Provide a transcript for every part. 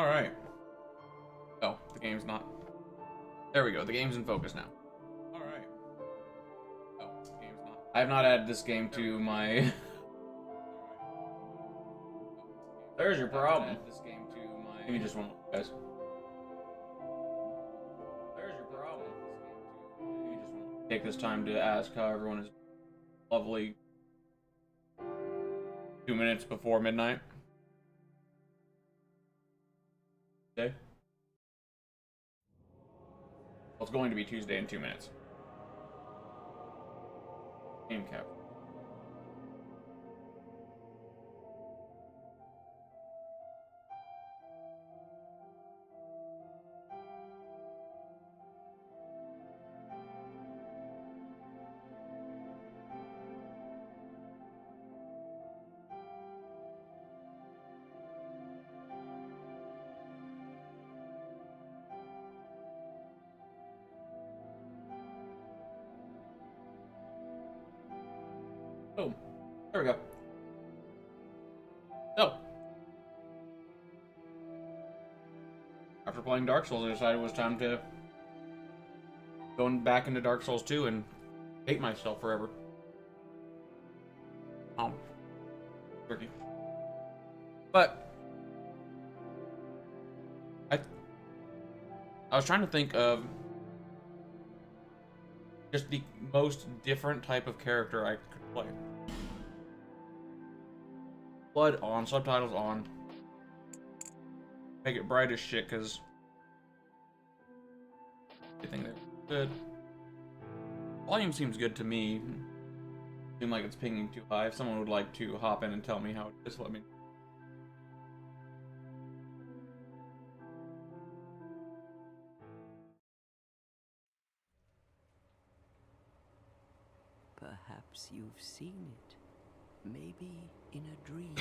Alright. Oh, the game's not. There we go. The game's in focus now. Alright. Oh, the game's not. I have not added this game to my... There's your problem. Give me just one more, guys. There's your problem. Give me just one more. Take this time to ask how everyone is lovely 2 minutes before midnight. Okay. Well, it's going to be Tuesday in 2 minutes. Game cap. Boom. There we go. So, after playing Dark Souls, I decided it was time to go back into Dark Souls 2 and hate myself forever. Turkey. But I was trying to think of just the most different type of character I could play. Blood on, subtitles on. Make it bright as shit, because I think they're good. Volume seems good to me. Seems like it's pinging too high. If someone would like to hop in and tell me how it is, let me know. Perhaps you've seen it. Maybe in a dream.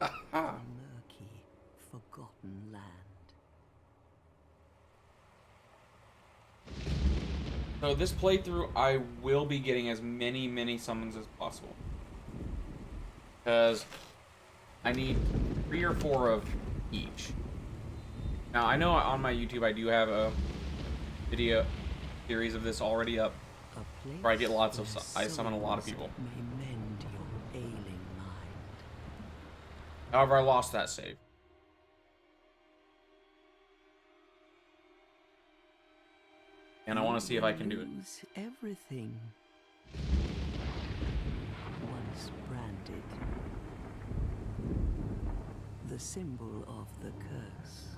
A murky, forgotten land. So this playthrough, I will be getting as many summons as possible. Because I need 3 or 4 of each. Now, I know on my YouTube I do have a video series of this already up. Where I get lots of, I summon a lot of people. May mend your ailing mind. However, I lost that save. And I want to see if I can do it. Lose everything. Once branded. The symbol of the curse.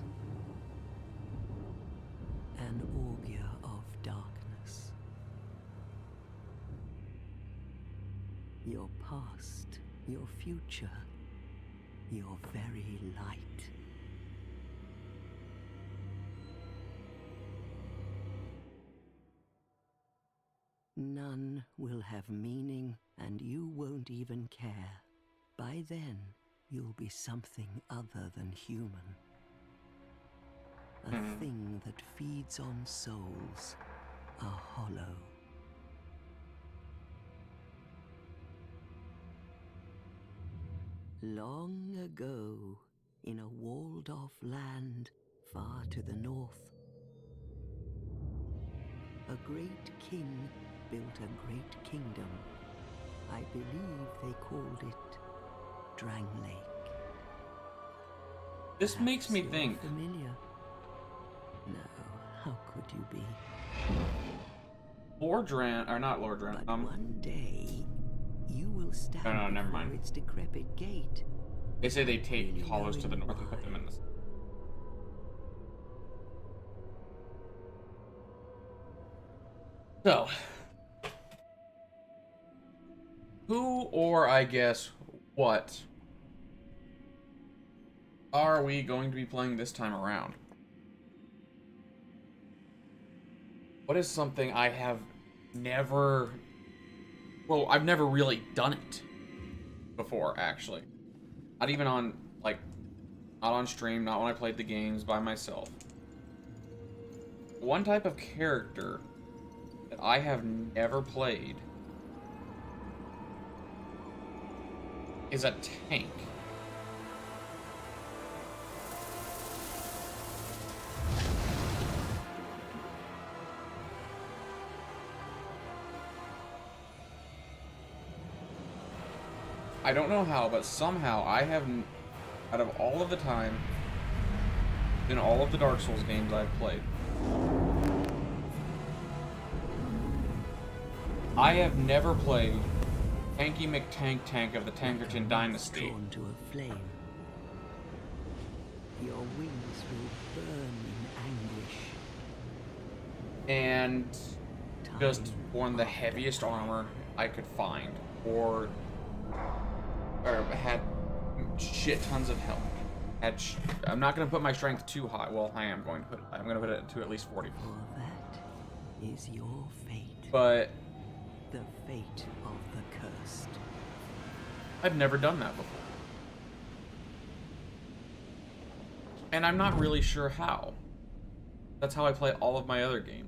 An augur of darkness. Your past, your future, your very light. None will have meaning, and you won't even care. By then, you'll be something other than human. A thing that feeds on souls, a hollow. Long ago, in a walled-off land far to the north, a great king built a great kingdom. I believe they called it Drang Lake. This makes me think. Familiar? No, how could you be? Lord Dran, or not Lord Dran. But one day, you will stand No, never before mind. its decrepit gate. They say they take hollows to the north and put them in this. So, who or I guess what are we going to be playing this time around? What is something I have never... Well, I've never really done it before, actually. Not even on, like, not on stream, not when I played the games by myself. One type of character that I have never played is a tank. I don't know how, but somehow I have, out of all of the time, in all of the Dark Souls games I've played, I have never played Tanky McTank Tank of the Tankerton Dynasty. Drawn to a flame. Your wings will burn in anguish. And just worn the heaviest armor I could find, or had shit tons of health. I'm not gonna put my strength too high. Well, I am going to put it. I'm gonna put it to at least 40. For that is your fate. But The fate of the cursed. I've never done that before, and I'm not really sure how. That's how I play all of my other games.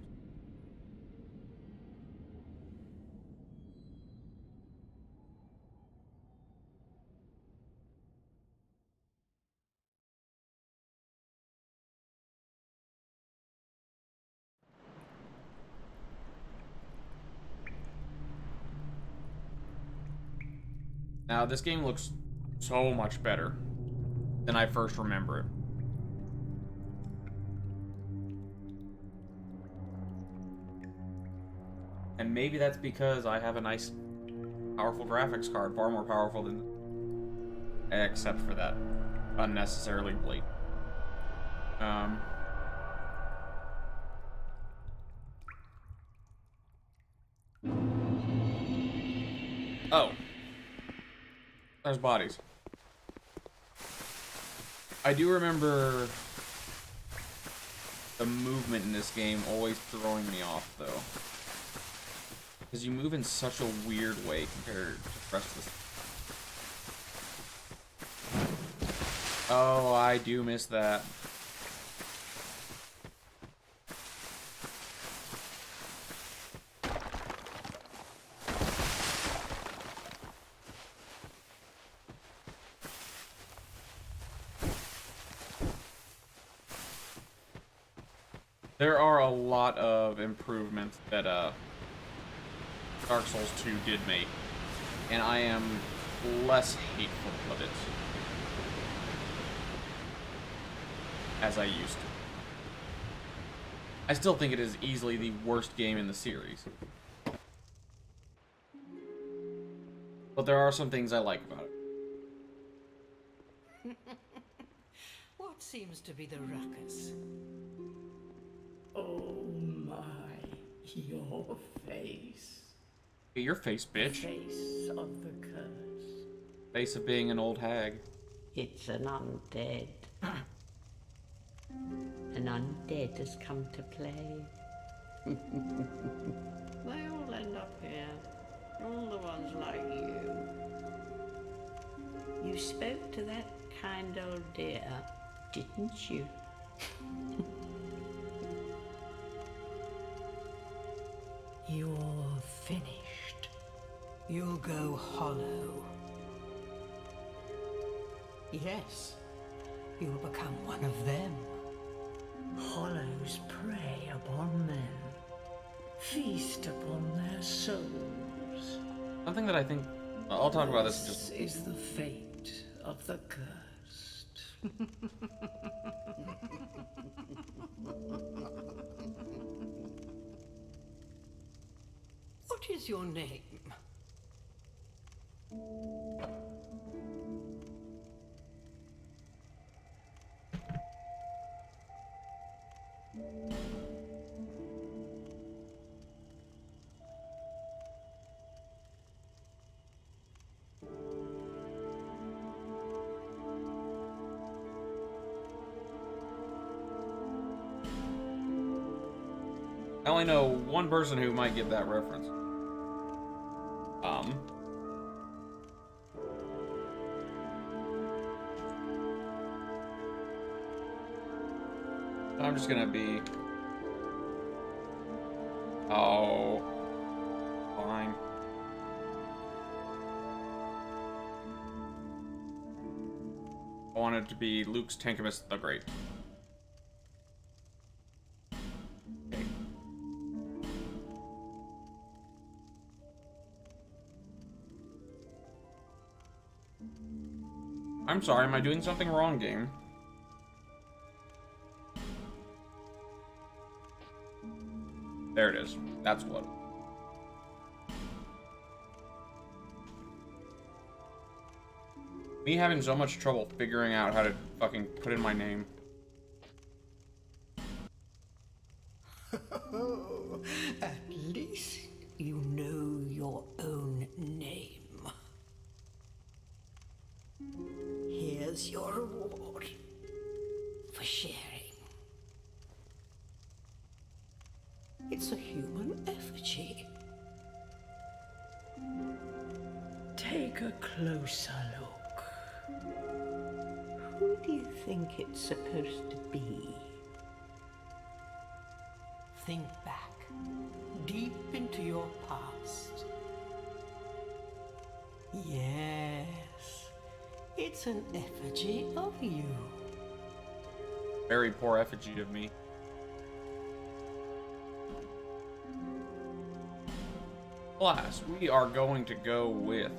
Now, this game looks so much better than I first remember it. And maybe that's because I have a nice, powerful graphics card, far more powerful than... Except for that unnecessarily bleed. Oh. There's bodies. I do remember the movement in this game always throwing me off, though. Because you move in such a weird way compared to the rest of this. Oh, I do miss that. There are a lot of improvements that Dark Souls 2 did make, and I am less hateful of it as I used to. I still think it is easily the worst game in the series, but there are some things I like about it. What seems to be the ruckus? Oh my, your face. Your face, bitch. Face of the curse. Face of being an old hag. It's an undead. An undead has come to play. They all end up here. All the ones like you. You spoke to that kind old dear, didn't you? You're finished. You'll go hollow. Yes, you'll become one of them. Hollows prey upon men, feast upon their souls. Something that I think... I'll talk about this just... This is the fate of the cursed. What is your name? I only know one person who might get that reference. I'm just gonna be... Oh. Fine. I wanted to be Luke's Tankimus the Great. Okay. I'm sorry, am I doing something wrong, game? There it is. That's what. Me having so much trouble figuring out how to fucking put in my name. At least you know your own name. Here's your reward for sharing. It's a human effigy. Take a closer look. Who do you think it's supposed to be? Think back, deep into your past. Yes, it's an effigy of you. Very poor effigy of me. Alas, we are going to go with...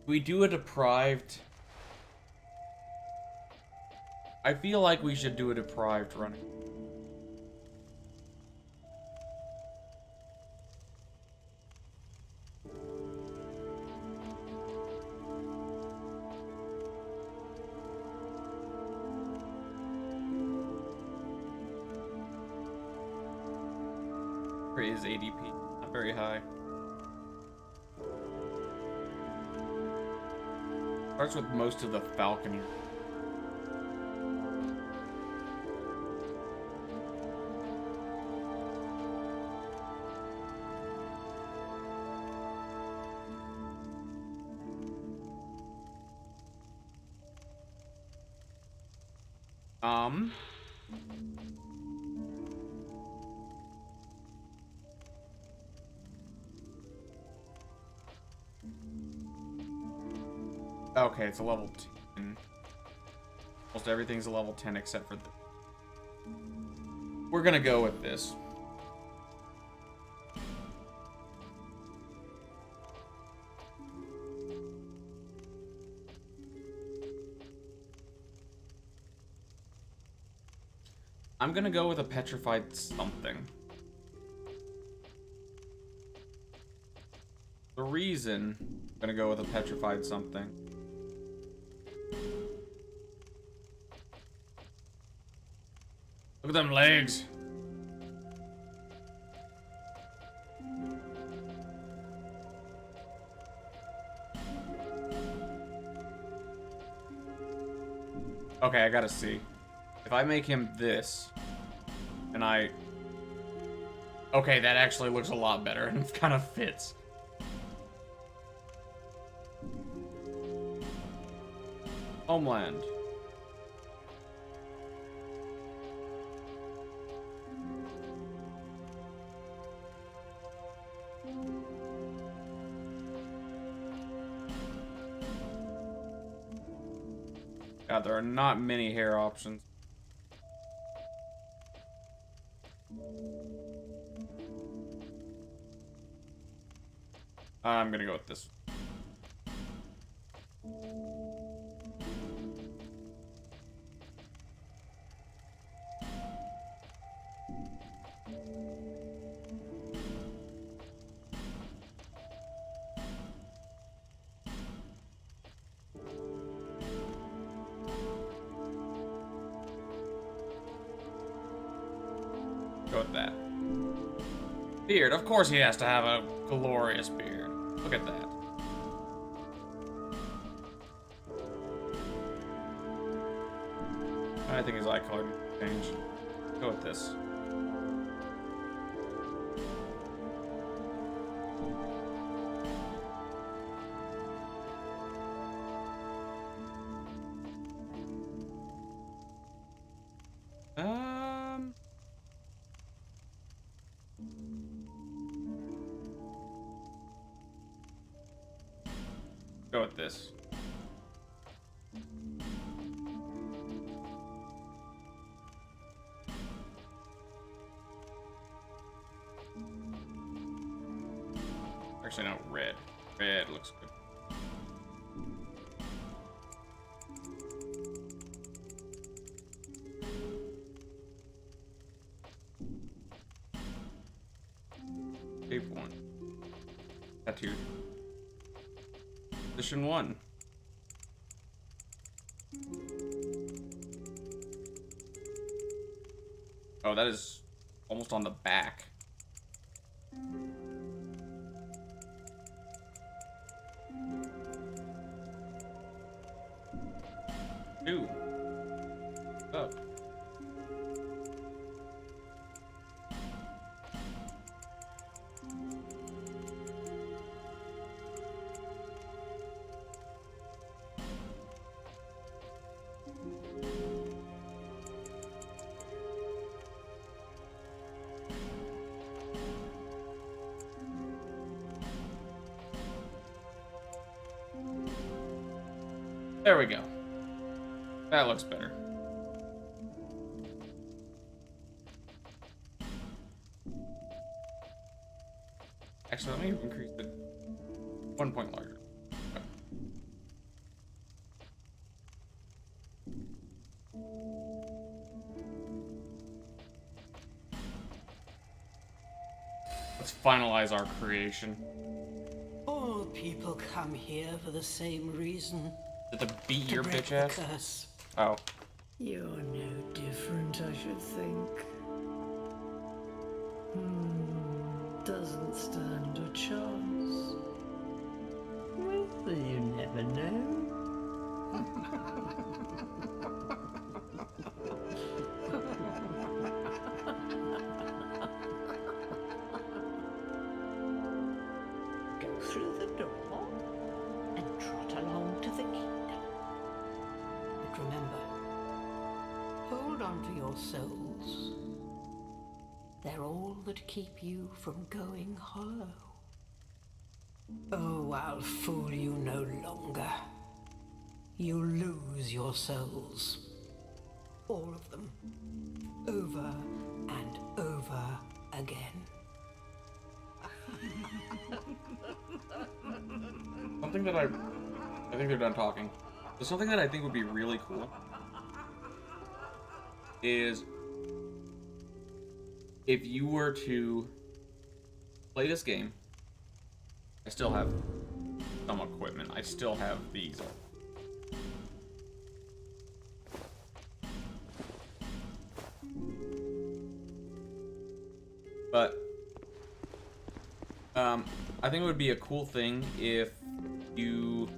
We do a deprived... I feel like we should do a deprived running. Where is ADP? Not very high. Starts with most of the falconry. Okay, it's a level 10. Almost everything's a level 10 except for the... We're gonna go with this. I'm gonna go with a petrified something. The reason I'm gonna go with a petrified something. Look at them legs. Okay, I gotta see. If I make him this, and I... Okay, that actually looks a lot better and kind of fits. Homeland. God, there are not many hair options. I'm gonna go with this. Go with that. Beard. Of course he has to have a glorious beard. Look at that. I think his eye color needs to change. Go with this. go with this. Actually, no, red. Red looks good. Shape 1. Tattooed. Position 1. Oh, that is almost on the back. Two. Oh. There we go. That looks better. Actually, let me increase the 1 point larger. Okay. Let's finalize our creation. All people come here for the same reason. To beat To your break bitch the ass? curse. Oh. You're no different, I should think. Doesn't stand a chance. Well, you never know. Go through the door and trot along to the kingdom. But remember, hold on to your souls. They're all that keep you from going hollow. Oh, I'll fool you no longer. You lose your souls. All of them. Over and over again. Something that I think they're done talking. So something that I think would be really cool is if you were to play this game. I still have some equipment. I still have these. But I think it would be a cool thing if you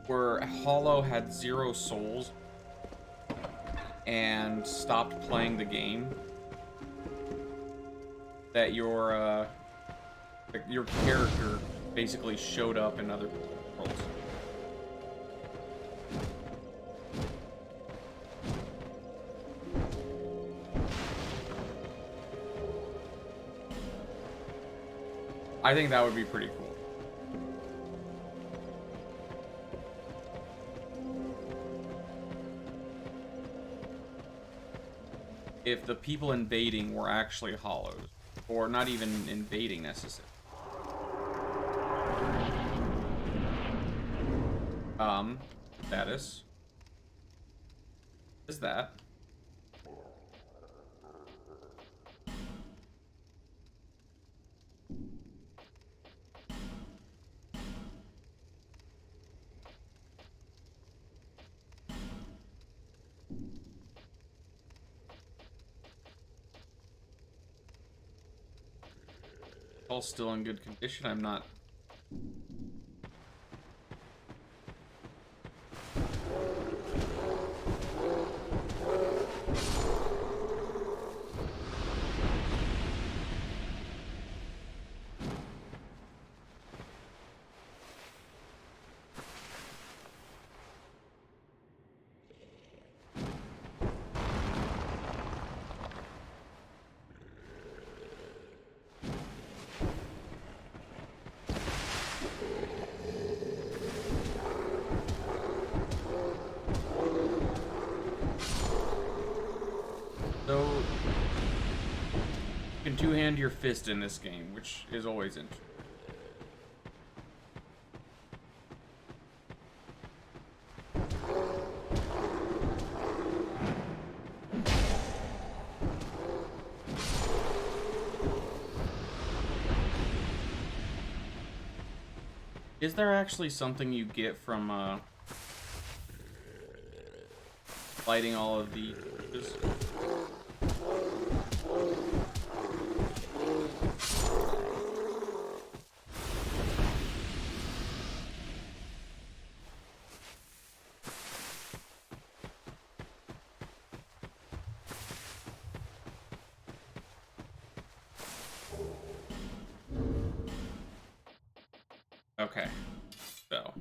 were Hollow, had 0 souls, and stopped playing the game. That your character basically showed up in other worlds. I think that would be pretty cool. If the people invading were actually Hollows, or not even invading necessarily. Status is that. All still in good condition. I'm not. So, you can two-hand your fist in this game, which is always interesting. Is there actually something you get from, fighting all of the... Okay, so...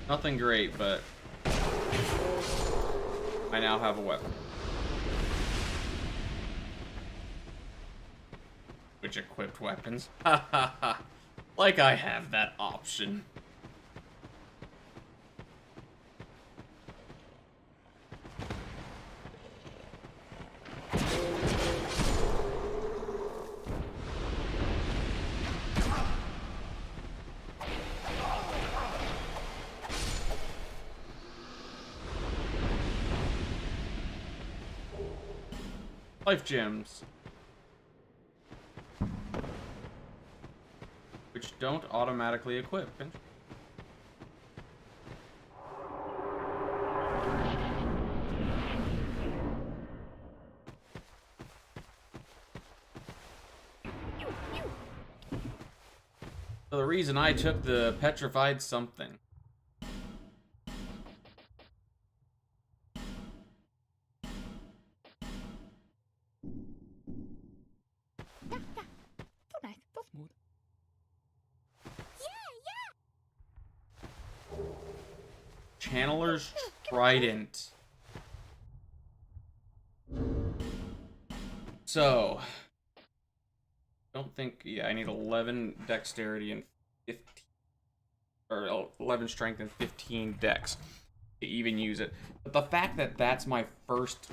Nothing great, but I now have a weapon. Which equipped weapons? Ha ha ha. Like I have that option. Life gems. Which don't automatically equip. So the reason I took the petrified something. Channeler's Trident. So, don't think, yeah, I need 11 dexterity and 15, or 11 strength and 15 dex to even use it. But the fact that that's my first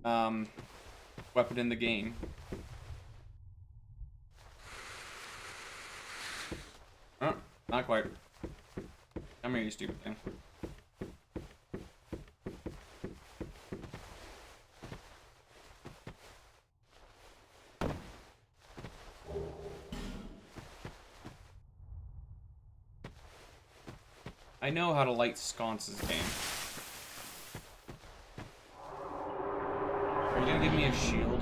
weapon in the game. Oh, not quite. Come here, you stupid thing. I know how to light sconces, game. Are you gonna give me a shield?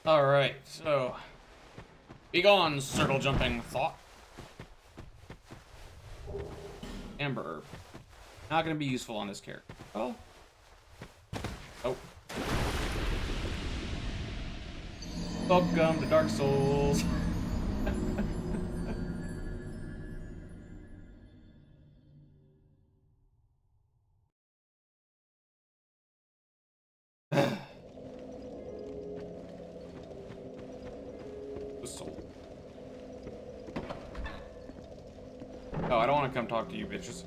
Alright, so... Be gone, circle jumping thought. Amber herb. Not gonna be useful on this character. Oh. Oh. Welcome to Dark Souls. Oh, I don't want to come talk to you, bitches.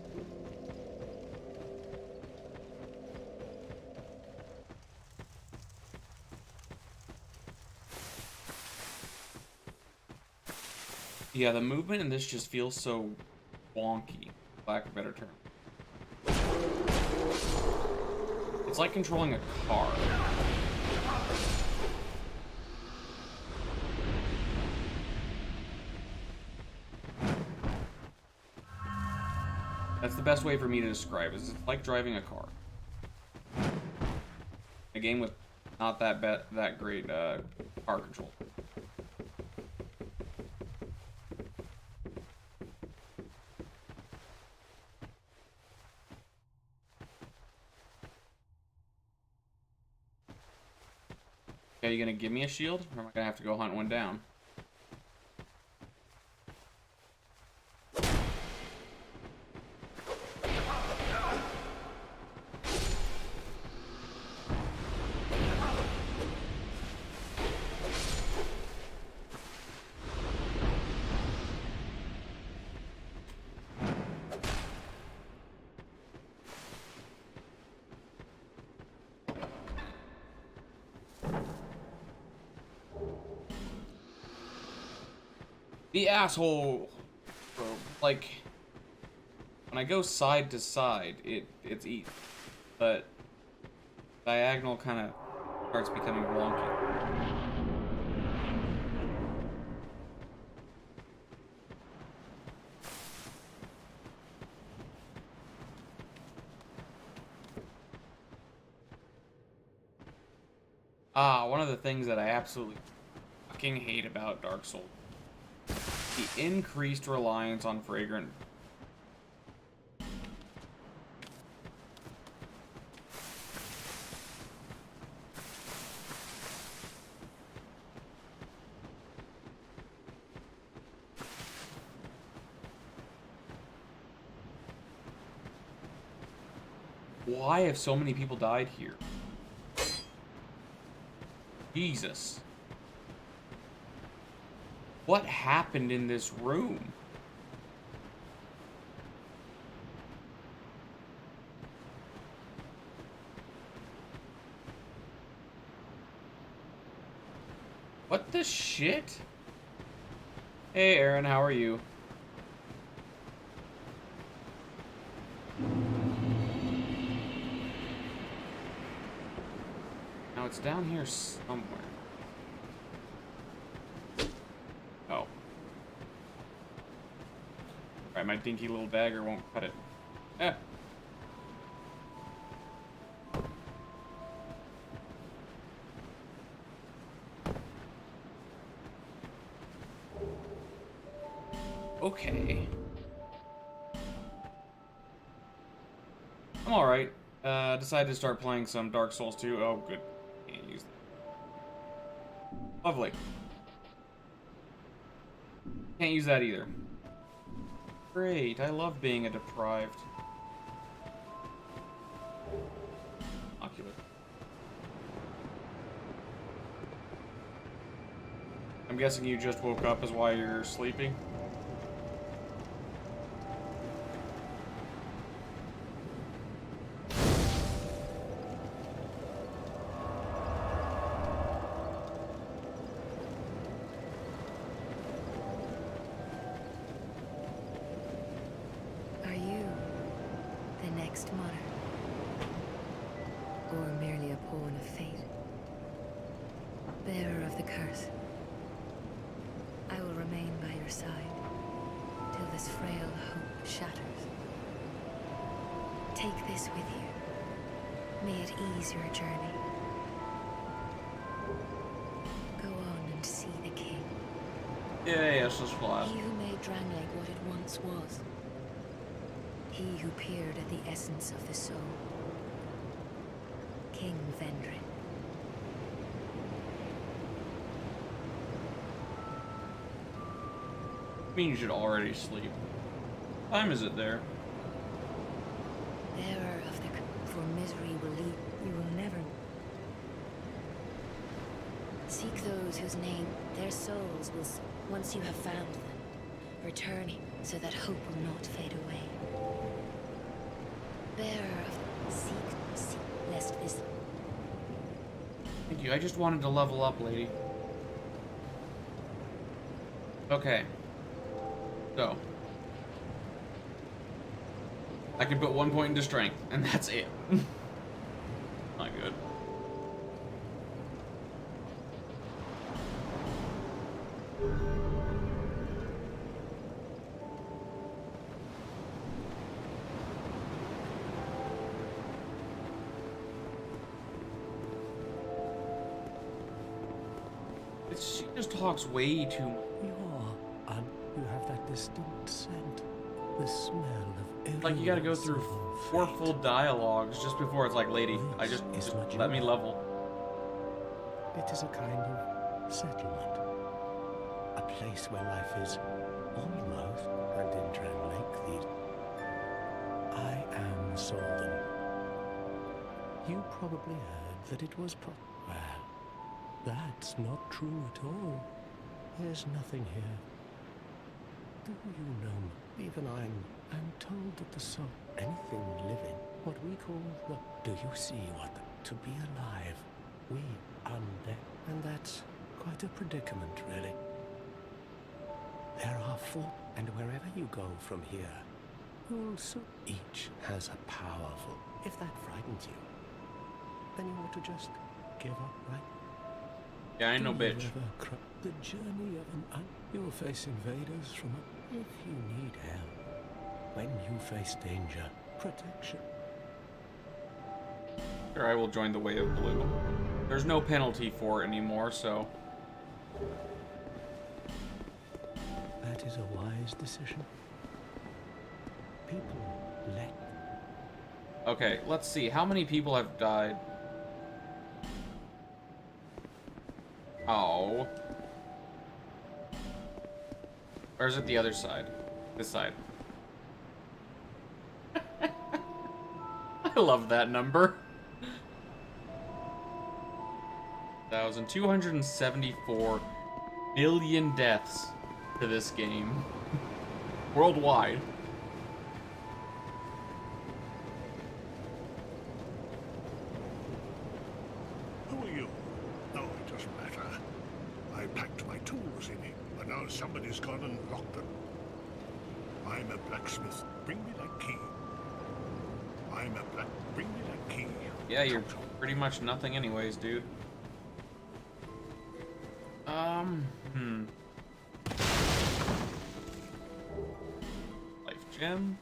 Yeah, the movement in this just feels so wonky, for lack of a better term. It's like controlling a car. That's the best way for me to describe it. It's like driving a car. A game with not that great car control. Okay, you gonna give me a shield, or am I gonna have to go hunt one down? The asshole, bro. Like, when I go side to side, it's easy, but diagonal kind of starts becoming wonky. One of the things that I absolutely fucking hate about Dark Souls. The increased reliance on fragrant. Why have so many people died here? Jesus. What happened in this room? What the shit? Hey Aaron, how are you? Now it's down here somewhere. Oh. Alright, my dinky little dagger won't cut it. Eh. Okay. I'm alright. Decided to start playing some Dark Souls 2. Oh, good. Can't use that. Lovely. Can't use that either. Great. I love being a deprived. Ocular. I'm guessing you just woke up is why you're sleeping. Are you the next monarch? Or merely a pawn of fate? Bearer of the curse, I will remain by your side till this frail hope shatters. Take this with you. May it ease your journey. Go on and see the king. Yes, this flies. He who made Drangleic what it once was. He who peered at the essence of the soul. King Vendrin. I mean, you should already sleep. What time is it there? Bearer of the for misery will lead you will never seek those whose name their souls will once you have found them, returning so that hope will not fade away. Bearer of seek lest this. Thank you. I just wanted to level up, lady. Okay. So. I can put 1 point into strength, and that's it. Not good. Just talks way too much. You have that distinct scent. The smell of Like you gotta go through 4 full dialogues just before it's like, lady, just let me level. It is a kind of settlement. A place where life is almost, and in Drangleic, these... I am Solden. You probably heard that it was well, that's not true at all. There's nothing here. Do you know, even I'm told that the soul, anything living, what we call the... Do you see what to be alive? We undead. And that's quite a predicament, really. There are 4, and wherever you go from here, also each has a powerful... If that frightens you, then you ought to just give up, right? Yeah, I ain't no bitch. The journey of an you'll face invaders from a... If you need help, when you face danger, protection. Sure, I will join the Way of Blue. There's no penalty for it anymore, so... That is a wise decision. People let... Okay, let's see. How many people have died? Oh. Or is it the other side? This side. I love that number. 1,274 million deaths to this game. Worldwide. Who are you? Oh, it doesn't matter. I packed my tools in it, but now somebody's gone and locked them. I'm a blacksmith. Bring me that key. Bring me that key. Yeah, you're pretty much nothing anyways, dude. Life gem.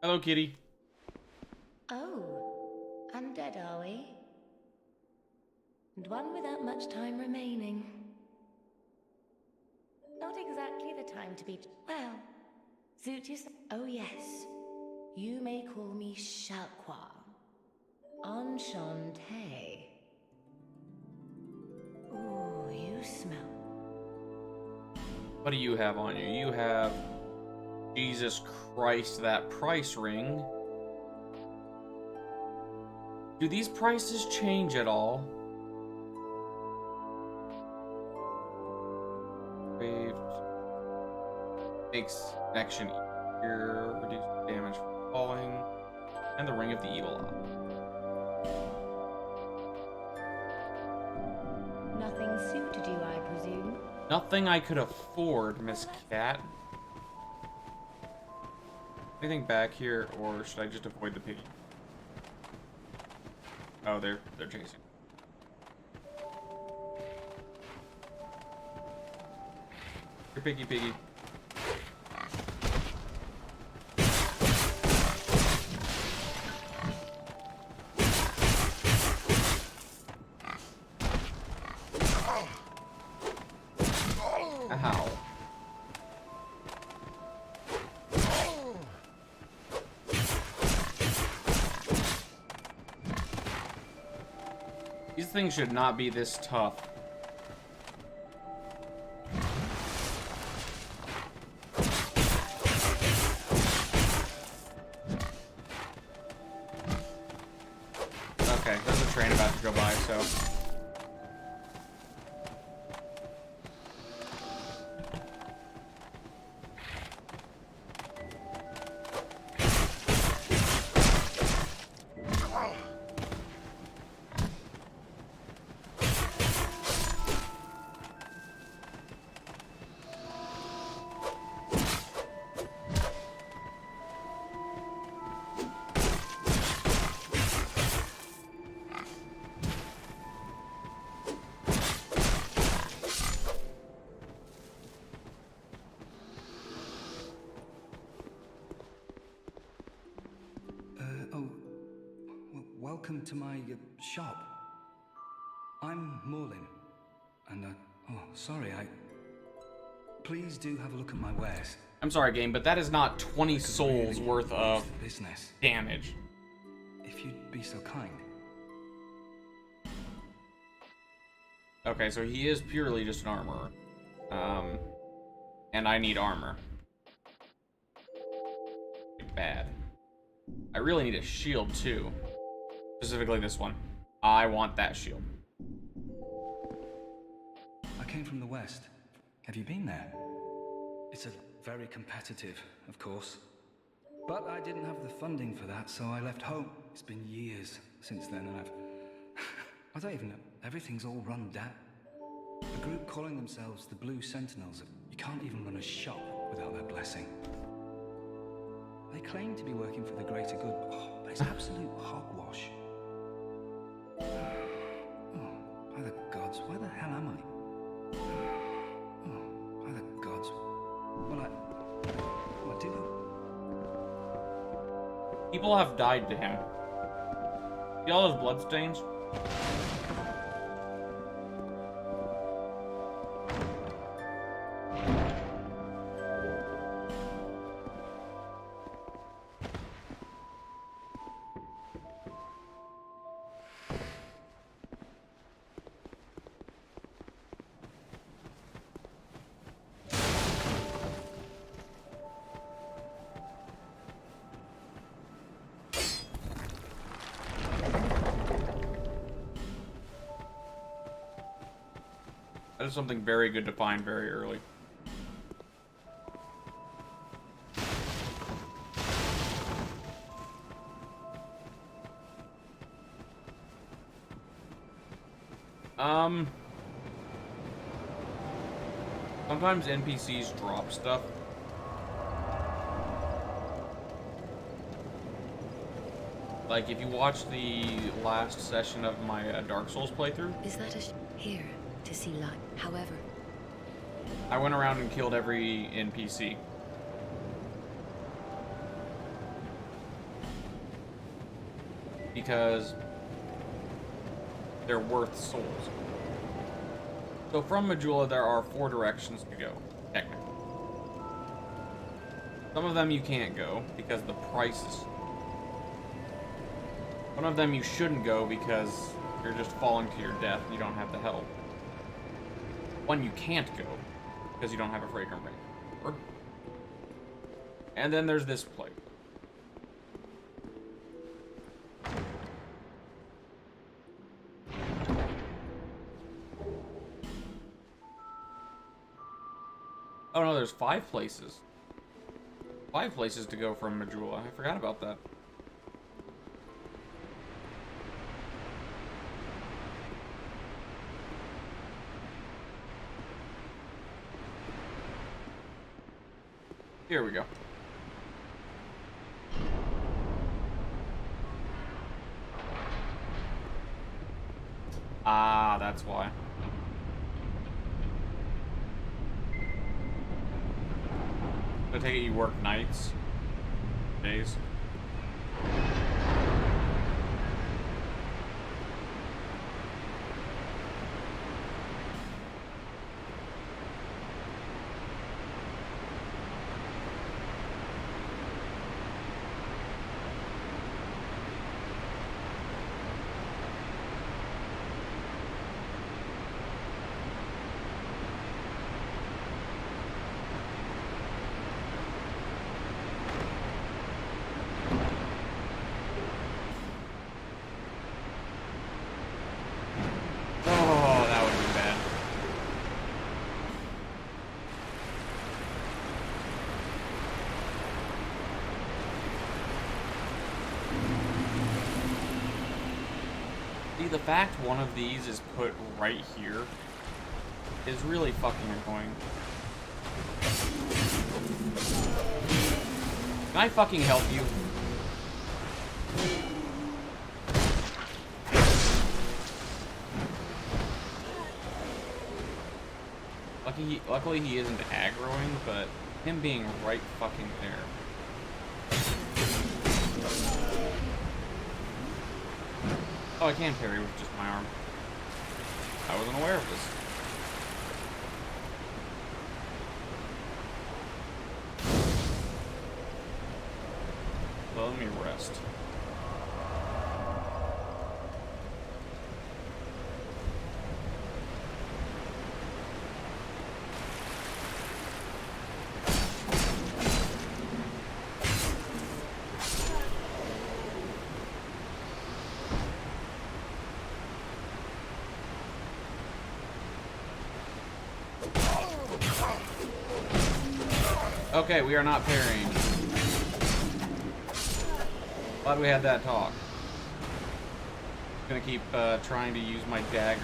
Hello, kitty. Oh, undead are we? And one without much time remaining. Not exactly the time to be... Well, suit yourself. Oh yes, you may call me Shalqua. Enchantée. Ooh, you smell... What do you have on you? You have... Jesus Christ, that price ring. Do these prices change at all? Saved. Makes connection easier, reduce damage from falling, and the Ring of the Evil Eye. Nothing suited you, I presume? Nothing I could afford, Miss Cat. Anything back here, or should I just avoid the piggy? Oh, they're chasing. Here, piggy. Ow. These things should not be this tough. Okay, there's a train about to go by, so... welcome to my shop. I'm Morlin, and oh, sorry, please do have a look at my wares. I'm sorry, game, but that is not 20 souls Really worth of the business. damage. If you'd be so kind. Okay, so he is purely just an armorer. And I need armor. Bad. I really need a shield, too. Specifically this one. I want that shield. I came from the West. Have you been there? It's a very competitive, of course. But I didn't have the funding for that, so I left home. It's been years since then, and I don't even know. Everything's all run down. A group calling themselves the Blue Sentinels. You can't even run a shop without their blessing. They claim to be working for the greater good, but it's absolute hogwash. Oh, by the gods, where the hell am I? Oh, by the gods. Well, I do hope. People have died to him. See all those bloodstains? That is something very good to find very early. Sometimes NPCs drop stuff. Like, if you watch the last session of my Dark Souls playthrough... Is that here, to see light. However... I went around and killed every NPC. Because... they're worth souls. So from Majula, there are 4 directions to go, technically. Some of them you can't go, because the prices. One of them you shouldn't go, because you're just falling to your death and you don't have the help. One you can't go, because you don't have a fragrant ring. And then there's this place. Oh no, there's 5 places. 5 places to go from Majula. I forgot about that. Here we go. Ah, that's why. I take it you work nights, days. The fact one of these is put right here is really fucking annoying. Can I fucking help you? Luckily he isn't aggroing, but him being right fucking there. Oh, I can parry with just my arm. I wasn't aware of this. So let me rest. Okay, we are not parrying. Glad we had that talk. Gonna keep trying to use my dagger.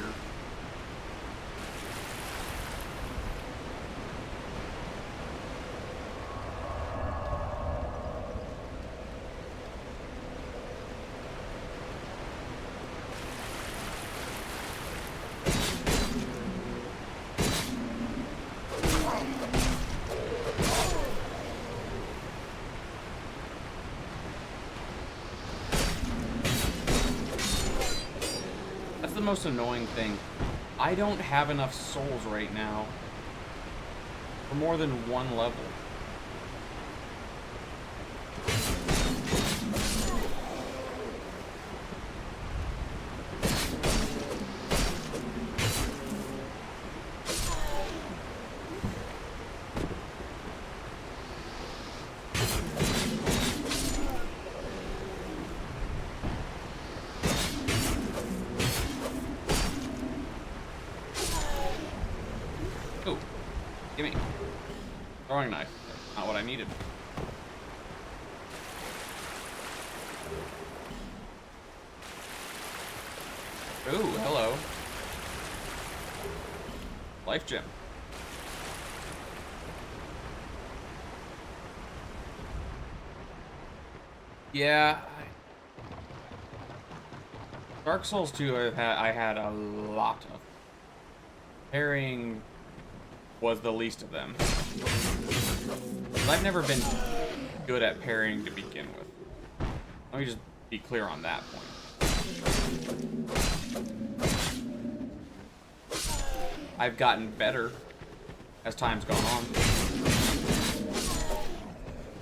The most annoying thing. I don't have enough souls right now for more than one level. Ooh, gimme. Throwing knife. That's not what I needed. Ooh, hello. Life gem. Yeah. Dark Souls 2 I had a lot of. Parrying was the least of them. I've never been good at parrying to begin with. Let me just be clear on that point. I've gotten better as time's gone on.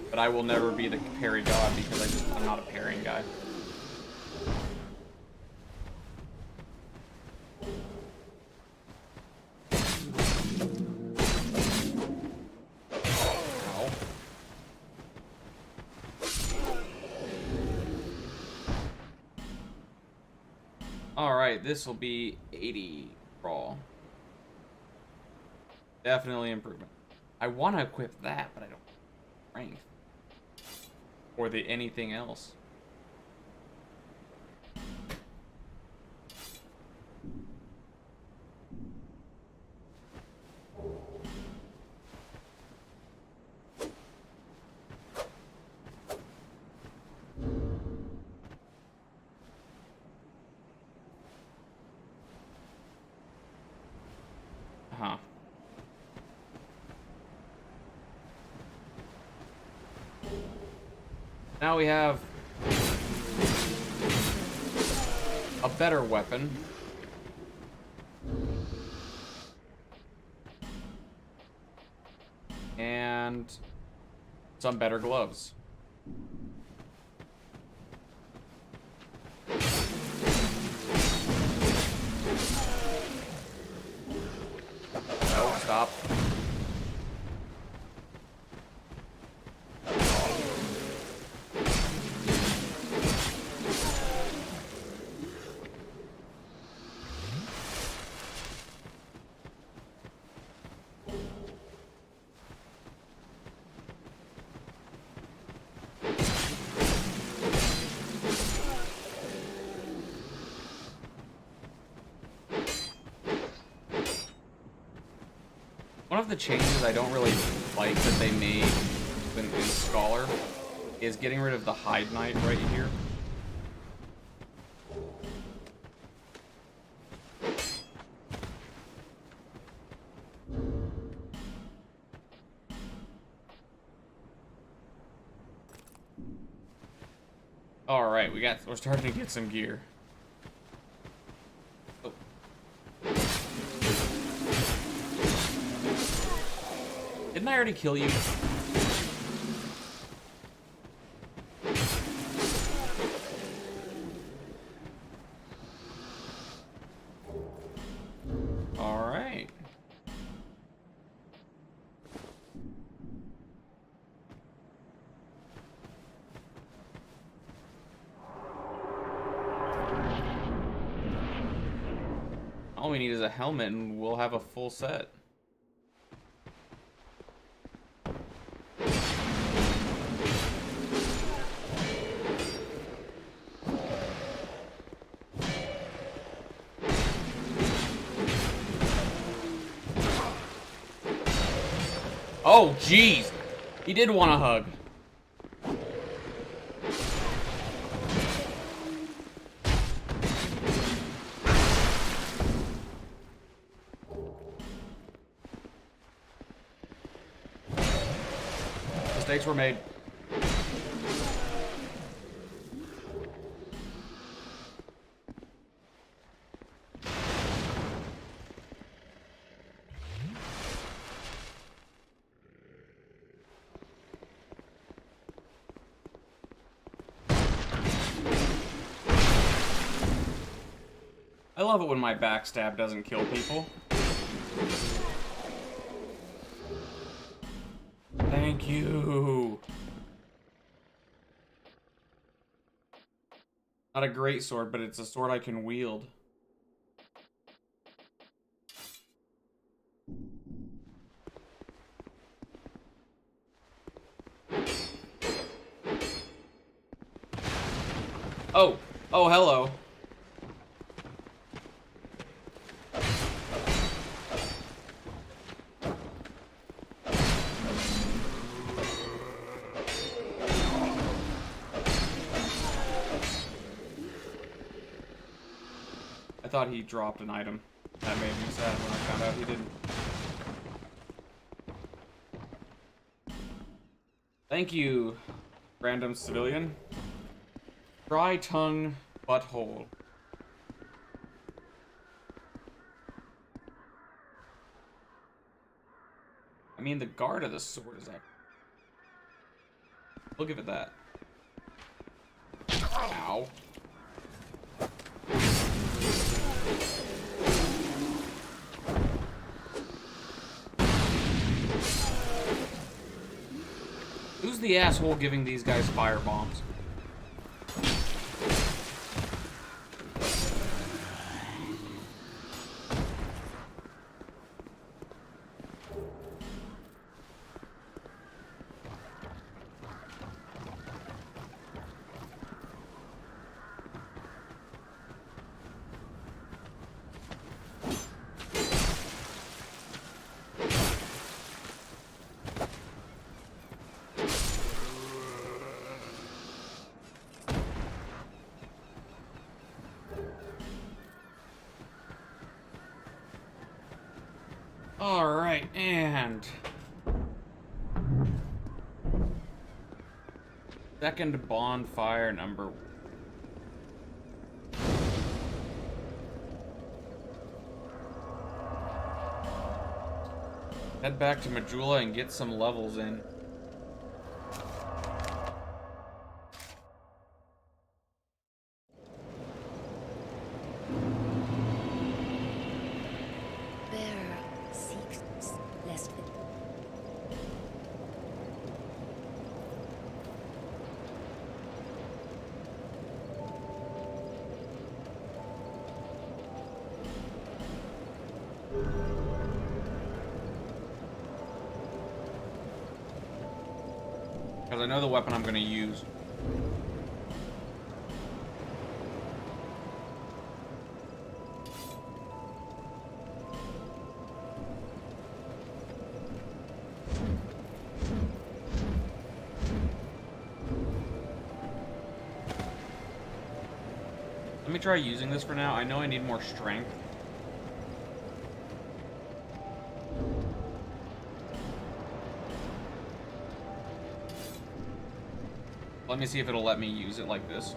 But I will never be the parry god because I'm not a parrying guy. Alright, this will be 80 raw. Definitely improvement. I want to equip that, but I don't have strength. Or the anything else. Huh. Now we have a better weapon. And some better gloves. No, stop. One of the changes I don't really like that they made in Scholar is getting rid of the Hide Knight right here. All right, we're starting to get some gear. Didn't I already kill you? Alright. All we need is a helmet and we'll have a full set. Oh, jeez. He did want a hug. Mistakes were made. I love it when my backstab doesn't kill people. Thank you. Not a great sword, but it's a sword I can wield. Oh, oh, hello. I thought he dropped an item. That made me sad when I found out he didn't. Thank you, random civilian. Dry tongue butthole. I mean, the guard of the sword is that. Look at that. Ow. Who's the asshole giving these guys fire bombs? Alright, and... second bonfire number... Head back to Majula and get some levels in. Bearer seeks lest the Because I know the weapon I'm going to use. Let me try using this for now. I know I need more strength. Let me see if it'll let me use it like this.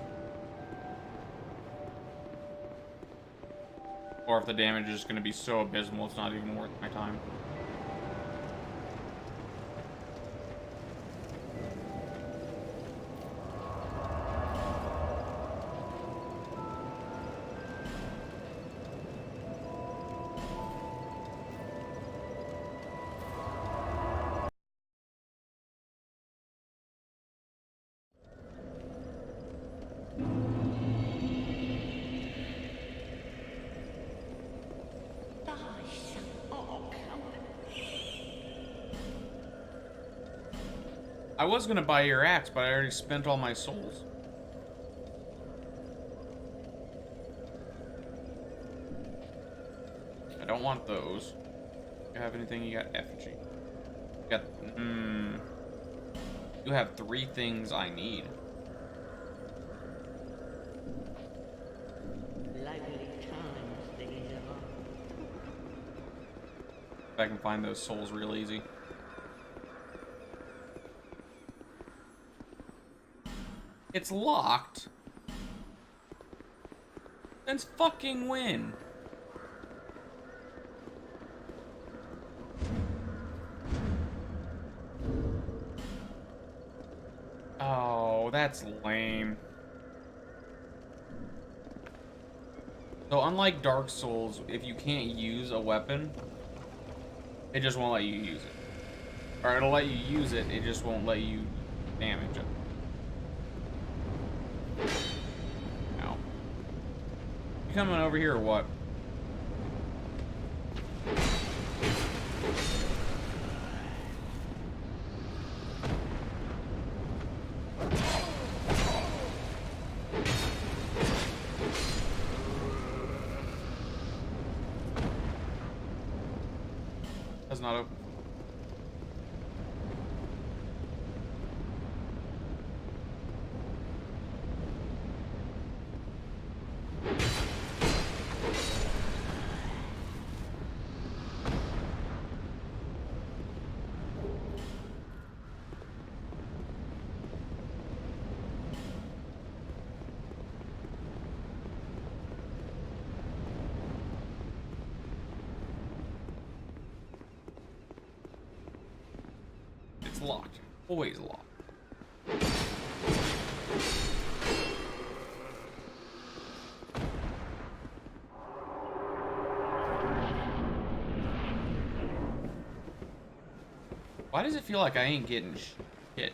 Or if the damage is going to be so abysmal it's not even worth my time. I was gonna buy your axe, but I already spent all my souls. I don't want those. You have anything? You got effigy. You got, you have 3 things I need. Lively times these are. I can find those souls real easy. It's locked. Then fucking win. Oh, that's lame. So unlike Dark Souls, if you can't use a weapon, it just won't let you use it. Or it'll let you use it, it just won't let you damage it. Ow. You coming over here or what? That's not open. It's locked. Always locked. Why does it feel like I ain't getting shit?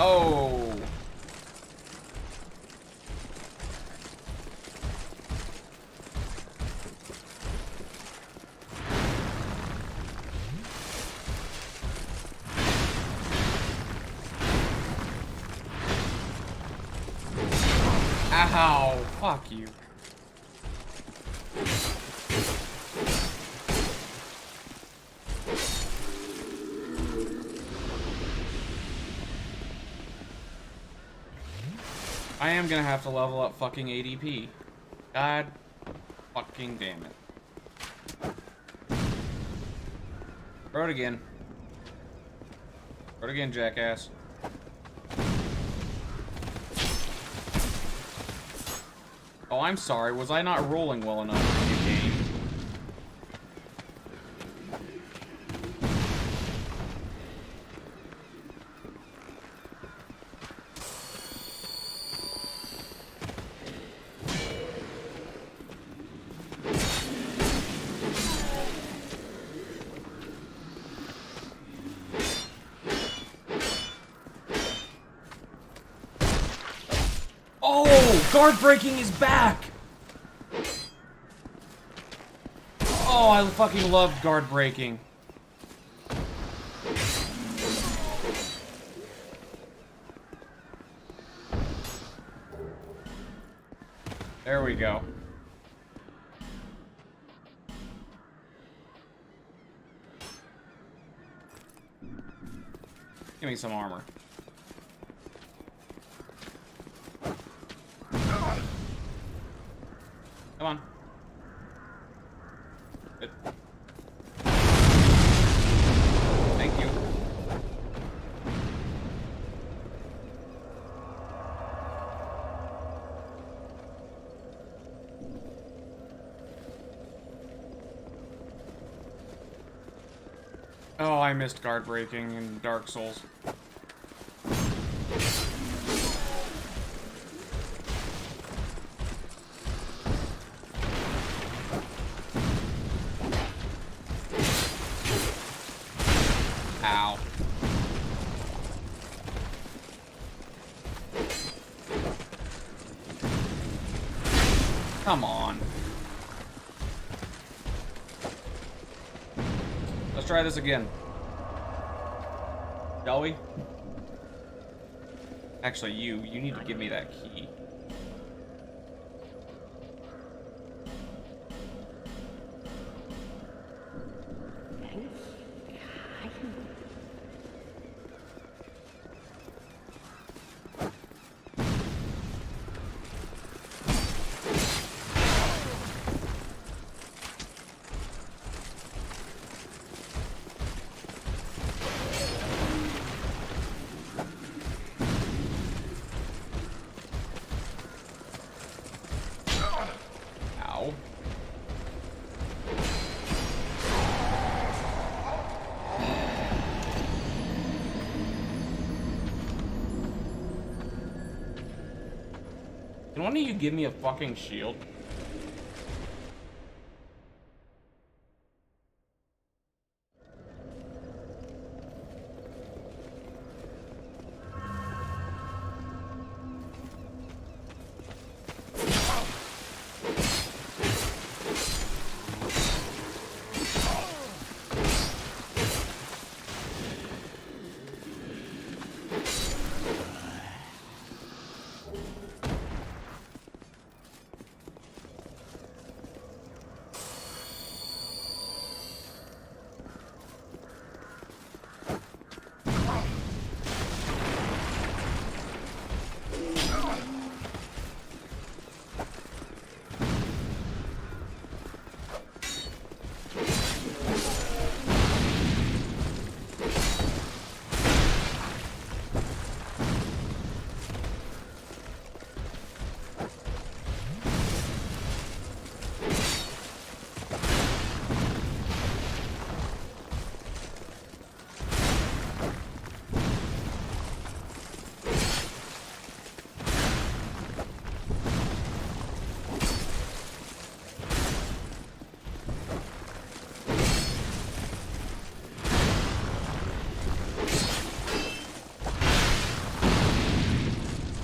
Oh. Ow, fuck you. I am gonna have to level up fucking ADP. God fucking damn it. Throw it again. Throw it again, jackass. Oh, I'm sorry. Was I not rolling well enough in the game? Oh, guard breaking is back. Oh, I fucking love guard breaking. There we go. Give me some armor. Come on. Good. Thank you. Oh, I missed guard breaking in Dark Souls. Come on. Let's try this again. Shall we? Actually, you need to give me that key. Ow. Can one of you give me a fucking shield?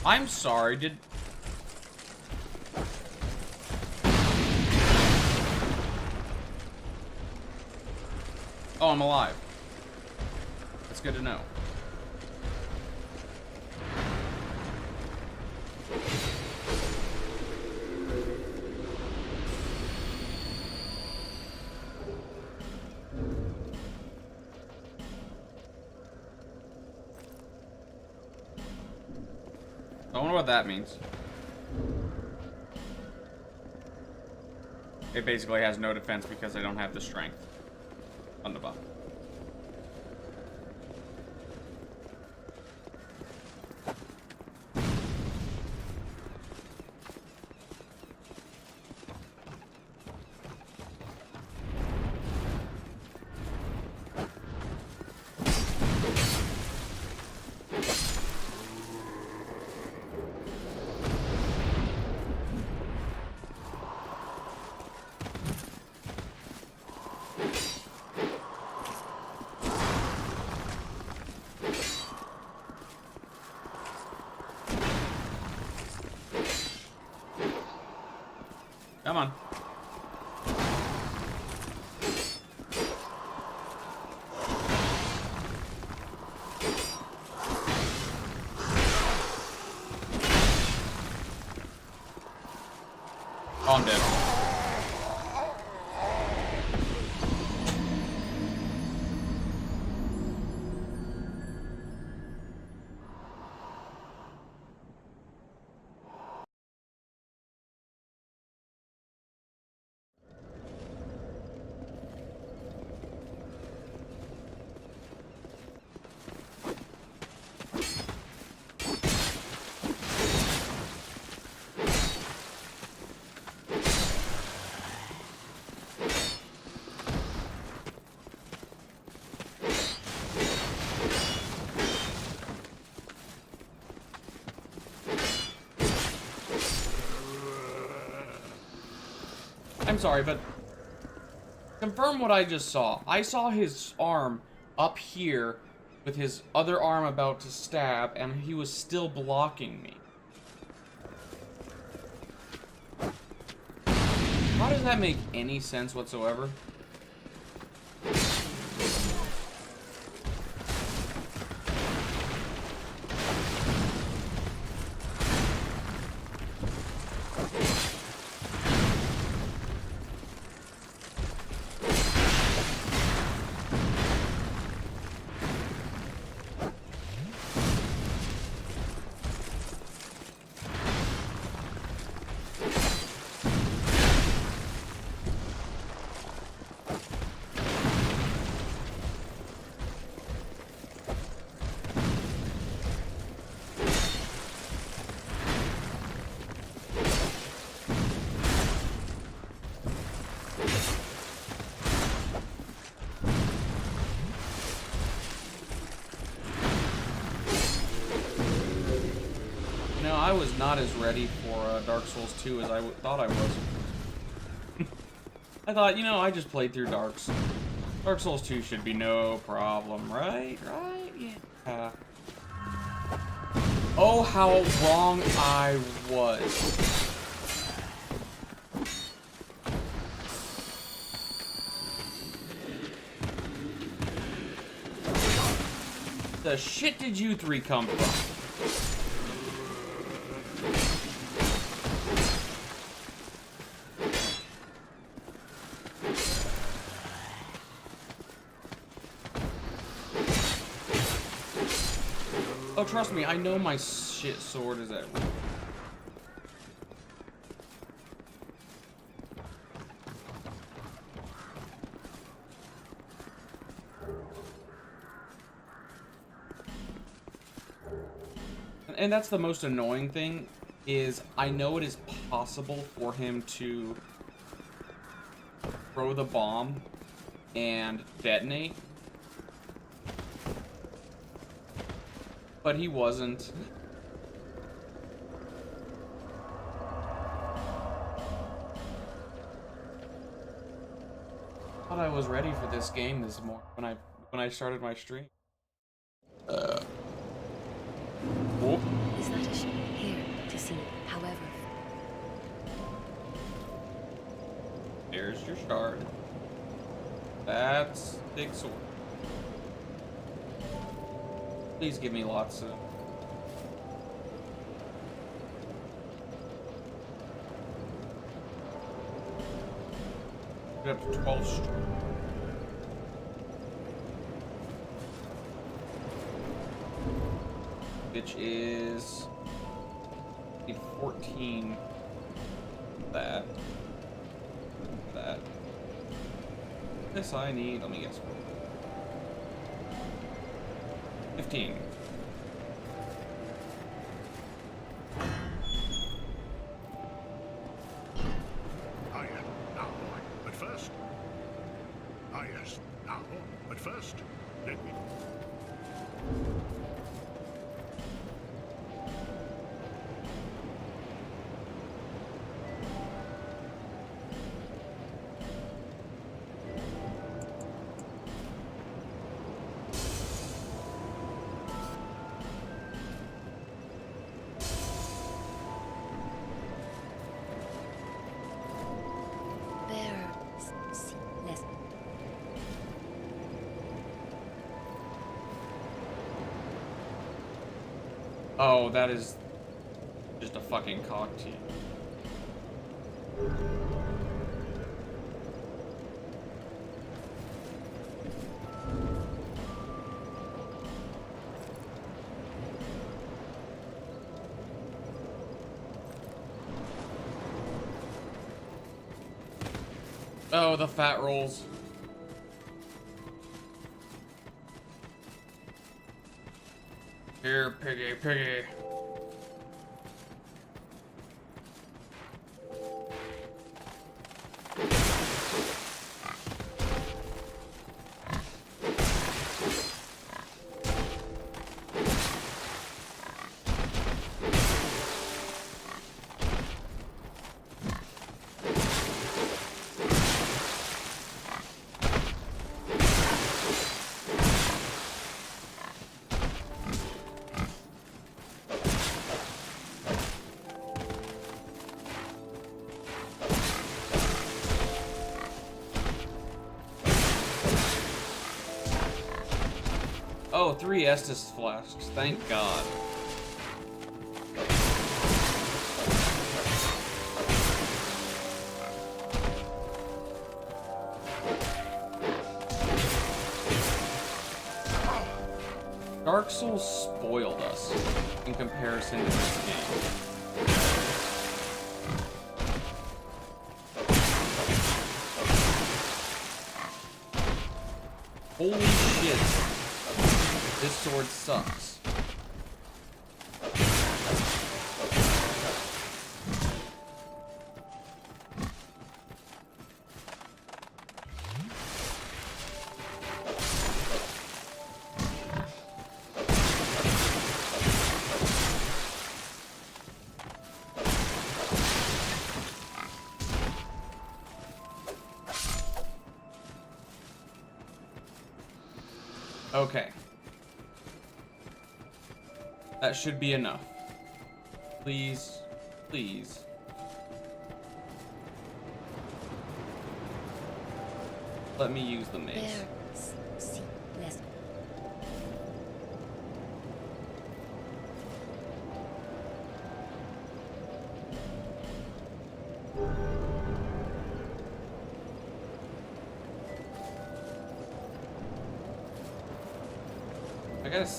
I'm sorry, did... Oh, I'm alive. That's good to know. I wonder what that means. It basically has no defense because I don't have the strength on the buff. Come on. Oh, I'm dead. I'm sorry, but confirm what I just saw. I saw his arm up here with his other arm about to stab, and he was still blocking me. How does that make any sense whatsoever? I was not as ready for Dark Souls 2 as I thought I was. I thought, you know, I just played through Dark Souls 2 should be no problem, right? Right? Yeah. Oh, how wrong I was. The shit did you three come from? Oh, trust me, I know my shit sword is at. And that's the most annoying thing, is I know it is possible for him to throw the bomb and detonate. But he wasn't. Thought I was ready for this game this morning when I started my stream. Is that a here to see? However, There's your shard. That's big sword. Please give me lots of. Get up to 12 strength. Which is. Need 14. That. This I need. Let me guess. 15. Ah, yes, now, but first. Ah, yes, now, but first, let me. Oh, that is just a fucking cock teeth. Oh, the fat rolls. Here, piggy, piggy. Oh, 3 Estus flasks. Thank God. Dark Souls spoiled us in comparison to this game. Holy shit. This sword sucks. Okay. That should be enough. Please, please. Let me use the mace. There. See, less.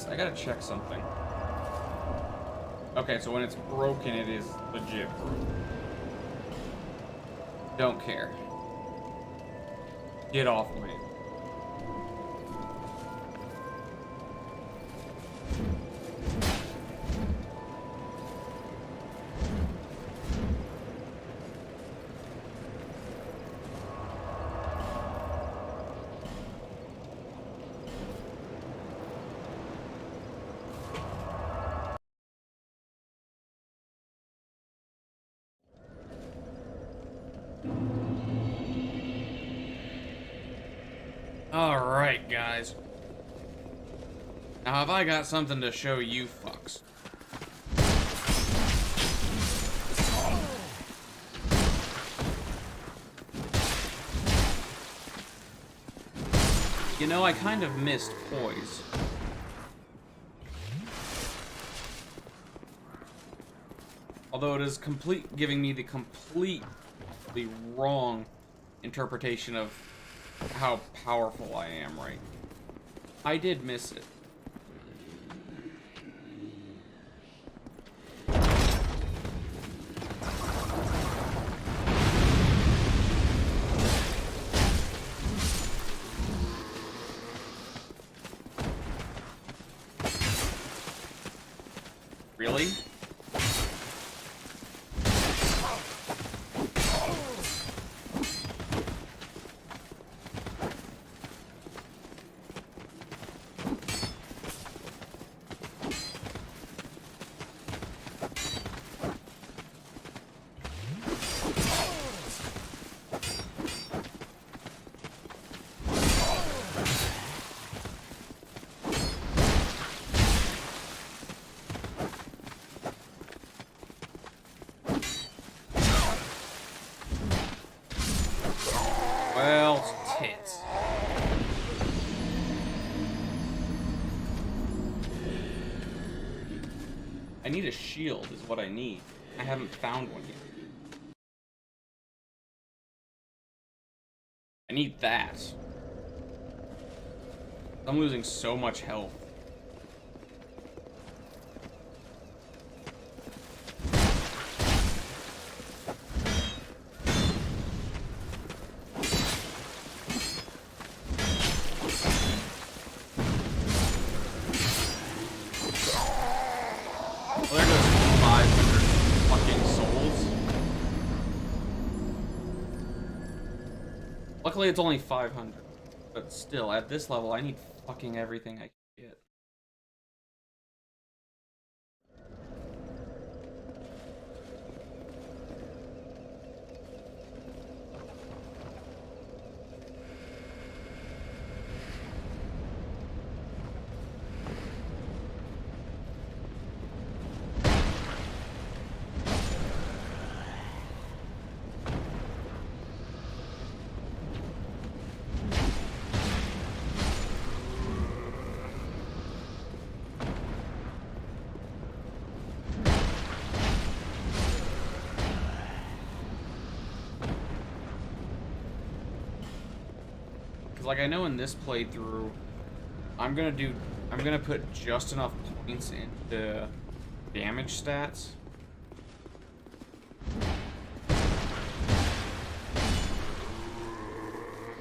I gotta check something. Okay, so when it's broken, it is legit broken. Don't care. Get off me. Alright, guys. Now, have I got something to show you fucks? You know, I kind of missed poise. Although it is giving me the completely wrong interpretation of how powerful I am, right? I did miss it. Really? Well, tits. I need a shield is what I need. I haven't found one yet. I need that. I'm losing so much health. Well, there goes 500 fucking souls. Luckily, it's only 500. But still, at this level, I need fucking everything I can get. like, I know in this playthrough, I'm gonna put just enough points into damage stats.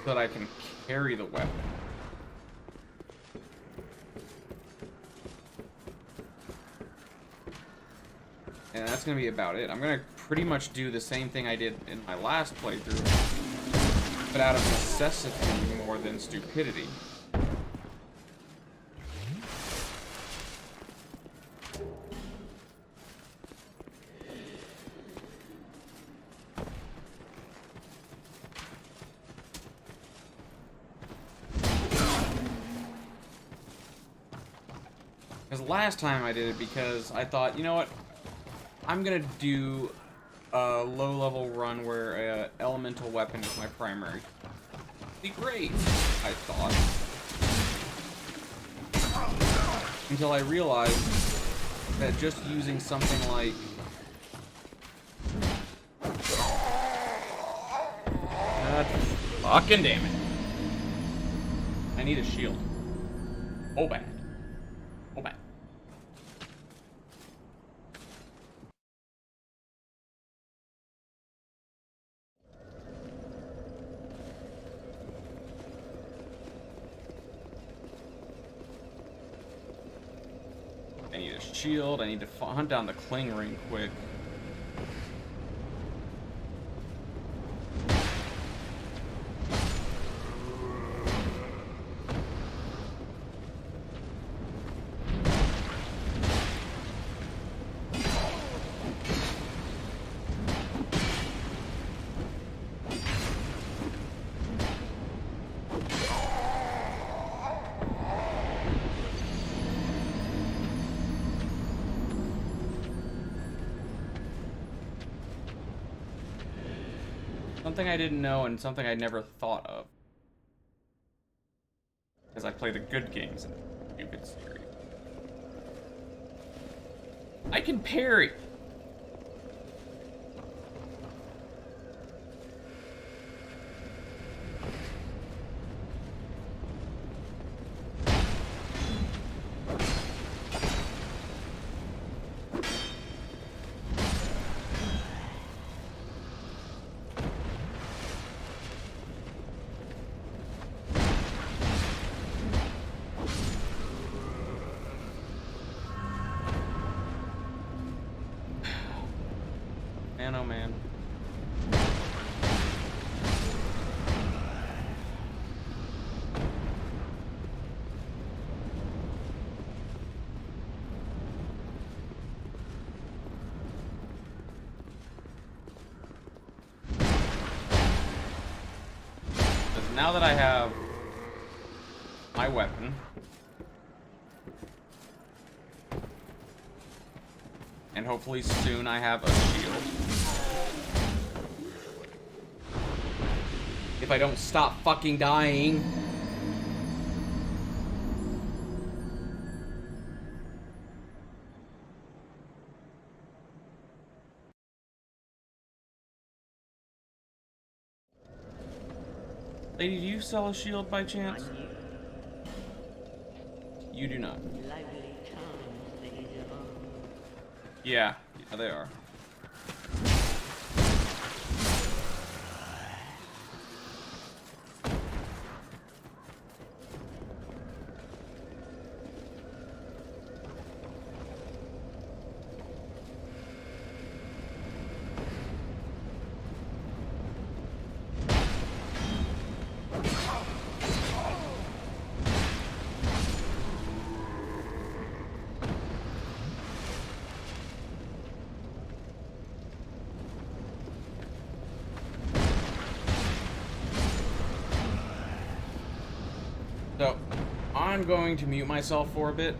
So that I can carry the weapon. And that's gonna be about it. I'm gonna pretty much do the same thing I did in my last playthrough, but out of necessity more than stupidity. Because last time I did it because I thought, you know what? I'm gonna do a low-level run where an elemental weapon is my primary. Be great, I thought. Until I realized that just using something like... God fucking damn it. I need a shield. Oh, bad. Oh, bad. I need a shield. I need to hunt down the cling ring quick. Something I didn't know and something I never thought of. Because I play the good games in the stupid series. I can parry! Man, oh man. Because now that I have my weapon, and hopefully soon I have a shield. If I don't stop fucking dying. Lady, do you sell a shield by chance? You do not. Lively times these are. Yeah, they are. So, I'm going to mute myself for a bit.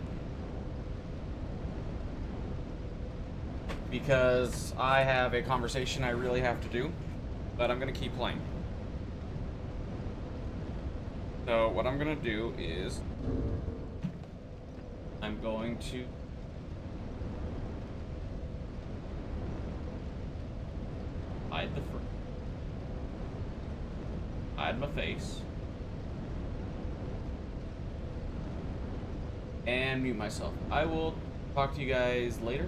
Because I have a conversation I really have to do. But I'm going to keep playing. So, what I'm going to do is... I'm going to... hide my face. and mute myself. I will talk to you guys later.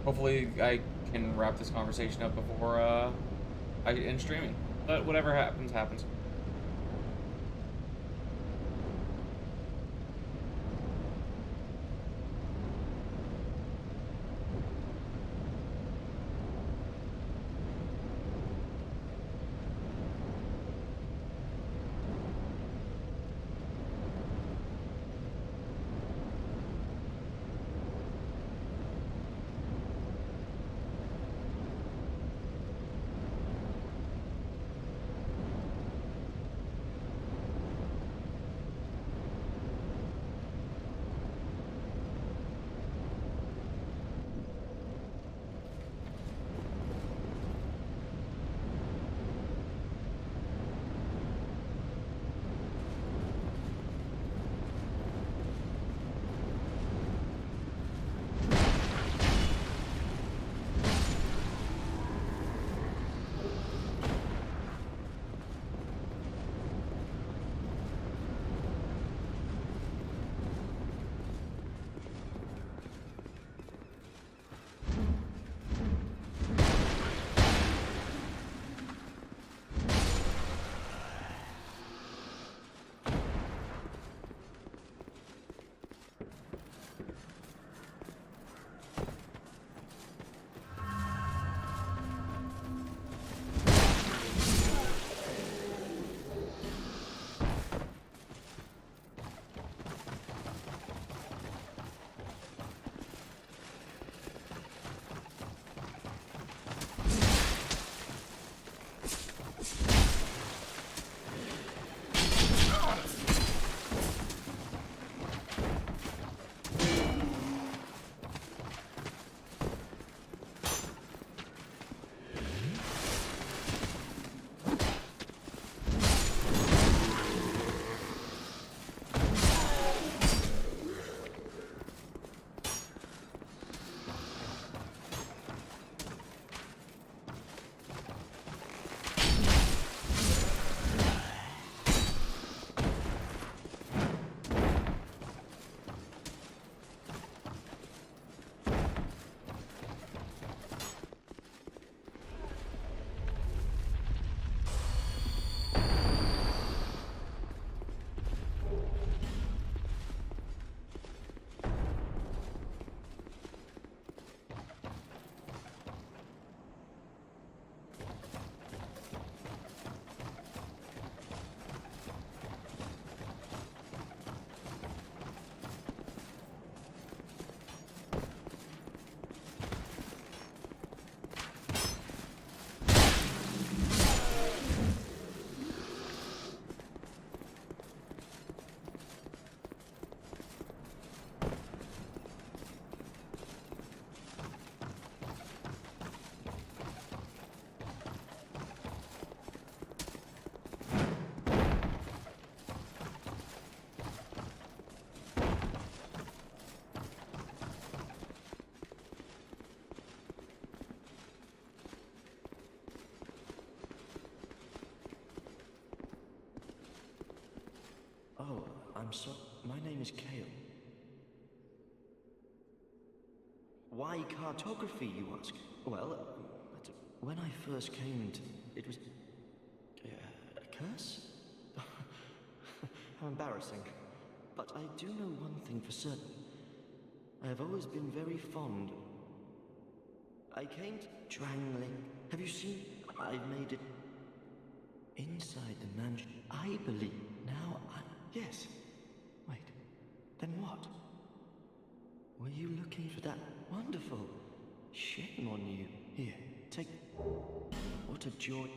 Hopefully I can wrap this conversation up before I end streaming. But whatever happens, happens. Oh, I'm so... My name is Kale. Why cartography, you ask? Well, when I first came to... It was... a curse? How embarrassing. But I do know one thing for certain. I have always been very fond... I came to Drangling. Have you seen? I've made it... inside the mansion. I believe now I... Yes. Wait. Then what? Were you looking for that? Wonderful. Shame on you. Here, take... What a joy.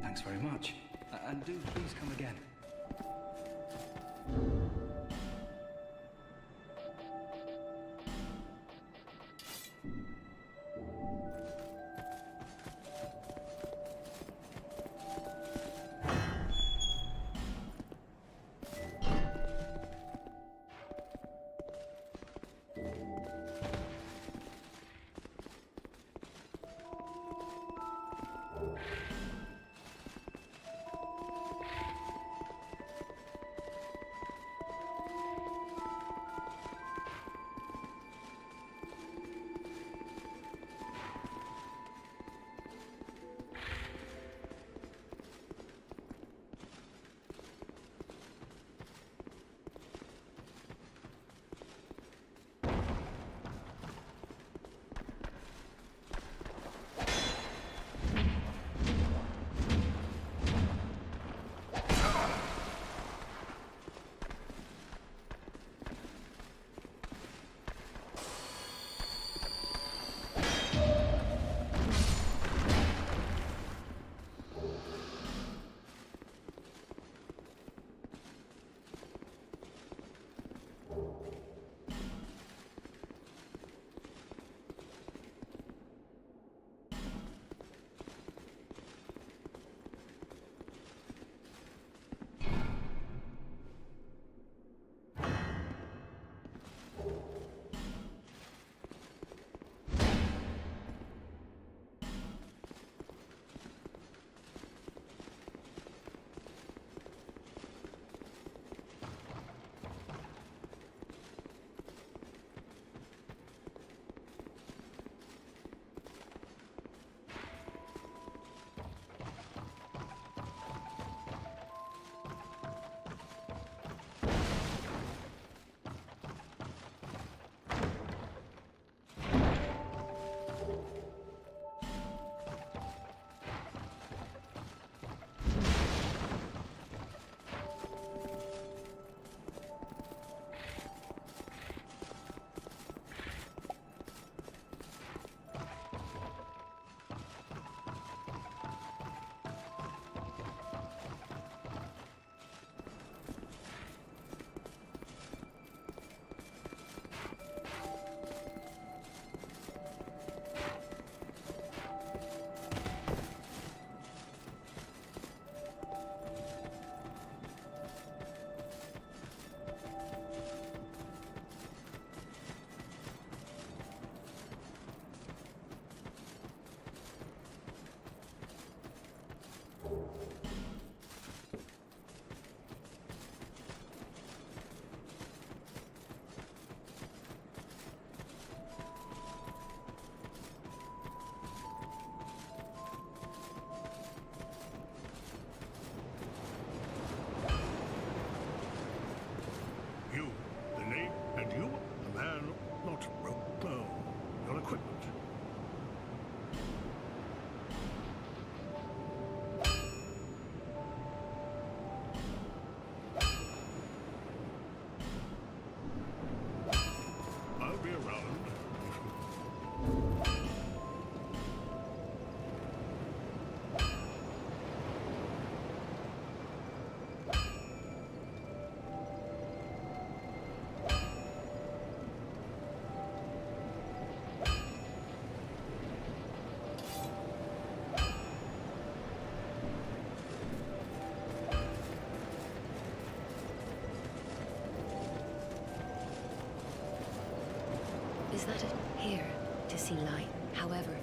Thanks very much. And do please come again. You, the name, and you, a man not broke. No, your equipment. I'll be around. Is that it? Here, to see light. However,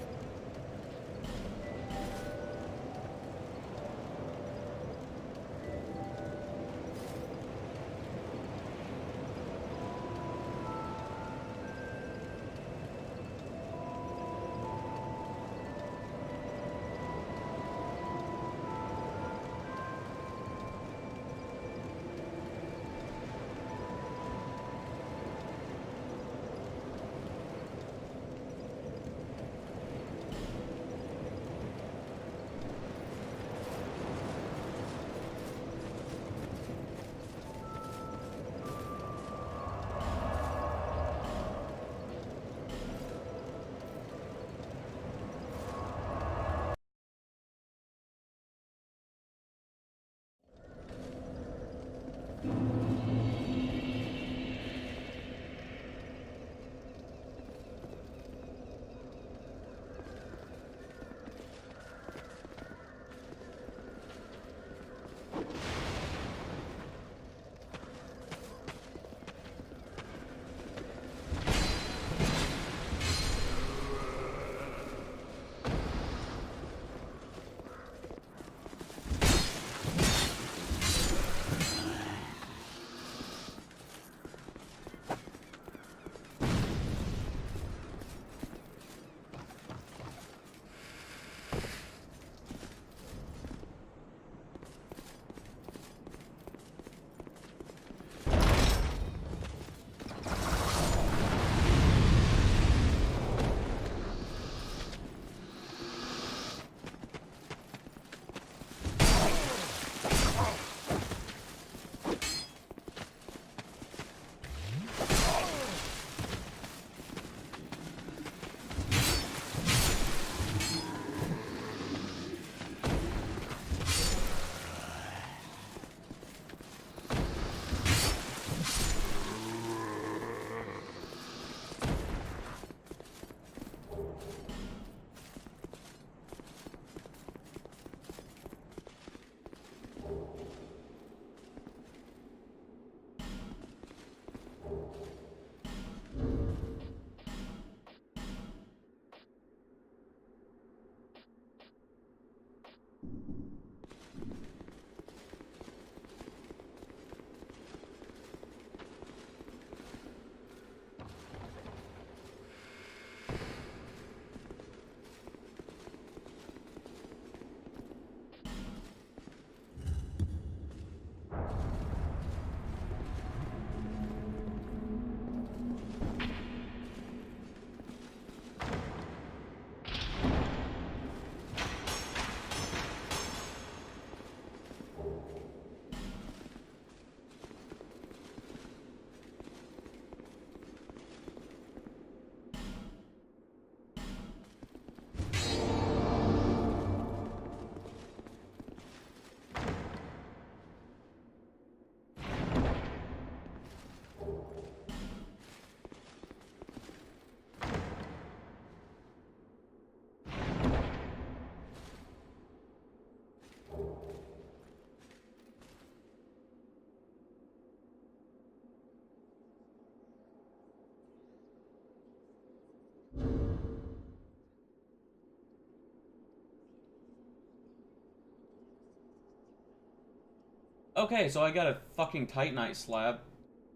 Okay, so I got a fucking Titanite slab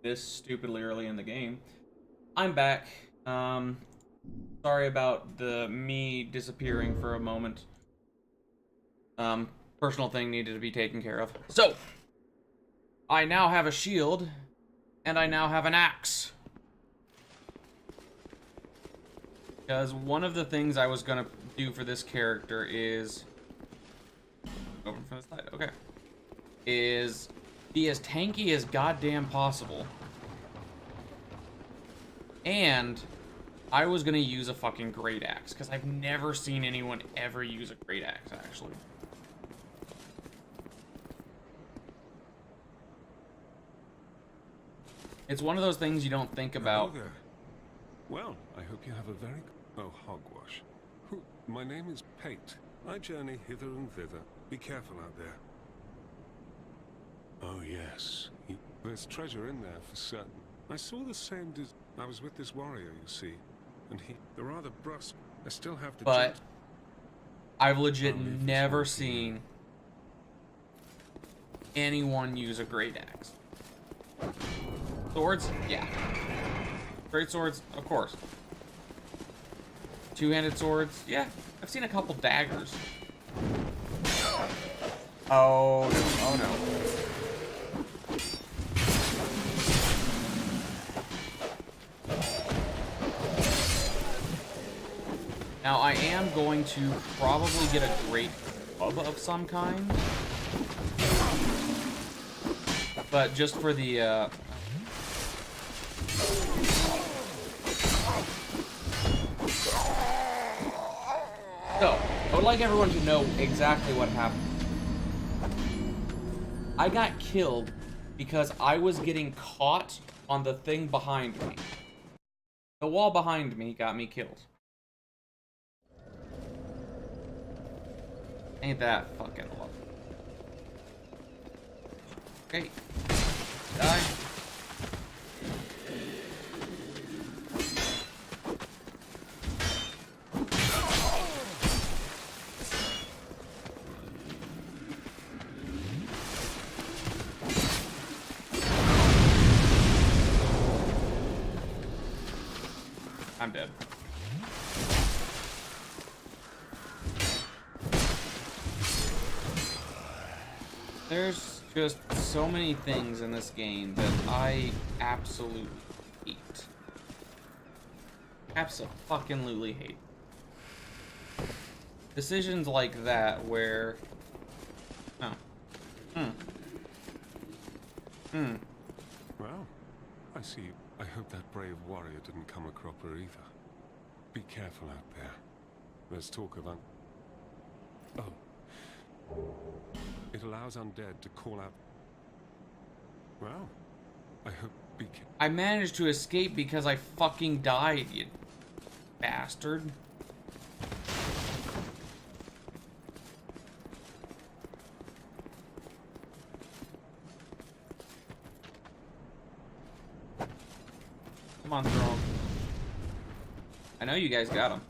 this stupidly early in the game. I'm back. Sorry about the me disappearing for a moment. Personal thing needed to be taken care of. So, I now have a shield, and I now have an axe. Because one of the things I was gonna do for this character is... Open from the side, okay. Is be as tanky as goddamn possible. And I was gonna use a fucking great axe, because I've never seen anyone ever use a great axe, actually. It's one of those things you don't think about. Hello there. Well, I hope you have a very... Oh, hogwash. My name is Pate. I journey hither and thither. Be careful out there. Oh, yes. There's treasure in there for certain. I saw the same... I was with this warrior, you see. And they're rather brusque. I still have to... But I've legit never seen anyone use a great axe. Swords? Yeah. Great swords? Of course. Two-handed swords? Yeah. I've seen a couple daggers. Oh, no. Oh, no. Now, I am going to probably get a great club of some kind. But just for the, So, I would like everyone to know exactly what happened. I got killed because I was getting caught on the thing behind me. The wall behind me got me killed. Ain't that fucking lovely. Okay. Die. I'm dead. There's just so many things in this game that I absolutely hate. Abso-fucking-lutely hate. Decisions like that where... Oh. Well, I see. I hope that brave warrior didn't come a cropper either. Be careful out there. There's talk of Oh. It allows undead to call out... Well, I hope... I managed to escape because I fucking died, you bastard. Come on, throw him. I know you guys got him.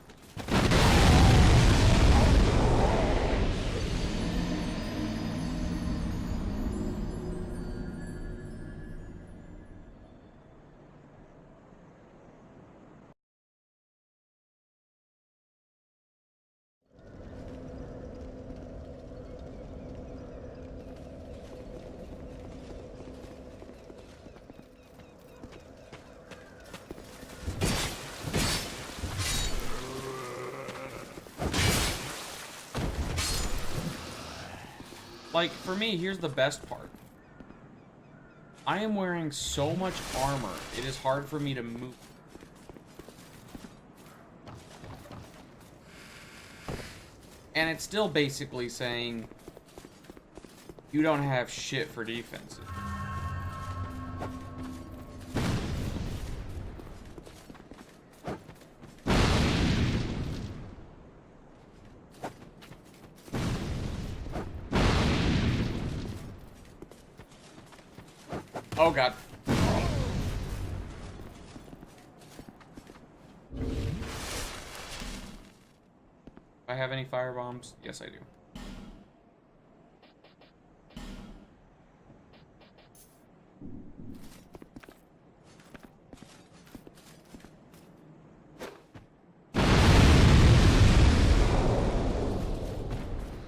Like, for me, here's the best part. I am wearing so much armor, it is hard for me to move. And it's still basically saying, you don't have shit for defenses. Oh god. Do I have any fire bombs? Yes, I do.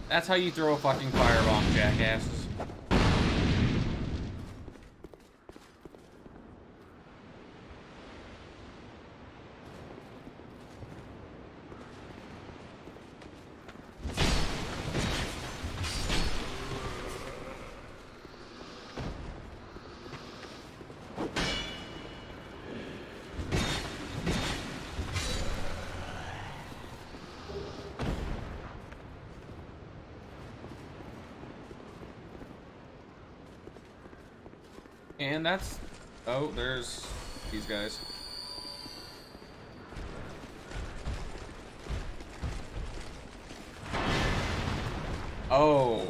That's how you throw a fucking firebomb, jackasses. And that's... Oh, there's these guys. Oh.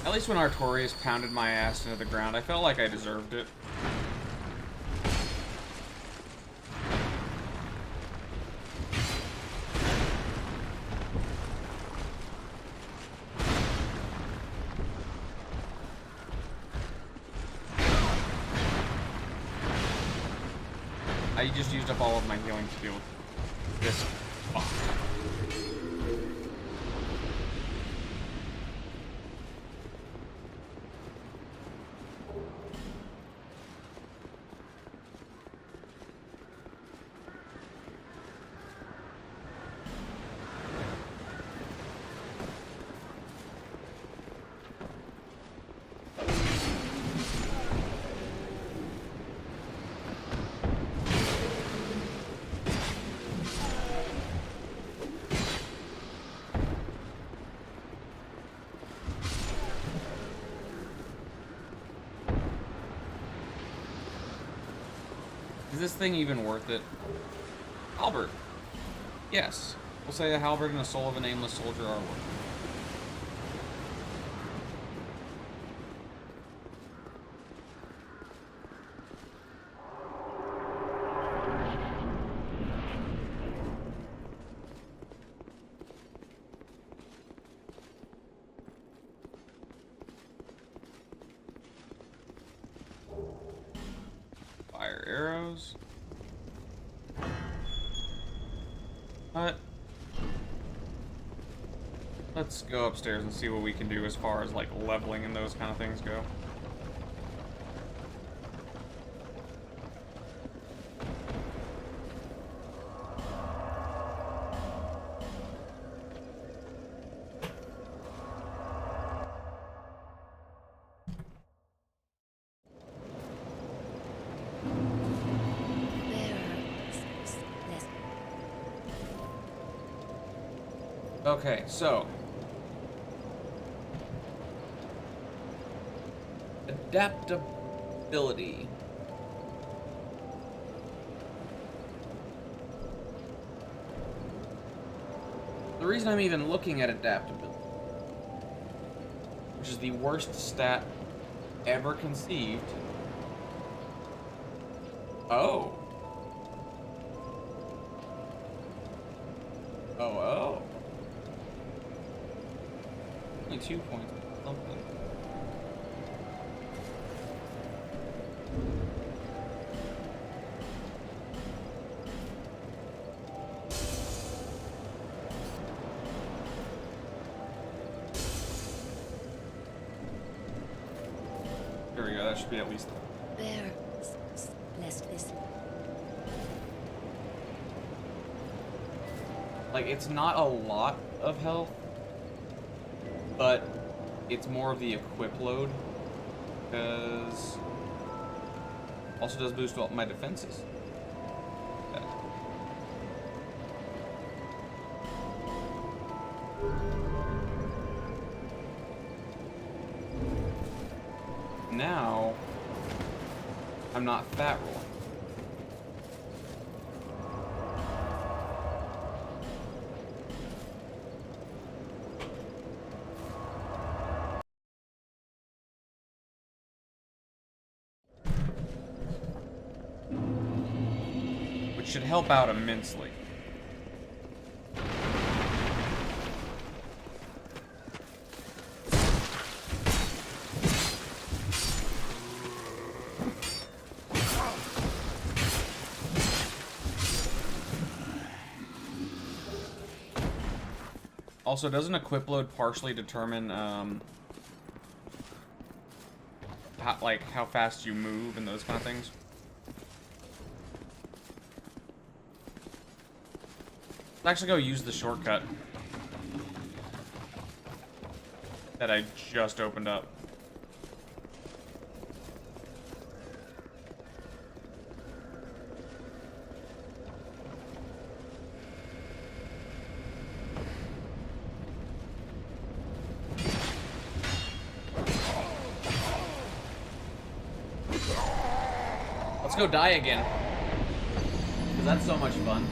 At least when Artorias pounded my ass into the ground, I felt like I deserved it. I just used up all of my healing to deal with this. Fuck. Is this thing even worth it? Halberd. Yes. We'll say a halberd and a soul of a nameless soldier are worth it. Fire arrows. But let's go upstairs and see what we can do as far as like leveling and those kind of things go. Okay, so adaptability. The reason I'm even looking at adaptability, which is the worst stat ever conceived. Oh. Oh. Only 2 points. Something. There we go. That should be at least. There. Bless this. Like, it's not a lot of health, but it's more of the equip load, because also does boost all my defenses. Okay. Now I'm not fat rolling. should help out immensely. Also, doesn't equip load partially determine how fast you move and those kind of things? Let's actually go use the shortcut that I just opened up. Let's go die again. Because that's so much fun.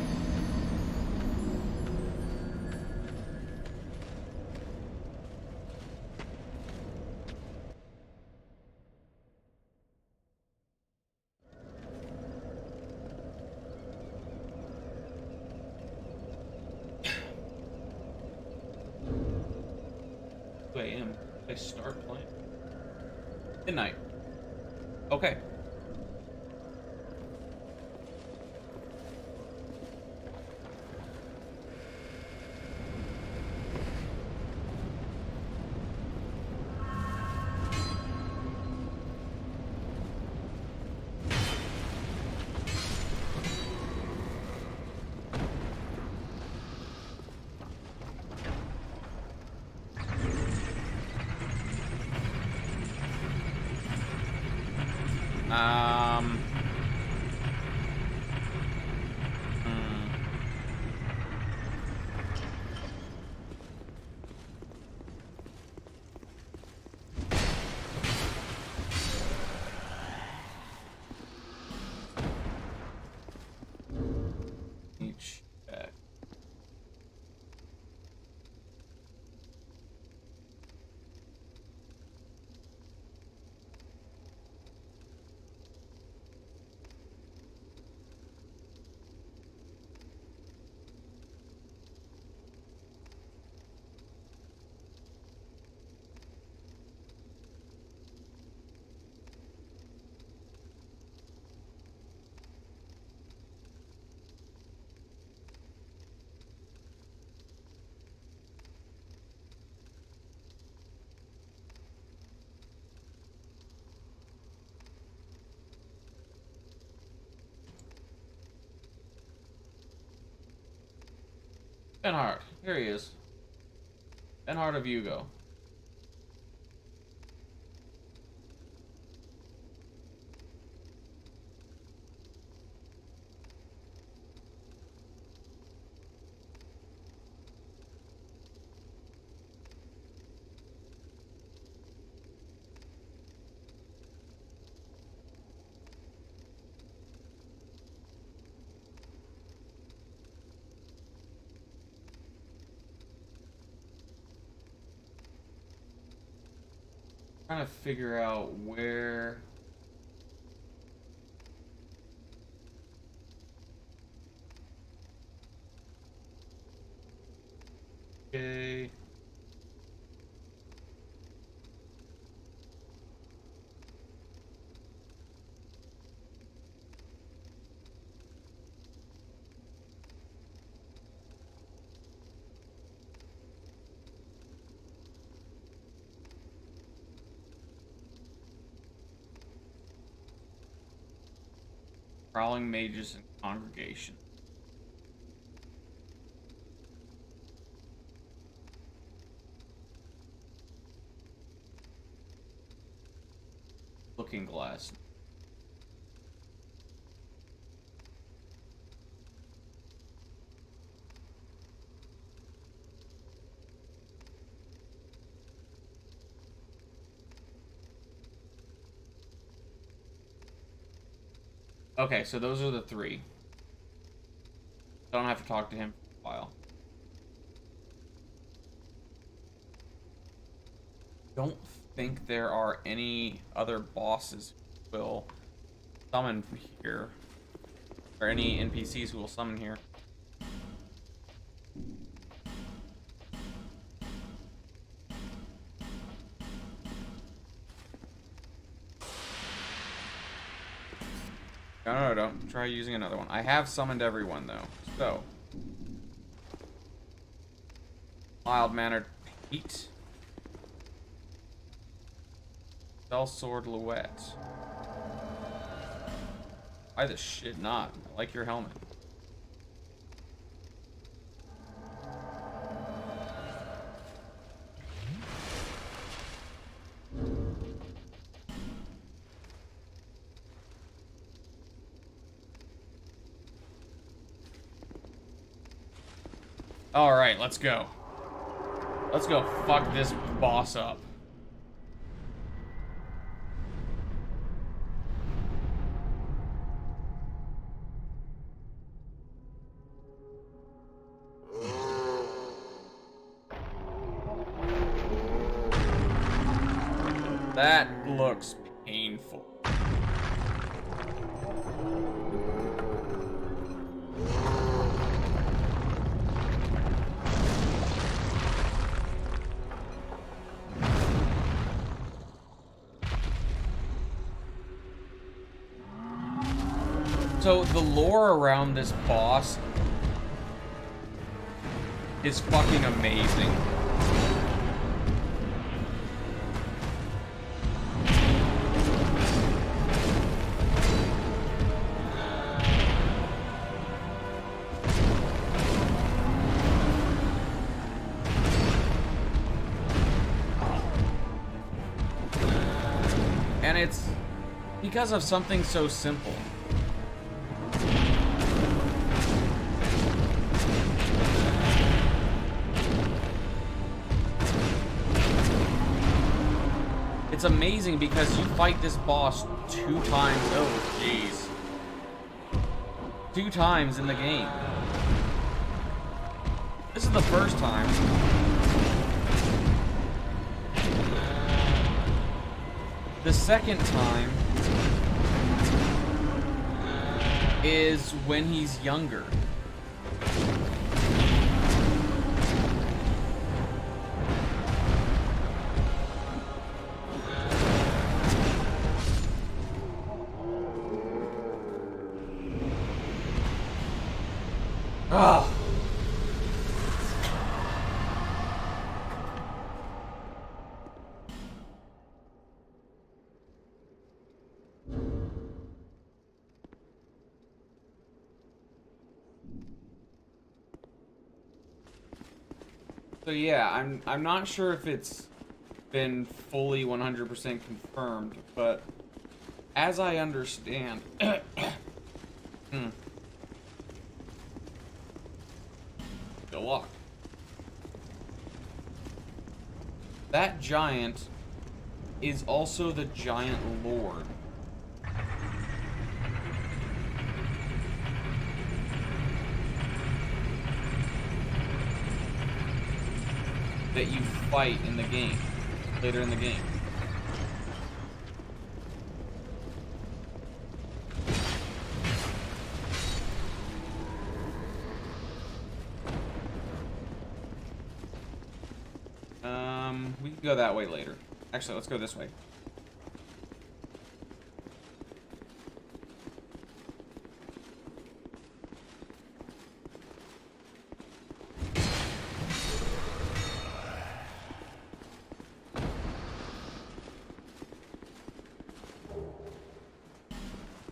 AM. They start playing. Midnight. Okay. Each back. Benhart, here he is. Benhart of Hugo. Trying to figure out where. Okay. Prowling mages and congregation. Looking glass. Okay, so those are the three. Don't have to talk to him for a while. Don't think there are any other bosses who will summon here. Or any NPCs who will summon here. No, don't try using another one. I have summoned everyone, though. So. Mild-mannered Pete. Sellsword Louette. Why the shit not? I like your helmet. Alright, let's go. Let's go fuck this boss up. That looks painful. So the lore around this boss is fucking amazing. And it's because of something so simple. It's amazing because you fight this boss 2 times. Oh, jeez. 2 times in the game. This is the first time. The second time is when he's younger. Ah. So yeah, I'm not sure if it's been fully 100% confirmed, but as I understand, Still locked. That giant is also the giant lord. That you fight in the game, later in the game. We can go that way later. Actually, let's go this way.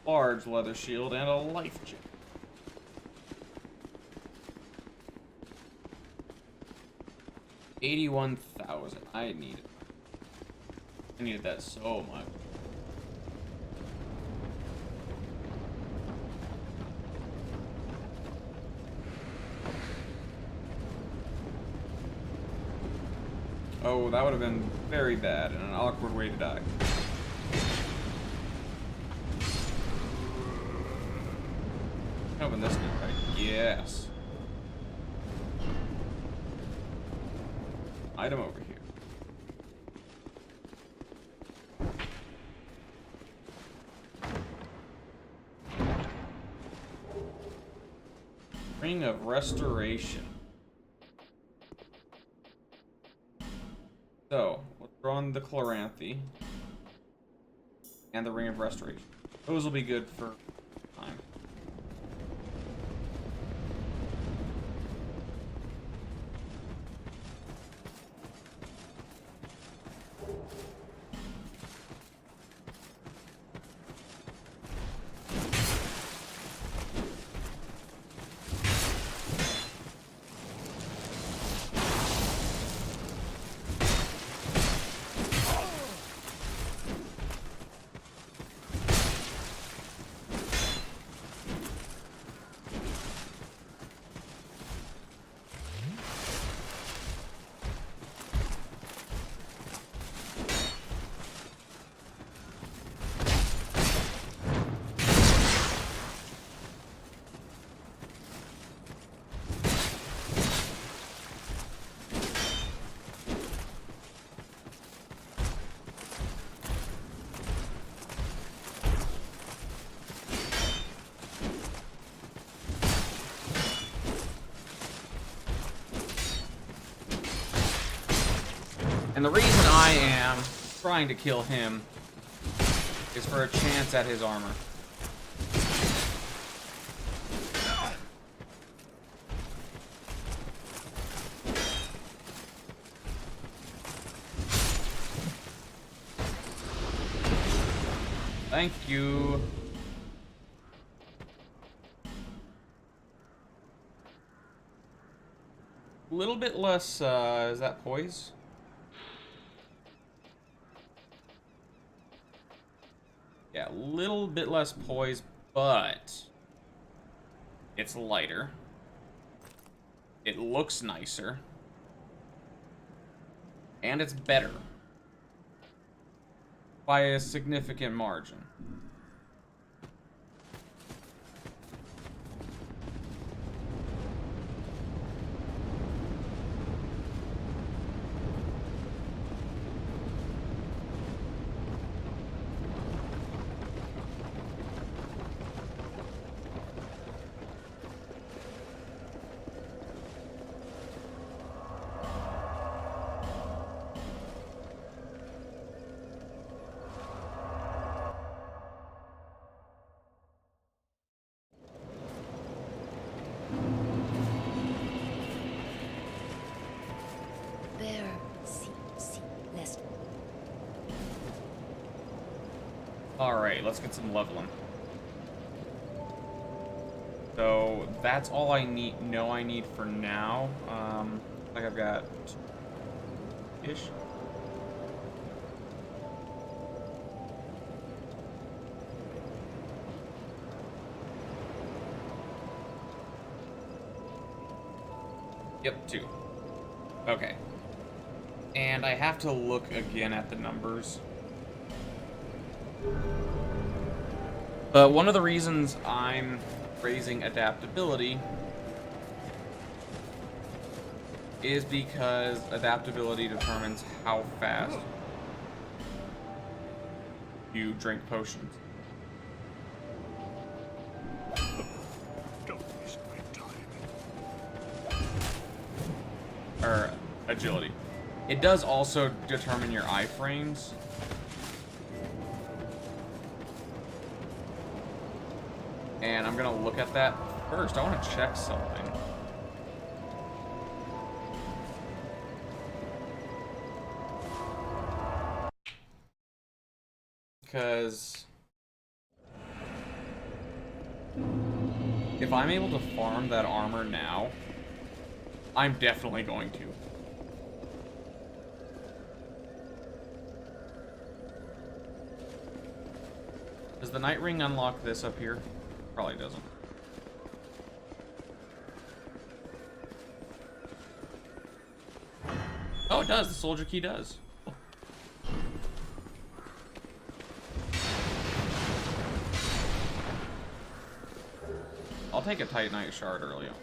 Large leather shield and a life gem. $81,000. I need it. I needed that so much. Oh, that would have been very bad and an awkward way to die. Open this thing, right? Yes. Item over here. of Restoration. So, let's throw on the Chloranthy. And the Ring of Restoration. Those will be good for time. And the reason I am trying to kill him is for a chance at his armor. Thank you. A little bit less, is that poise? Yeah, a little bit less poise, but it's lighter. It looks nicer. And it's better. By a significant margin. Alright, let's get some leveling. So, that's all I need for now. I think I've got... ish. Yep, 2. Okay. And I have to look again at the numbers. But one of the reasons I'm raising adaptability is because adaptability determines how fast you drink potions. Don't waste my time. Or agility. It does also determine your iframes. And I'm gonna look at that first. I want to check something. Because if I'm able to farm that armor now, I'm definitely going to. Does the Night Ring unlock this up here? Probably doesn't. Oh, it does. The soldier key does. I'll take a Titanite shard early on.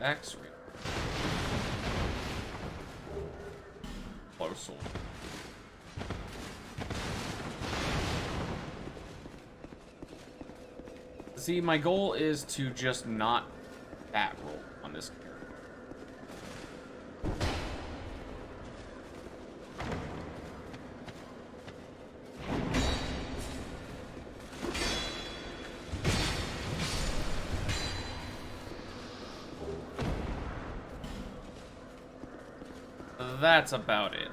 X-ray. Close one. See, my goal is to just not bat roll on this character. That's about it.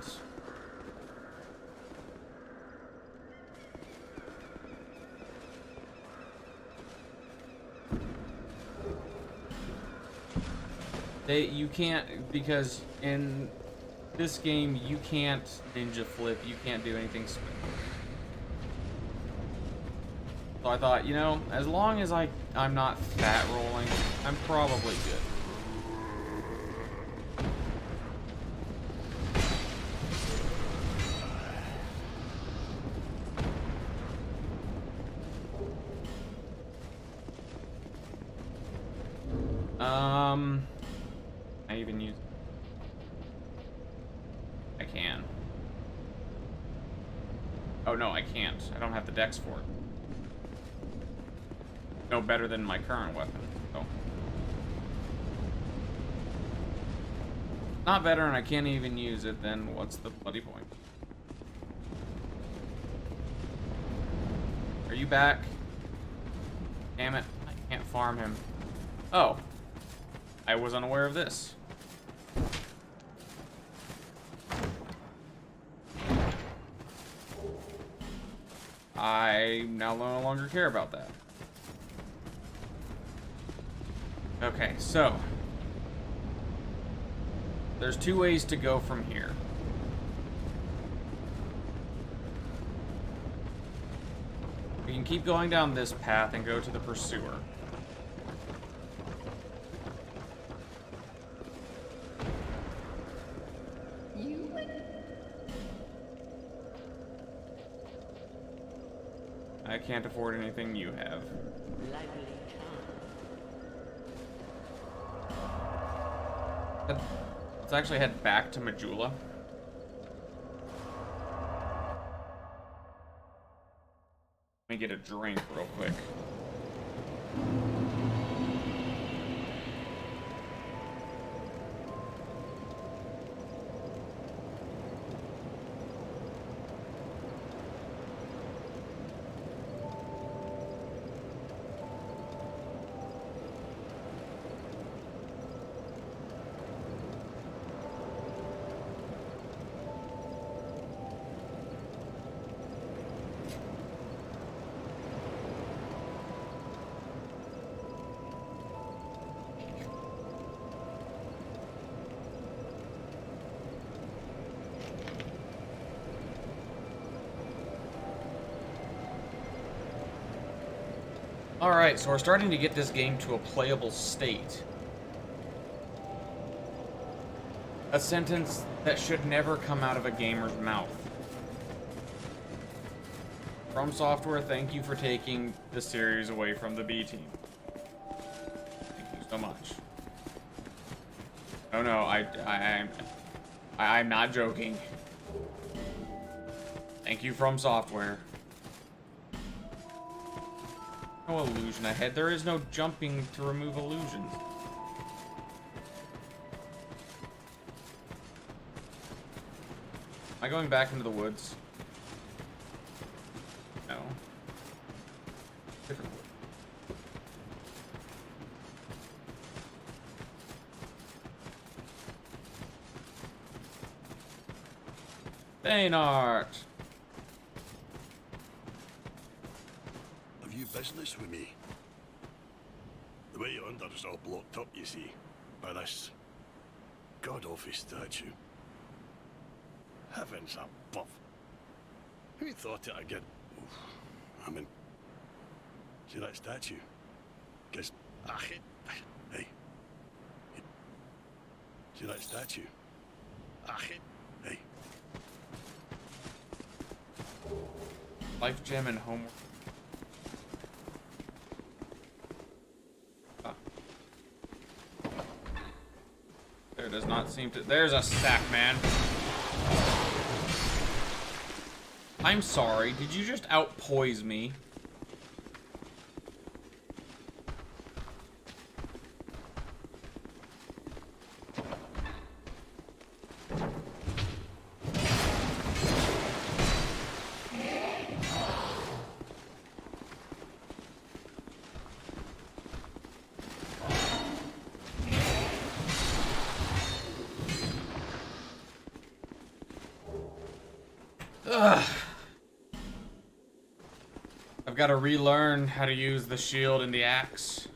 You can't, because in this game you can't ninja flip, you can't do anything special. So I thought, you know, as long as I'm not fat rolling, I'm probably good. I even use... I can. Oh no, I can't. I don't have the dex for it. No better than my current weapon. So. Not better and I can't even use it, then what's the bloody point? Are you back? Damn it, I can't farm him. Oh. I was unaware of this. I now no longer care about that. Okay, so there's two ways to go from here. We can keep going down this path and go to the pursuer. I can't afford anything you have. Let's actually head back to Majula. Let me get a drink real quick. Alright, so we're starting to get this game to a playable state. A sentence that should never come out of a gamer's mouth. From Software, thank you for taking the series away from the B team. Thank you so much. Oh no, I'm not joking. Thank you, From Software. No illusion ahead. There is no jumping to remove illusions. Am I going back into the woods? No. Different wood. Baynart! Have you business with me? The way yonder is all blocked up, you see, by this god-awful statue. Heavens above. Who thought it again? I mean, see that statue? Guess, hey. See that statue? Hey. Life gem and homework. seem to... There's a sack, man. I'm sorry, did you just outpoise me? Ugh. I've got to relearn how to use the shield and the axe.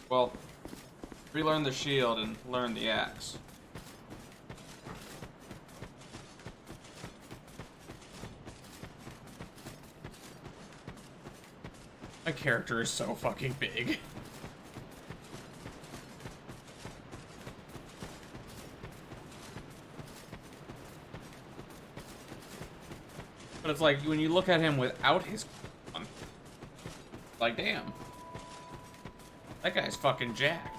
Well, relearn the shield and learn the axe. My character is so fucking big. But it's like, when you look at him without his on, like, damn. That guy's fucking jacked.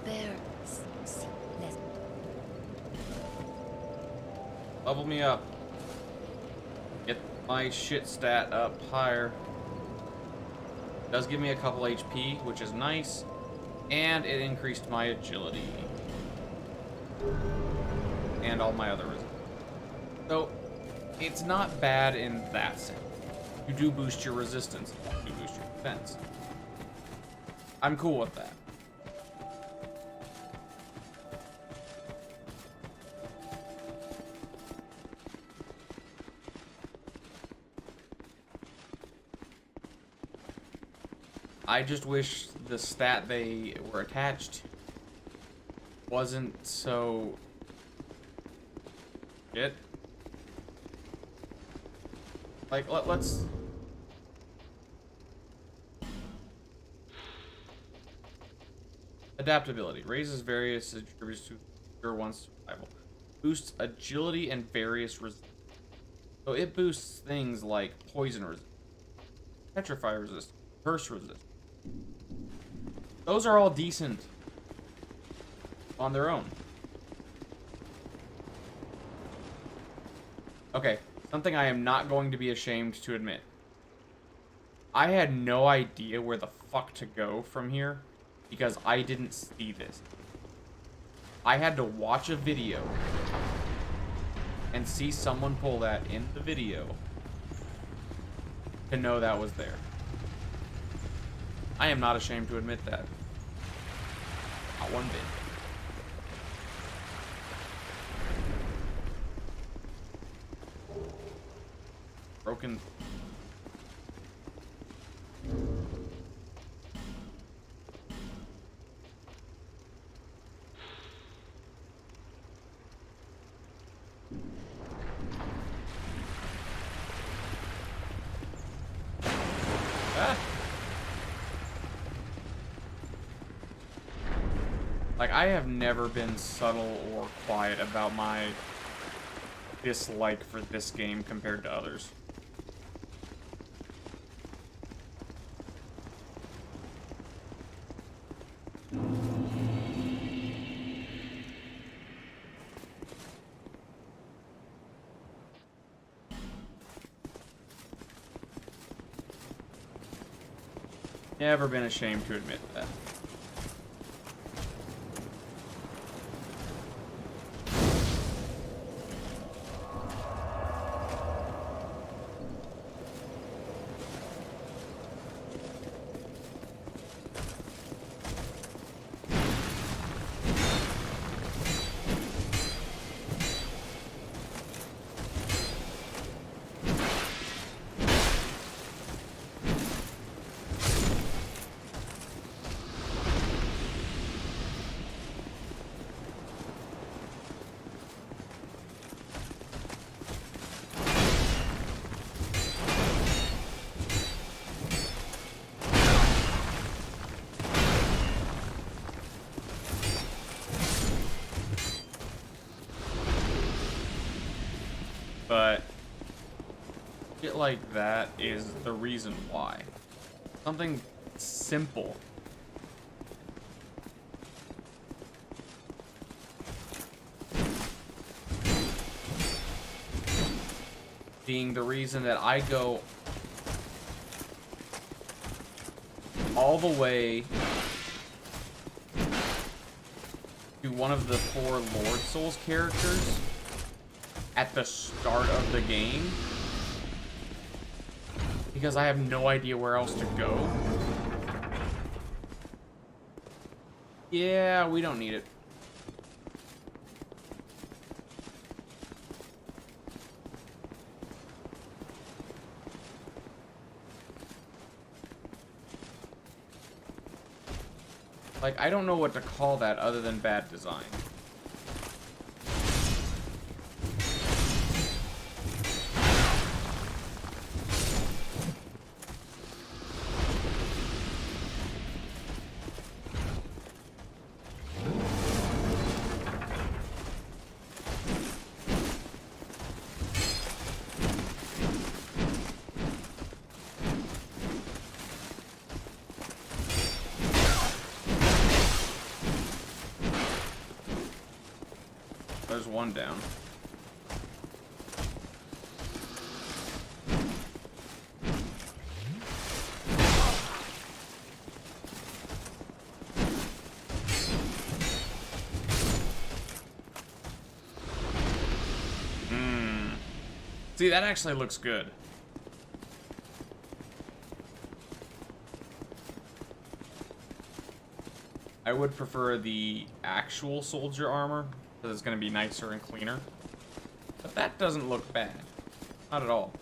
There. Less. Level me up. Get my shit stat up higher. Does give me a couple HP, which is nice. And it increased my agility. And all my other resistance. So, it's not bad in that sense. You do boost your resistance. You do boost your defense. I'm cool with that. I just wish the stat they were attached wasn't so... Shit. Like, let's... Adaptability. Raises various attributes to your one's survival. Boosts agility and various resistance. So it boosts things like poison resistance, petrify resistance, curse resistance. Those are all decent on their own. Okay, something I am not going to be ashamed to admit. I had no idea where the fuck to go from here because I didn't see this. I had to watch a video and see someone pull that in the video to know that was there. I am not ashamed to admit that. Not one bit. Broken. Ah. Like, I have never been subtle or quiet about my dislike for this game compared to others. Never been ashamed to admit that. but shit like that is the reason why. Something simple. Being the reason that I go all the way to one of the 4 Lord Souls characters at the start of the game because I have no idea where else to go. Yeah, we don't need it. Like, I don't know what to call that other than bad design. There's one down. See, that actually looks good. I would prefer the actual soldier armor, because it's going to be nicer and cleaner. But that doesn't look bad. Not at all.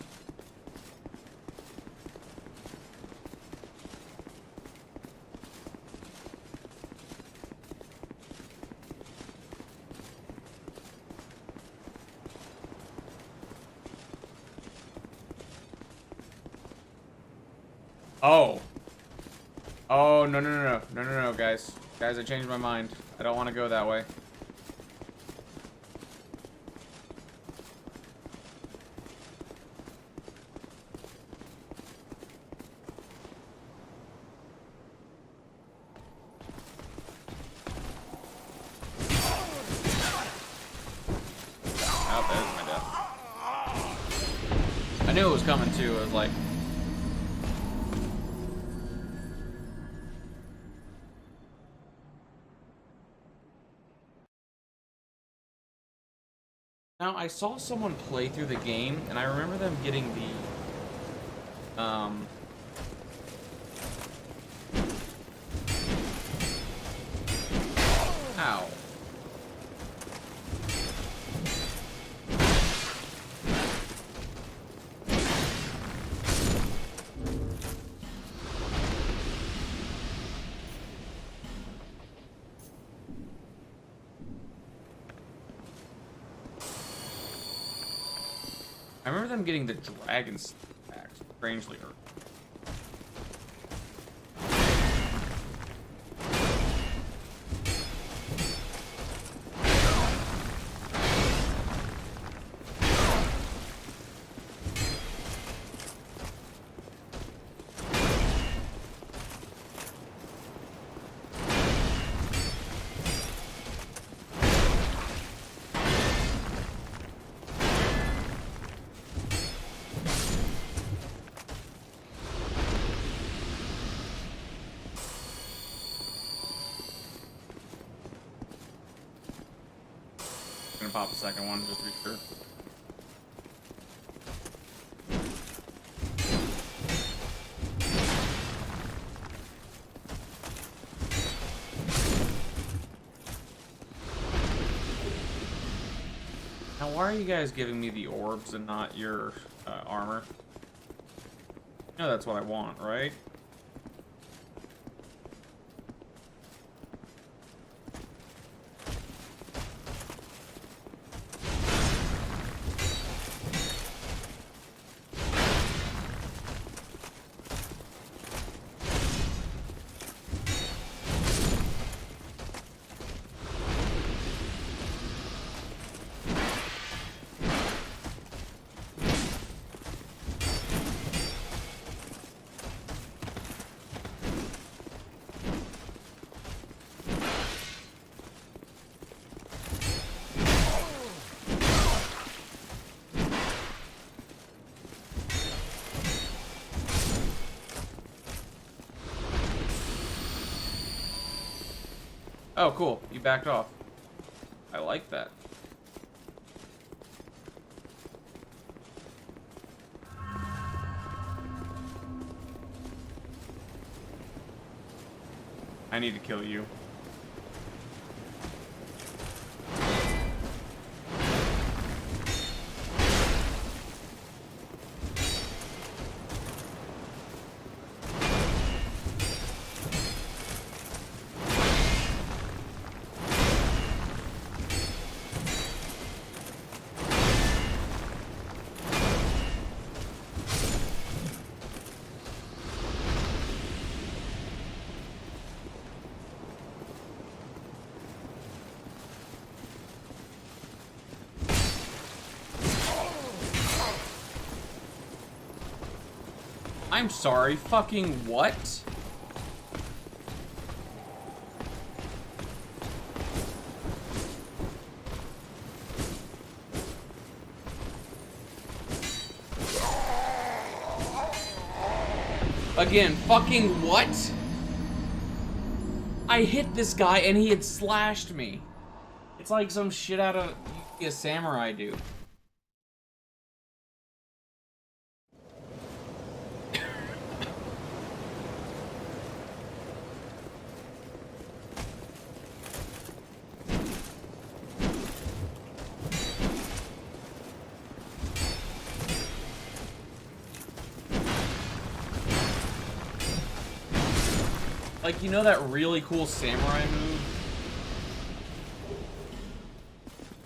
Oh. Oh, no, no, no, no. No, no, no, guys. Guys, I changed my mind. I don't want to go that way. Oh, there's my death. I knew it was coming too. I was like... Now, I saw someone play through the game, and I remember them getting the, Ow. I remember them getting the dragon stacks, strangely. Gonna pop a second one just to be sure. Now, why are you guys giving me the orbs and not your armor? You know that's what I want, right? Oh, cool. You backed off. I like that. I need to kill you. I'm sorry, fucking what? Again, fucking what? I hit this guy and he had slashed me. It's like some shit out of a samurai do. Like, you know that really cool samurai move?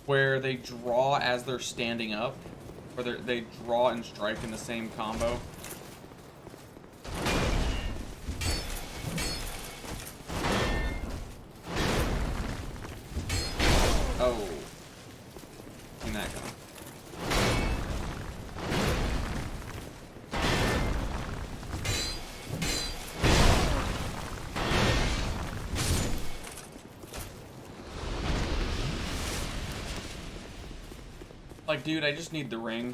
Where they draw as they're standing up? Or they draw and strike in the same combo? Oh. Seen that coming. Like, dude, I just need the ring.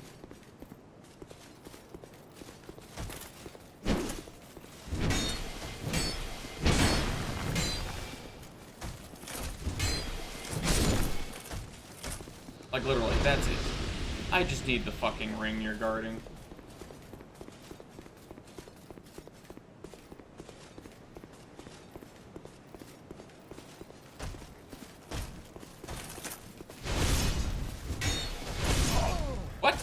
Like, literally, that's it. I just need the fucking ring you're guarding. What?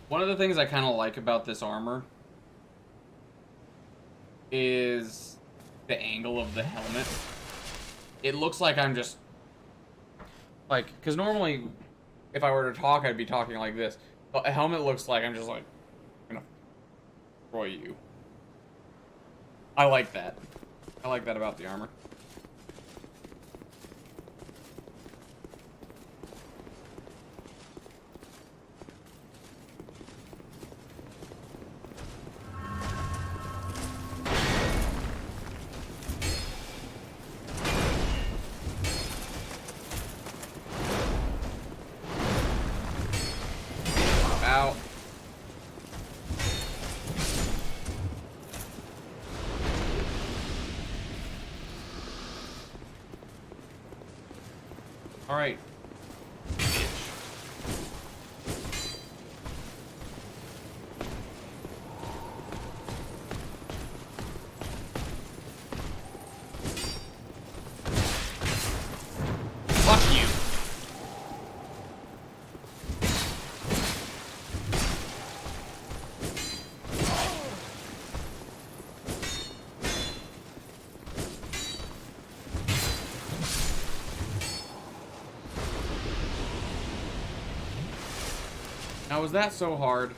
One of the things I kind of like about this armor is the angle of the helmet. It looks like I'm just like, because normally if I were to talk, I'd be talking like this. But a helmet looks like I'm just like gonna destroy you. I like that. I like that about the armor. Out. All right. Fuck you. Now, was that so hard?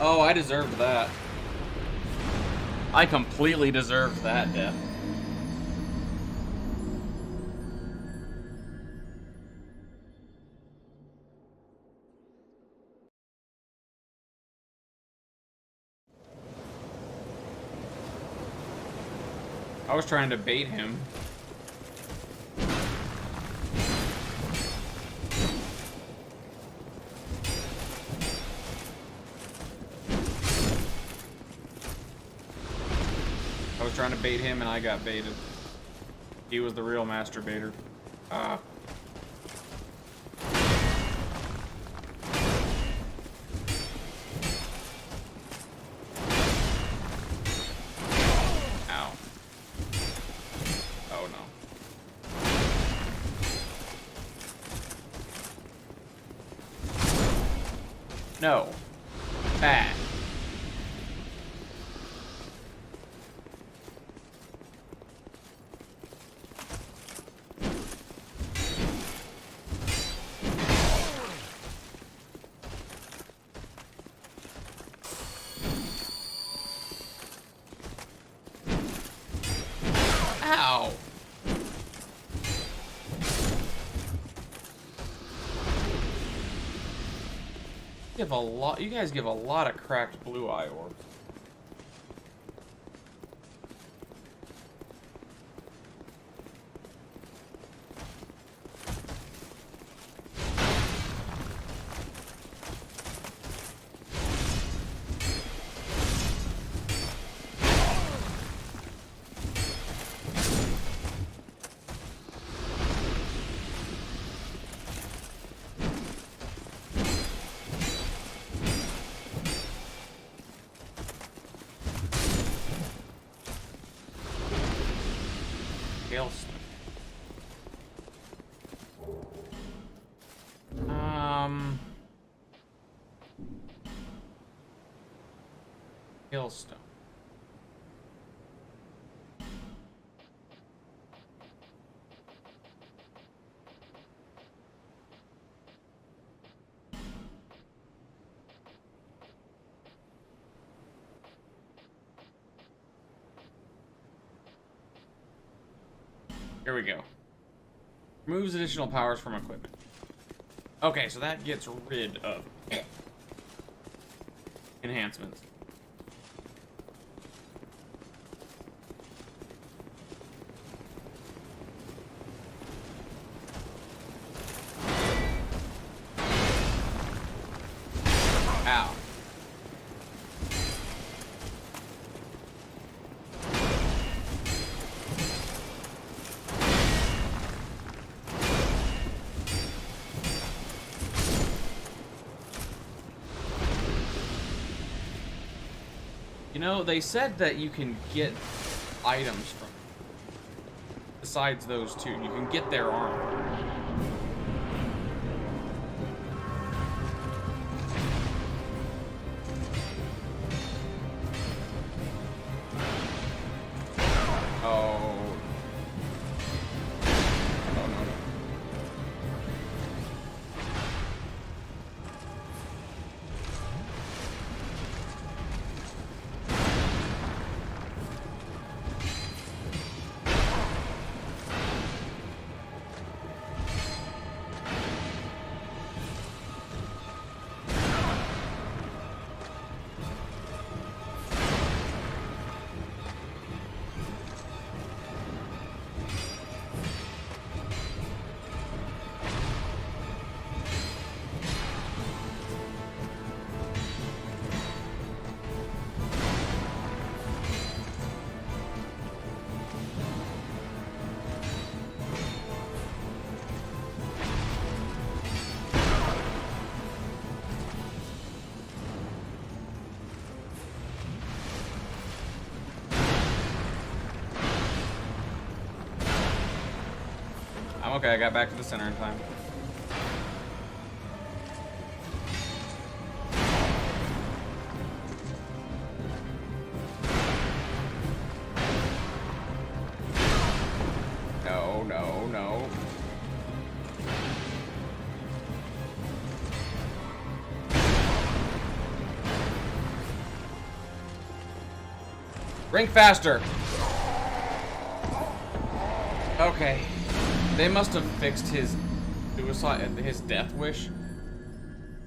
Oh, I deserved that. I completely deserved that death. I was trying to bait him. I was trying to bait him and I got baited. He was the real masturbator. Ah. Ow. Oh no. No. Bad. Ow. You guys give a lot of cracked blue eye orbs. Hailstone. Hailstone. Here we go. Removes additional powers from equipment. Okay, so that gets rid of enhancements. Ow. You know, they said that you can get items from besides those two. You can get their armor. Oh. Oh, no. I'm okay, I got back to the center in time. No, no, no. Drink faster. Okay. They must have fixed his suicide, his death wish.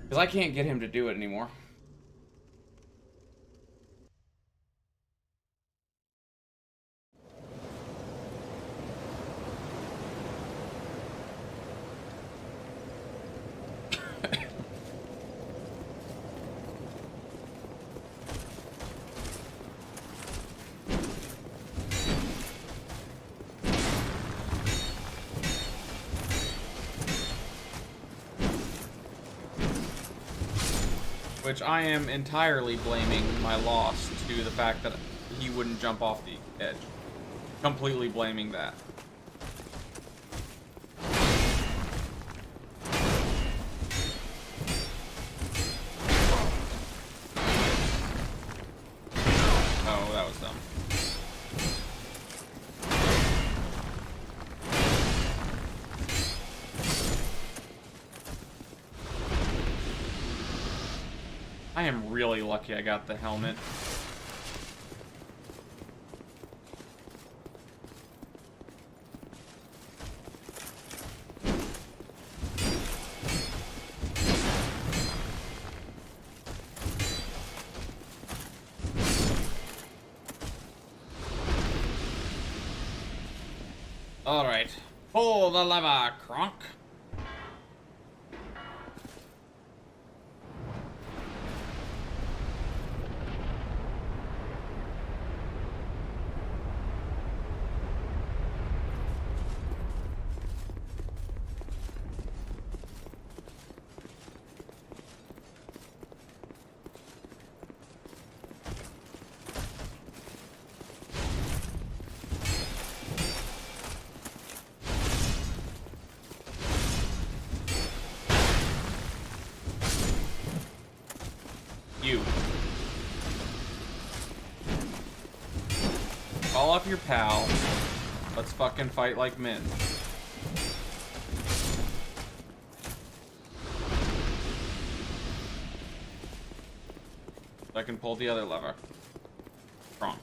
Because I can't get him to do it anymore. Which I am entirely blaming my loss to the fact that he wouldn't jump off the edge. Completely blaming that. Oh, that was dumb. I am really lucky I got the helmet. All right, pull the lever, Kronk. You. Call up your pal. Let's fucking fight like men. I can pull the other lever. Wrong.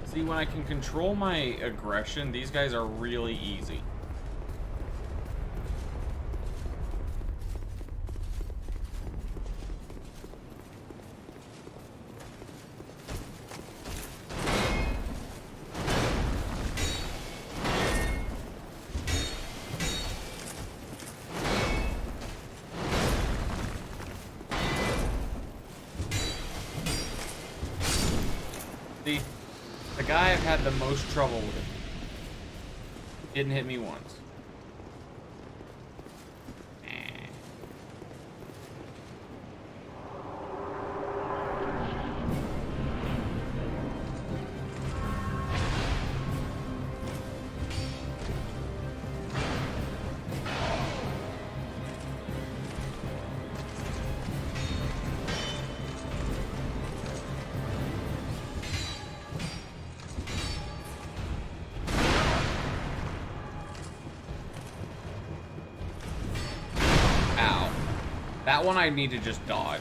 See, when I can control my aggression, these guys are really easy. See? The guy I've had the most trouble with didn't hit me once. That one I need to just dodge.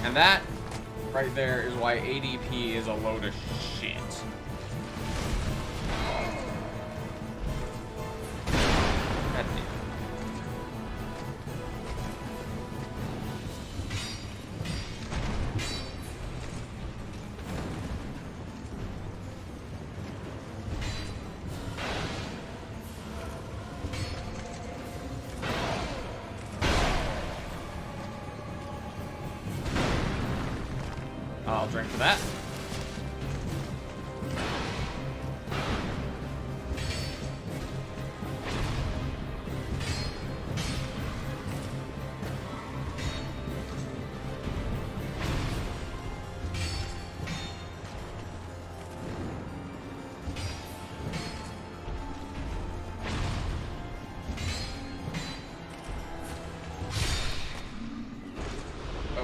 And that right there is why ADP is a load of shit. I'll drink for that.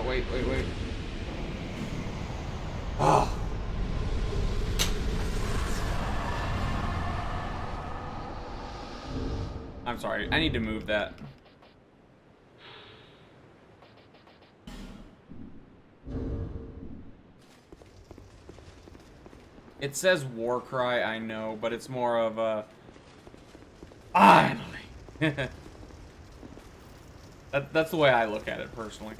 wait. Oh. I'm sorry. I need to move that. It says war cry, I know, but it's more of a finally. That's the way I look at it personally.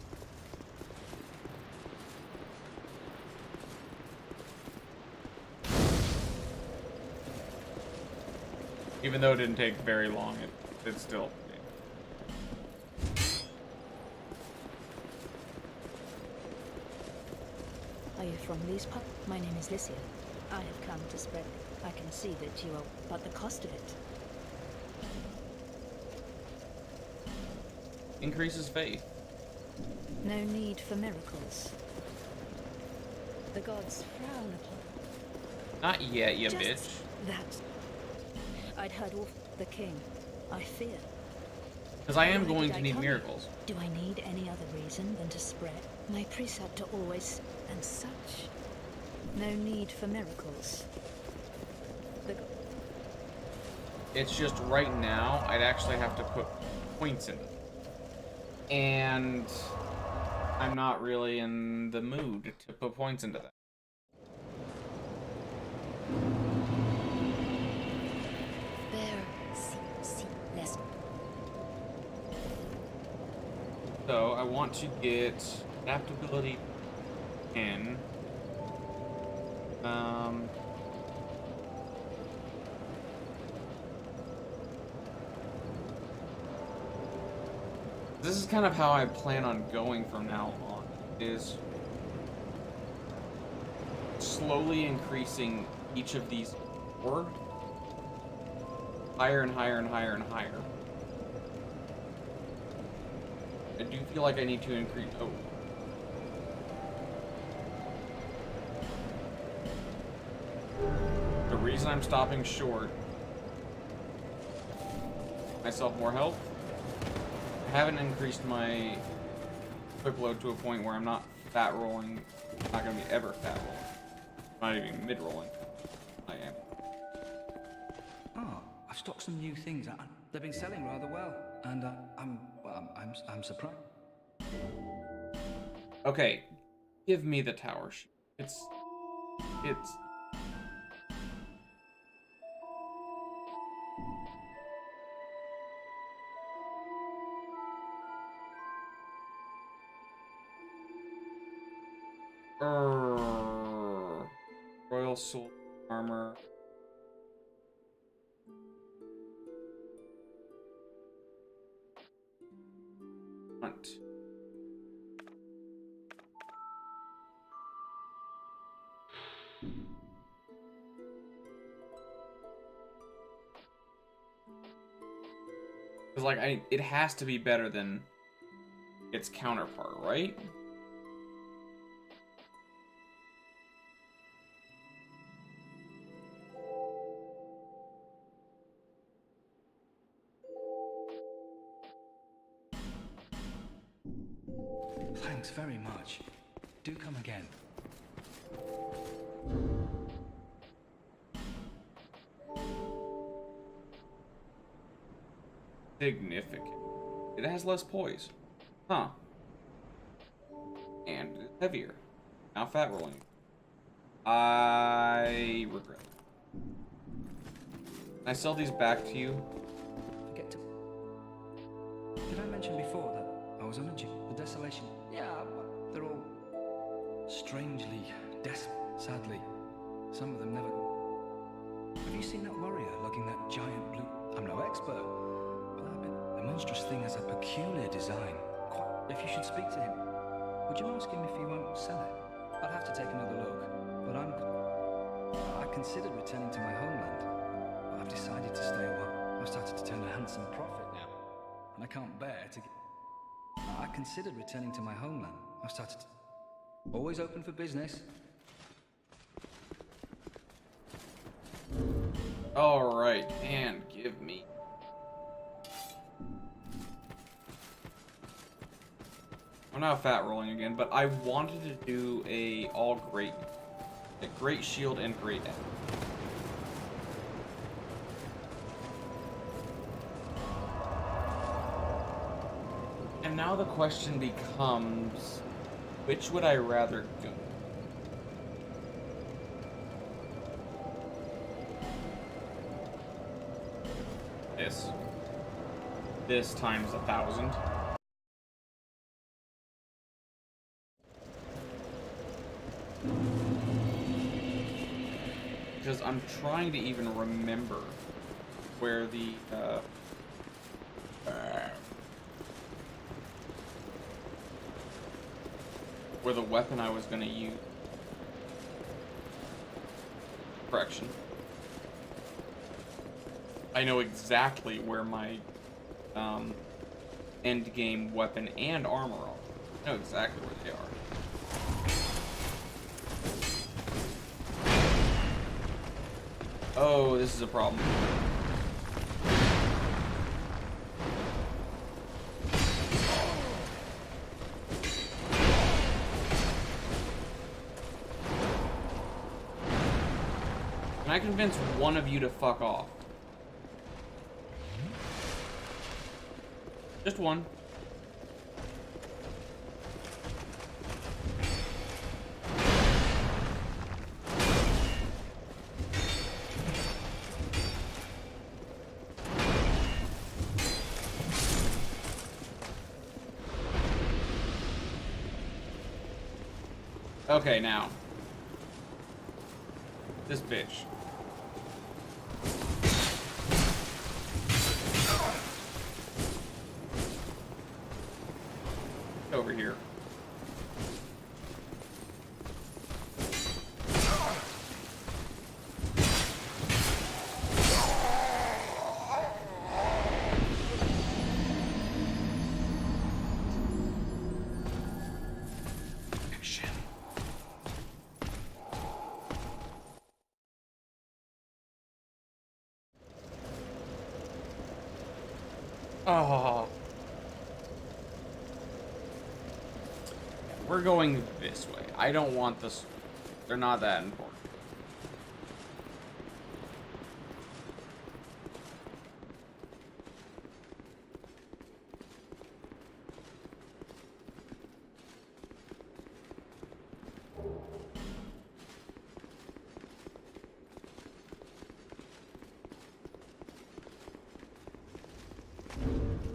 Even though it didn't take very long, it's still. Are you from Leespa? My name is Lycia. I have come to spread. I can see that you are, but the cost of it. Increases faith. No need for miracles. The gods frown upon. Not yet, you Just bitch. that. I'd heard of the king. I fear. Because I am Why going did to I need come here? miracles. Do I need any other reason than to spread? My precept are always and such. No need for miracles. The It's just right now, I'd actually have to put points in it. And I'm not really in the mood to put points into that. bear, see, less. So I want to get adaptability 10. This is kind of how I plan on going from now on, is slowly increasing each of these 4 higher and higher and higher and higher. I do feel like I need to increase. Oh. The reason I'm stopping short, myself more health. I haven't increased my quick load to a point where I'm not fat rolling. I'm not gonna be ever fat rolling. Not even mid rolling. I am. Oh, I've stocked some new things. They've been selling rather well, and I'm surprised. Okay, give me the tower sheet. It's. Royal Soul Armor. Hunt. Cause like it has to be better than its counterpart, right? Thanks very much. Do come again. Significant. It has less poise. Huh. And it's heavier. Now fat rolling. I regret it. Can I sell these back to you? Forget to... Did I mention before that I was on the desolation? Yeah, but they're all strangely desperate, sadly. Some of them never... Have you seen that warrior lugging that giant blue... I'm no expert, but that bit... The monstrous thing has a peculiar design. Quite... If you should speak to him, would you ask him if he won't sell it? I'd have to take another look, but I considered returning to my homeland, but I've decided to stay a while. I've started to turn a handsome profit now, and I can't bear to get... I considered returning to my homeland. I've started to... Always open for business. Alright, and give me... I I'm now fat rolling again, but I wanted to do a great shield and great axe. And now the question becomes, which would I rather go? This times 1,000. Because I'm trying to even remember where the weapon I was gonna use. Correction. I know exactly where my end game weapon and armor are. I know exactly where they are. Oh, this is a problem. Can I convince one of you to fuck off? Just one. Okay, now. This bitch. Over here. Oh. We're going this way. I don't want this. They're not that important.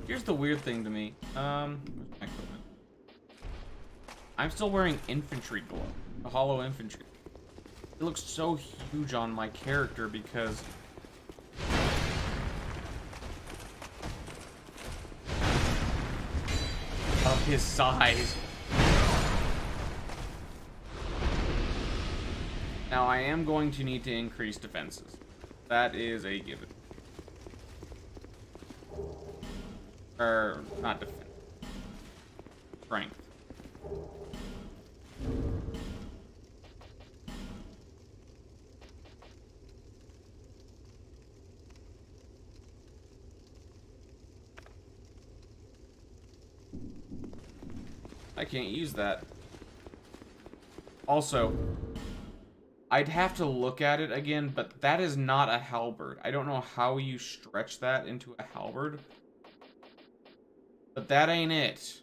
Here's the weird thing to me. Where's my equipment? I'm still wearing infantry glove, the hollow infantry. It looks so huge on my character because of his size. Now I am going to need to increase defenses. That is a given. Or not defense. Strength. I can't use that. Also, I'd have to look at it again, but that is not a halberd. I don't know how you stretch that into a halberd. But that ain't it.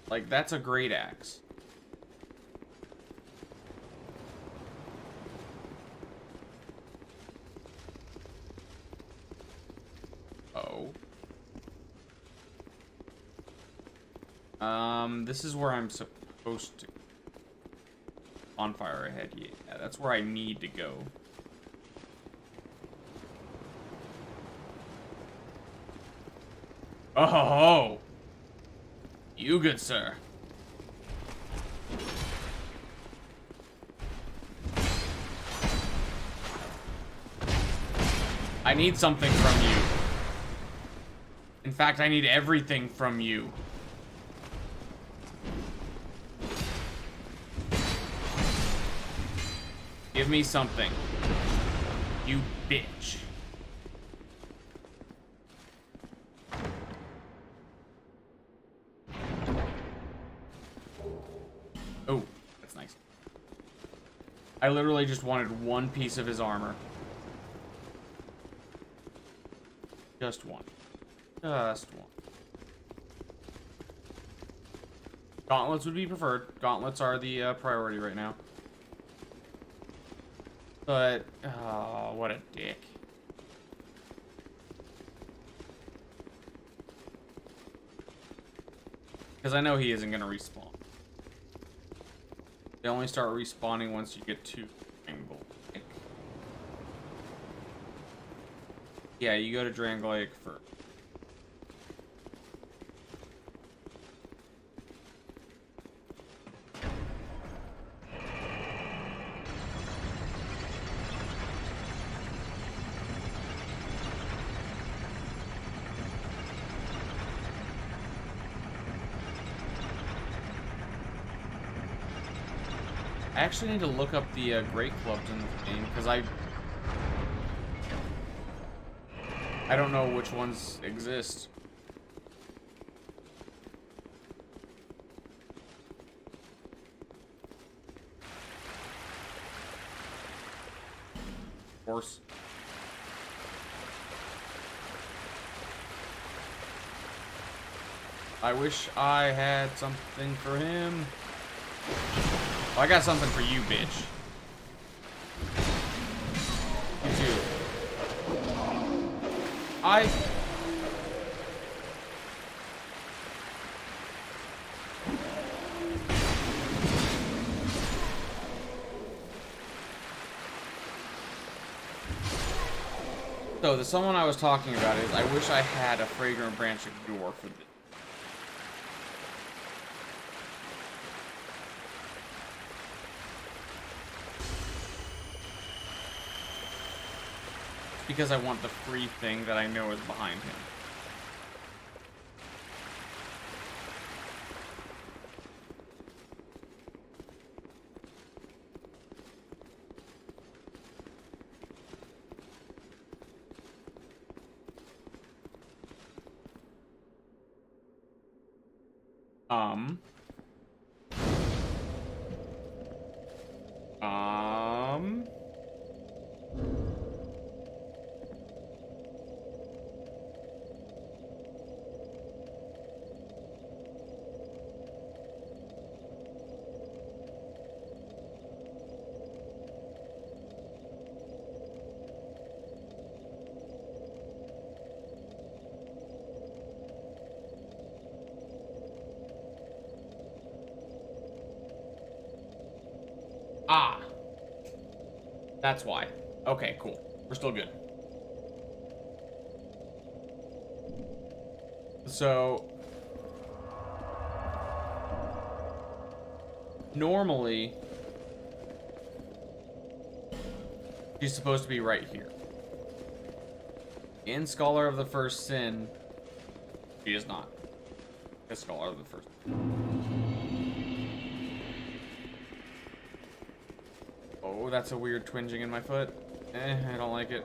Like, that's a great axe. This is where I'm supposed to. Bonfire ahead, yeah, that's where I need to go. Oh, you good, sir. I need something from you. In fact, I need everything from you. Give me something. You bitch. Oh, that's nice. I literally just wanted one piece of his armor. Just one. Just one. Gauntlets would be preferred. Gauntlets are the priority right now. But, oh, what a dick. Because I know he isn't going to respawn. They only start respawning once you get to Drangle Lake. Yeah, you go to Drangle Lake first. I actually need to look up the Great Clubs in this game, because I don't know which ones exist. Of course. I wish I had something for him. Oh, I got something for you, bitch. You too. So, the someone I was talking about is, I wish I had a Fragrant Branch door for this. Because I want the free thing that I know is behind him. Ah. That's why. Okay, cool. We're still good. So, normally, she's supposed to be right here. In Scholar of the First Sin, she is not. The Scholar of the First Sin. Oh, that's a weird twinging in my foot. I don't like it.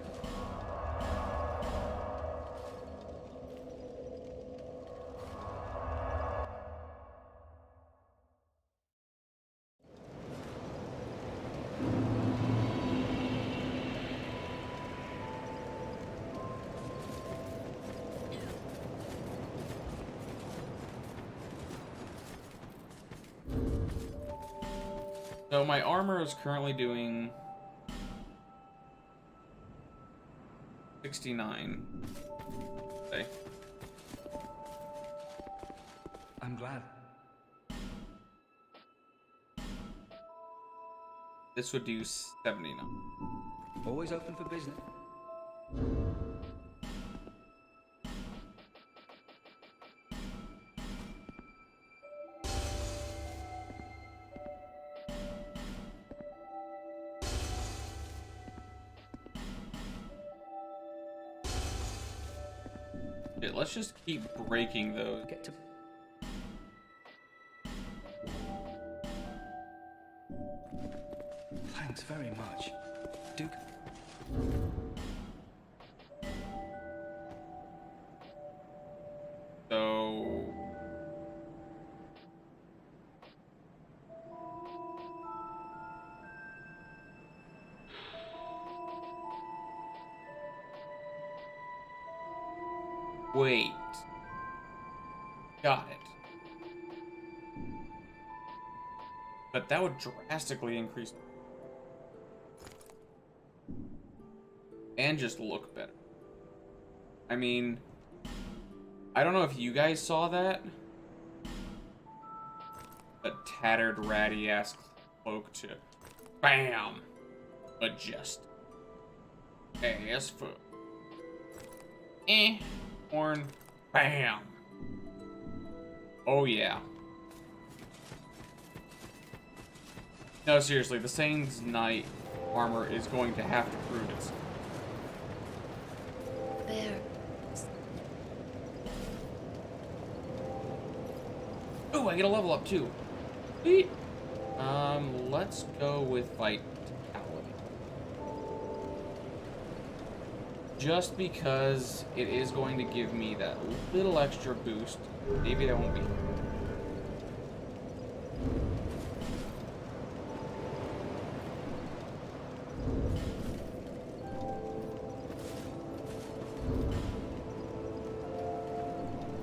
So my armor is currently doing 69. Okay. I'm glad. This would do 79. Always open for business. Yeah, let's just keep breaking those. Get to Thanks very much. Duke. So... Wait. Got it. But that would drastically increase... And just look better. I mean... I don't know if you guys saw that. A tattered, ratty-ass cloak to... BAM! Adjust. As for... Horn. BAM! Oh yeah. No, seriously, the Sane's Knight armor is going to have to prove itself. There. Oh, I get a level up too. Sweet. Let's go with Vitality. Just because it is going to give me that little extra boost. Maybe that won't be.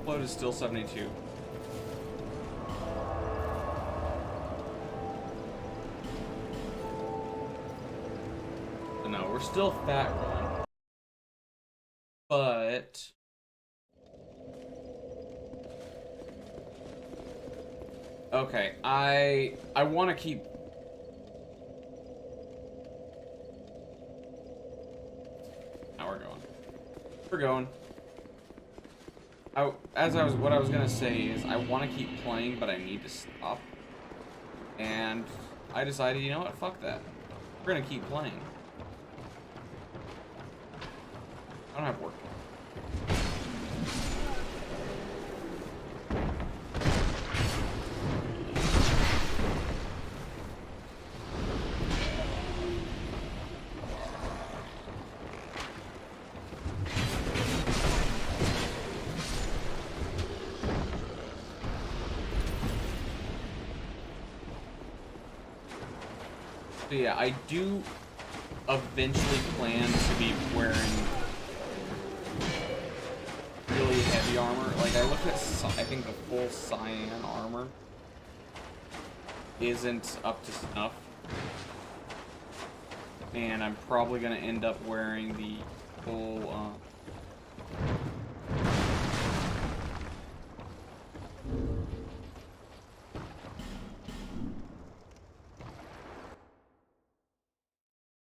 Load is still 72. So no, we're still fat rolling. But okay, I want to keep. Now we're going. We're going. What I was gonna say is I want to keep playing, but I need to stop. And I decided, you know what? Fuck that. We're gonna keep playing. I don't have work. So yeah, I do eventually plan to be wearing really heavy armor. Like, I looked at, I think the full cyan armor isn't up to snuff. And I'm probably going to end up wearing the full,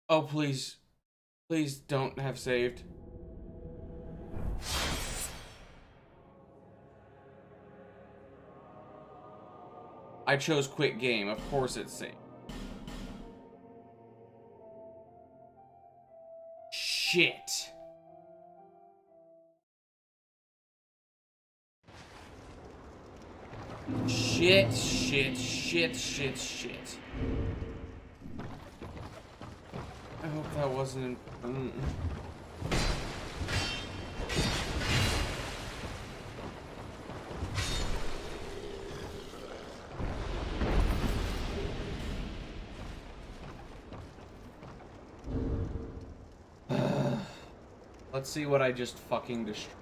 Oh, please. Please don't have saved. I chose quit game. Of course it's saved. Shit. Shit, shit, shit, shit, shit. I hope that wasn't... Let's see what I just fucking destroyed.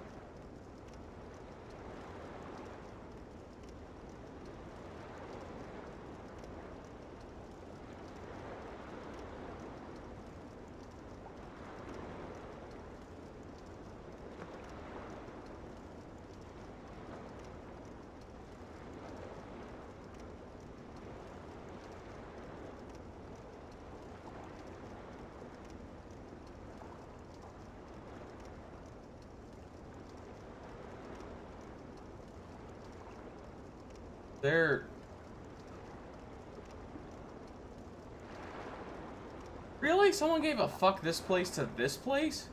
There... Really? Someone gave a fuck this place to this place?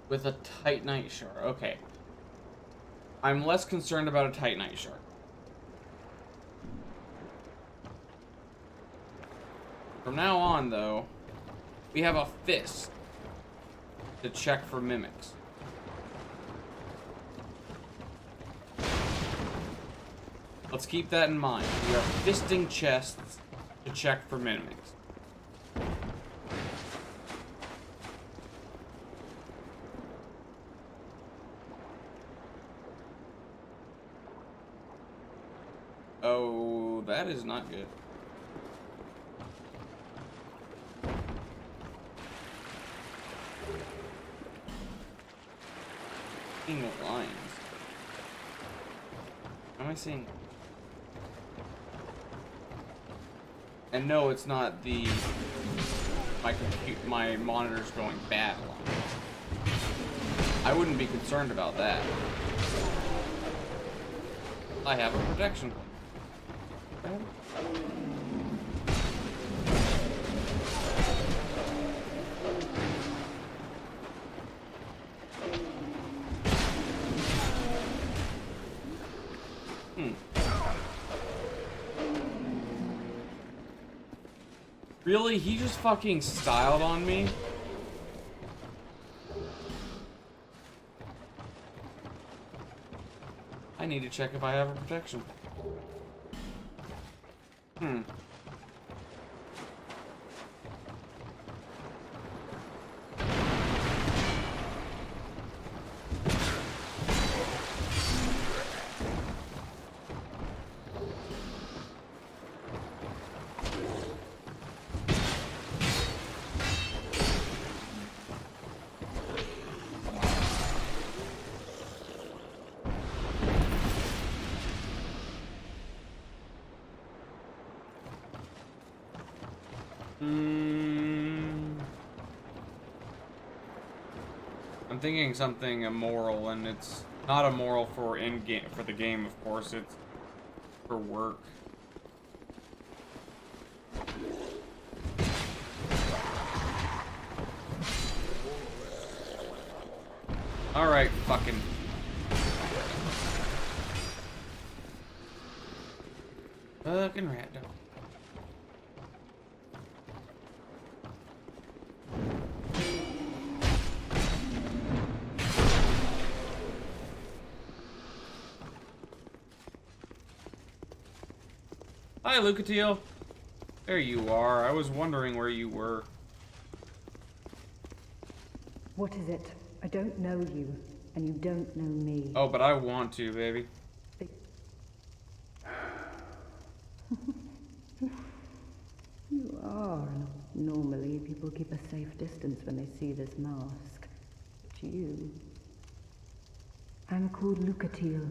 With a Titanite shard. Okay. I'm less concerned about a Titanite shard. From now on, though, we have a fist to check for mimics. Let's keep that in mind. We are fisting chests to check for mimics. Oh, that is not good. Seeing the lines. What am I seeing? And no, it's not the my monitor's going bad line. I wouldn't be concerned about that. I have a protection. Really? He just fucking styled on me? I need to check if I have a protection. I'm thinking something immoral, and it's not immoral for in-game for the game, of course. It's for work. All right, fucking. Fucking rat dog. Hi, Lucatiel. There you are. I was wondering where you were. What is it? I don't know you, and you don't know me. Oh, but I want to, baby. You are. Normally, people keep a safe distance when they see this mask. But you... I'm called Lucatiel.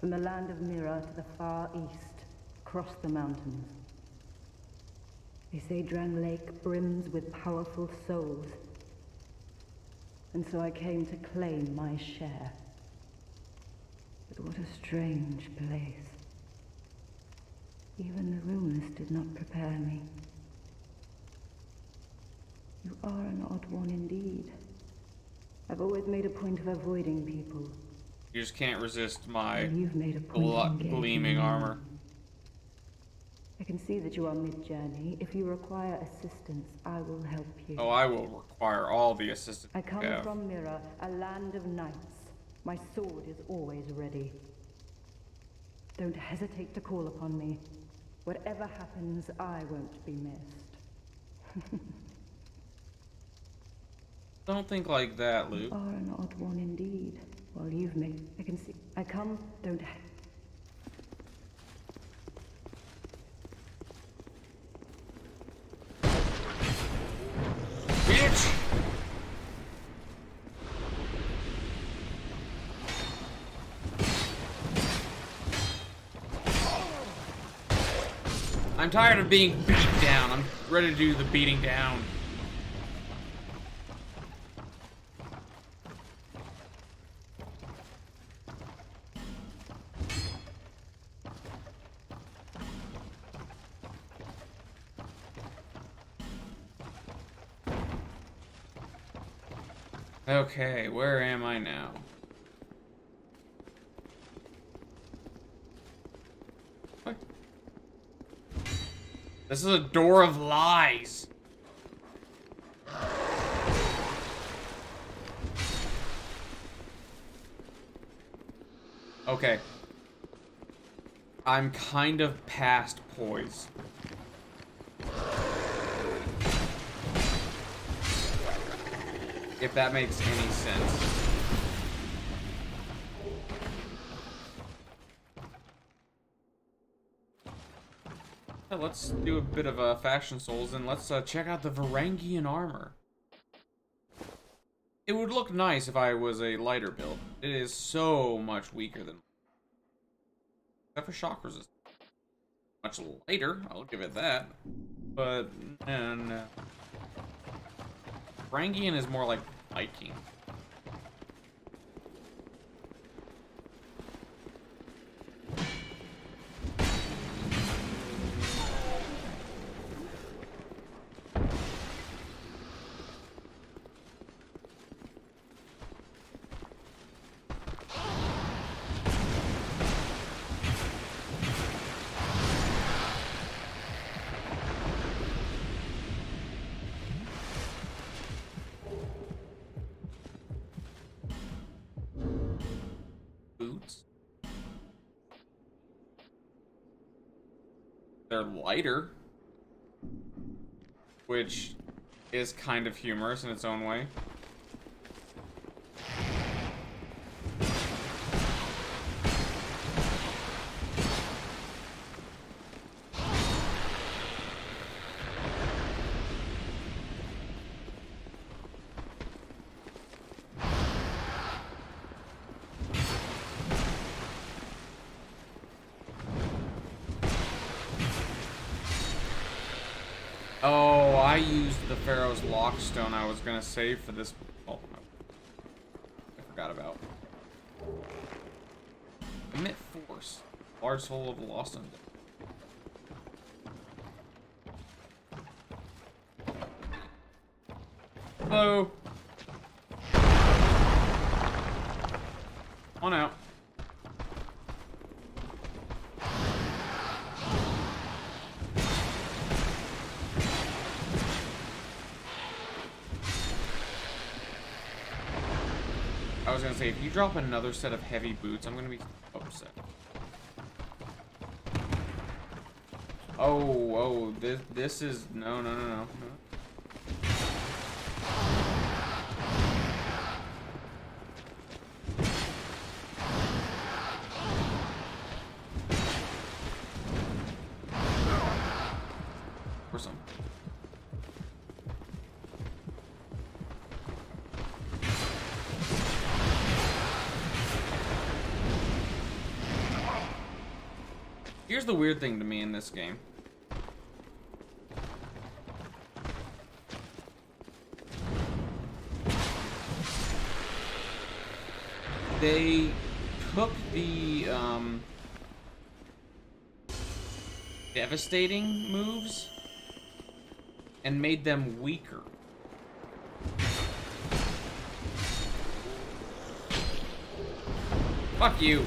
From the land of Mira to the far east, across the mountains. They say Drang Lake brims with powerful souls. And so I came to claim my share. But what a strange place. Even the rumors did not prepare me. You are an odd one indeed. I've always made a point of avoiding people. You just can't resist my You've made a point gleaming armor. I can see that you are mid-journey. If you require assistance, I will help you. Oh, I will require all the assistance. I come from Mira, a land of knights. My sword is always ready. Don't hesitate to call upon me. Whatever happens, I won't be missed. Don't think like that, Luke. You are an odd one indeed. Well, you've made... I can see... I come... Don't... Bitch! I'm tired of being beat down. I'm ready to do the beating down. Okay, where am I now? What? This is a door of lies. Okay. I'm kind of past poise. If that makes any sense. Let's do a bit of Fashion Souls and let's check out the Varangian armor. It would look nice if I was a lighter build. It is so much weaker than... Except for shock resistance. Much lighter, I'll give it that. But, no. Varangian is more like Viking. They're lighter, which is kind of humorous in its own way. Oh, I used the Pharaoh's Lockstone I was gonna save for this. Oh, I forgot about. Emit Force. Large Soul of the Lost Undead. Hello. On out. I was gonna say, if you drop another set of heavy boots, I'm gonna be upset. Oh, this is no. Or some. Here's the weird thing to me in this game. They took the devastating moves and made them weaker. Fuck you.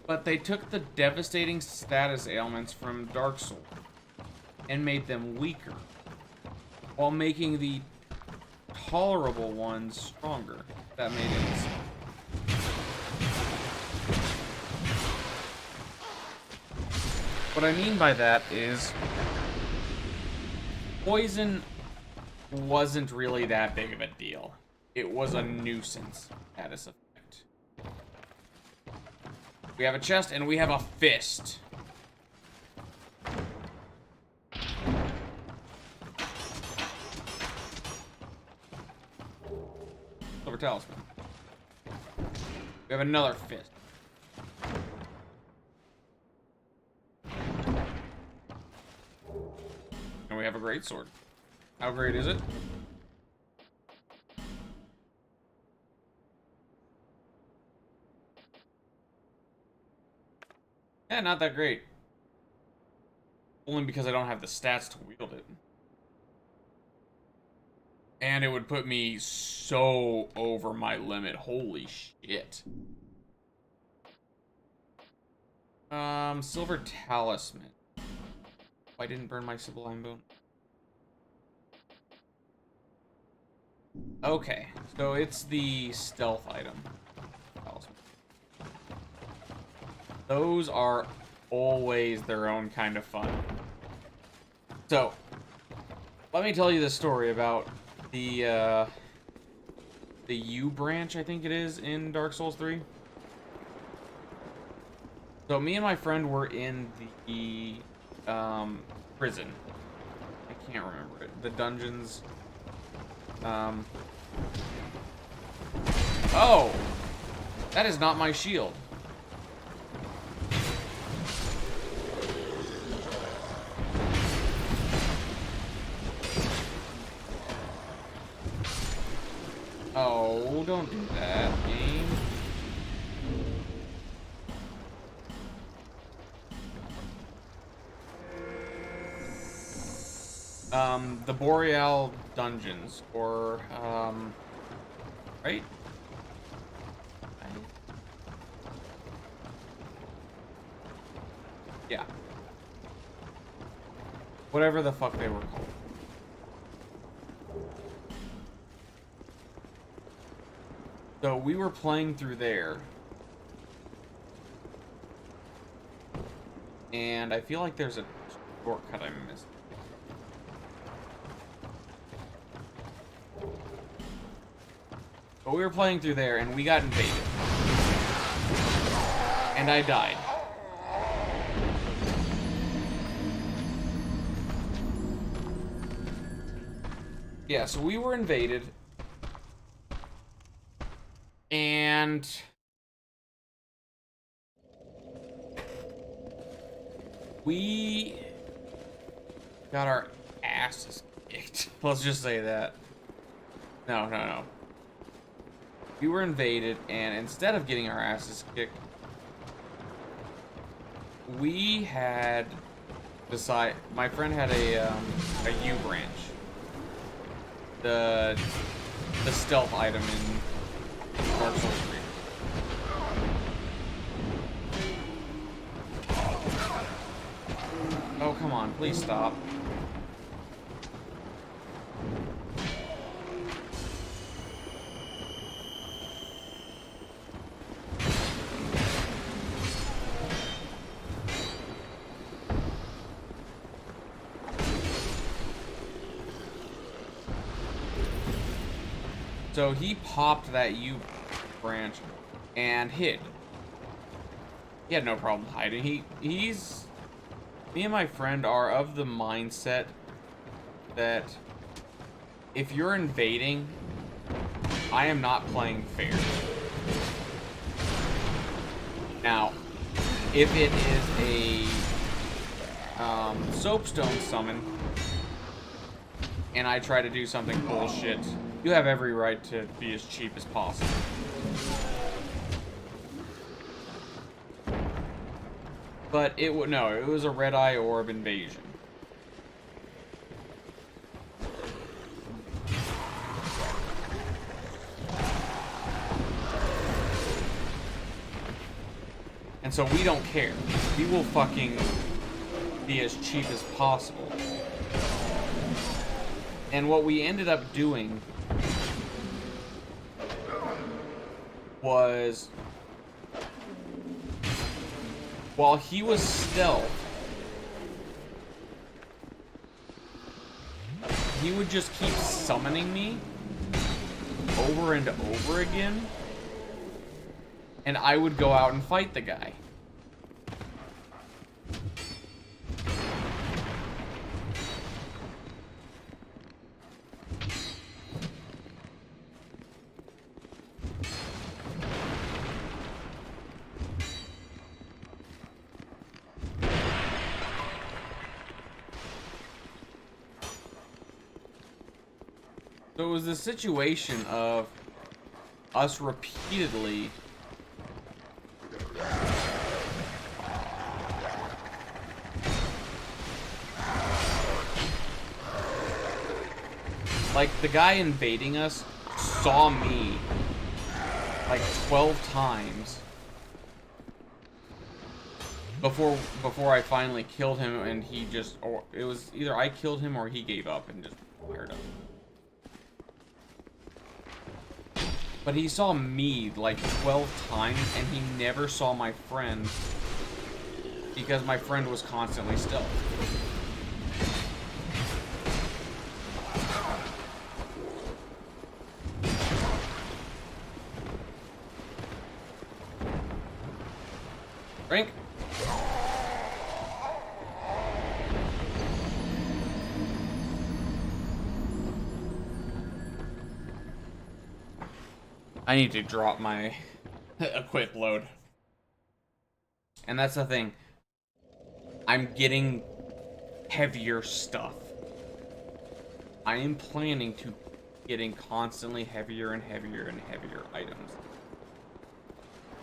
But they took the devastating status ailments from Dark Souls and made them weaker, while making the tolerable ones stronger. That made any sense. What I mean by that is, poison wasn't really that big of a deal. It was a nuisance at its effect. We have a chest and we have a fist. Silver Talisman. We have another fist. And we have a great sword. How great is it? Yeah, not that great. Only because I don't have the stats to wield it. And it would put me so over my limit. Holy shit. Silver Talisman. Oh, I didn't burn my Sublime Bone. Okay, so it's the stealth item. Talisman. Those are always their own kind of fun. So, let me tell you the story about the U branch, I think it is, in Dark Souls 3. So me and my friend were in the prison. I can't remember it. The dungeons. Oh! That is not my shield. Oh, don't do that, game. The Boreal dungeons, or, right? Yeah. Whatever the fuck they were called. So we were playing through there. And I feel like there's a shortcut I missed. But we were playing through there and we got invaded. And I died. Yeah, so we were invaded. And we got our asses kicked. Let's just say that. No. We were invaded, and instead of getting our asses kicked, we had decided. My friend had a U branch, the stealth item in Dark Souls 3. Oh, come on, please stop. So he popped that U branch and hid. He had no problem hiding. Me and my friend are of the mindset that if you're invading, I am not playing fair. Now, if it is a soapstone summon and I try to do something bullshit, you have every right to be as cheap as possible. But it was a red eye orb invasion. And so we don't care. We will fucking be as cheap as possible. And what we ended up doing was, while he was stealth, he would just keep summoning me over and over again, and I would go out and fight the guy. So it was the situation of us repeatedly Like, the guy invading us saw me like 12 times before I finally killed him, and he just, or it was either I killed him or he gave up and just fired up. But he saw me like 12 times, and he never saw my friend because my friend was constantly still. Drink. I need to drop my equip load. And that's the thing. I'm getting heavier stuff. I am planning to getting constantly heavier and heavier and heavier items.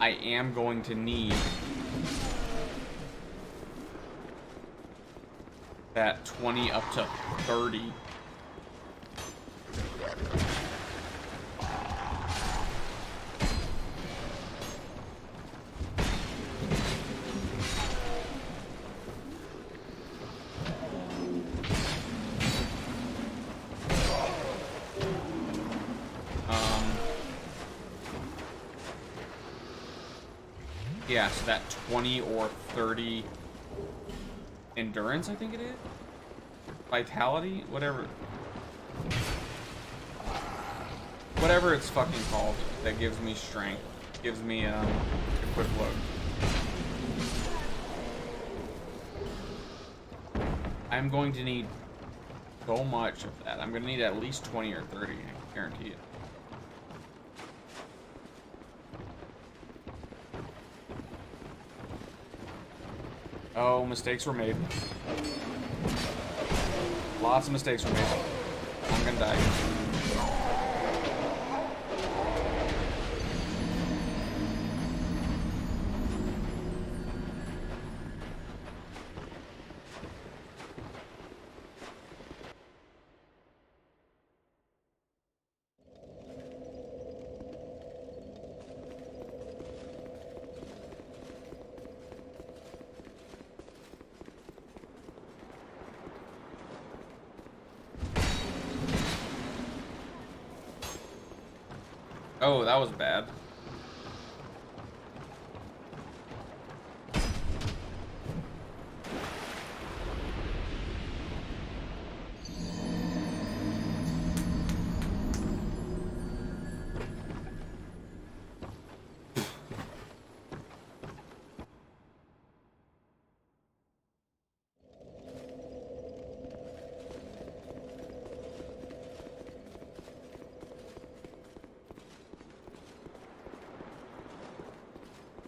I am going to need that 20 up to 30. Yeah, so that 20 or 30 endurance, I think it is? Vitality? Whatever. Whatever it's fucking called that gives me strength. Gives me, equip load. I'm going to need so much of that. I'm going to need at least 20 or 30, I guarantee it. Oh, mistakes were made. Lots of mistakes were made. I'm gonna die. Oh, that was bad.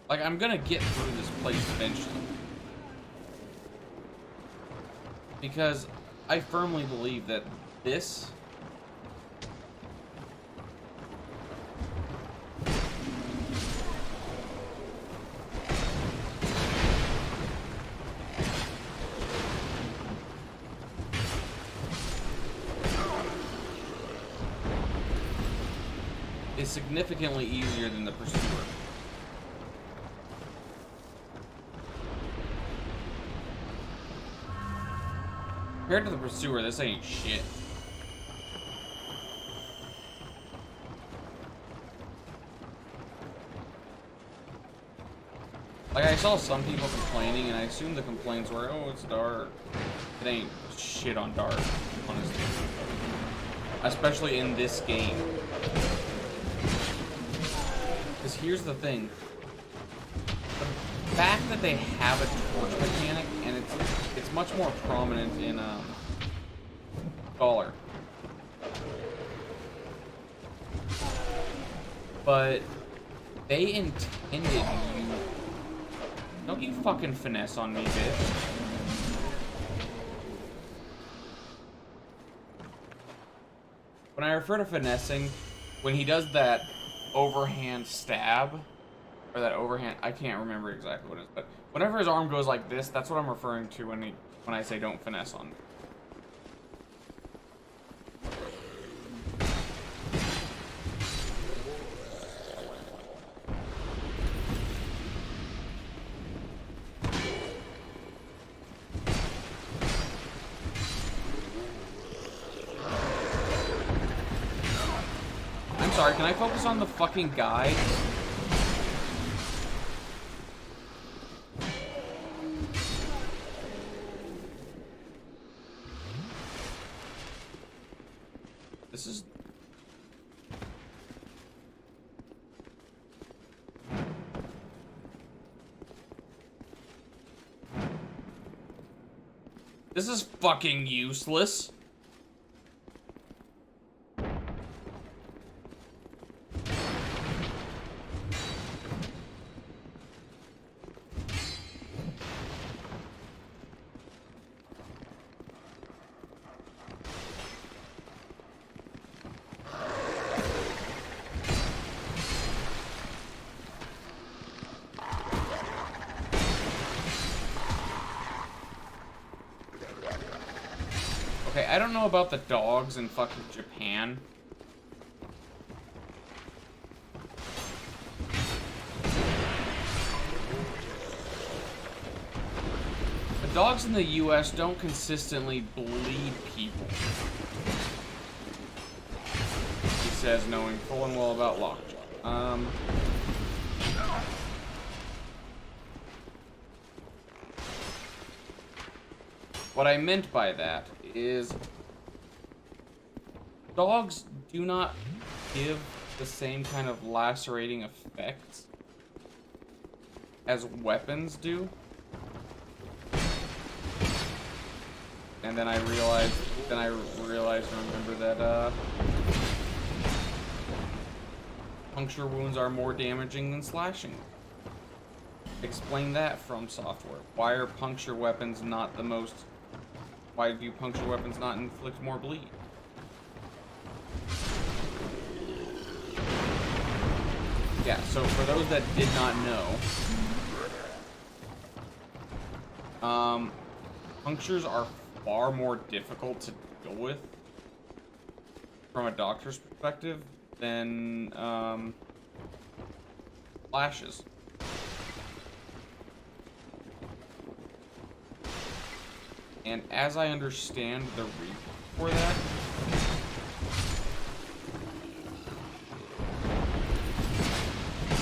Like, I'm gonna get through this place eventually. Because I firmly believe that this is significantly easier than the Pursuer. Compared to the Pursuer, this ain't shit. Like, I saw some people complaining, and I assume the complaints were, oh, it's dark. It ain't shit on dark, honestly. Especially in this game. Because here's the thing. The fact that they have a torch mechanic, and it's much more prominent in Scholar. But they intended you. Don't you fucking finesse on me, bitch. When I refer to finessing, when he does that overhand stab, or that overhand, I can't remember exactly what it is, but whenever his arm goes like this, that's what I'm referring to when I say don't finesse on me. sorry, can I focus on the fucking guy? This is... This is fucking useless. Okay, I don't know about the dogs in fucking Japan. The dogs in the US don't consistently bleed people. He says, knowing full and well about Lockjaw. What I meant by that is dogs do not give the same kind of lacerating effects as weapons do. And then I realized and remember that puncture wounds are more damaging than slashing. Explain that from software. Why are puncture weapons not the most... Why do puncture weapons not inflict more bleed? Yeah, so for those that did not know, punctures are far more difficult to deal with from a doctor's perspective than slashes. And as I understand the reason for that,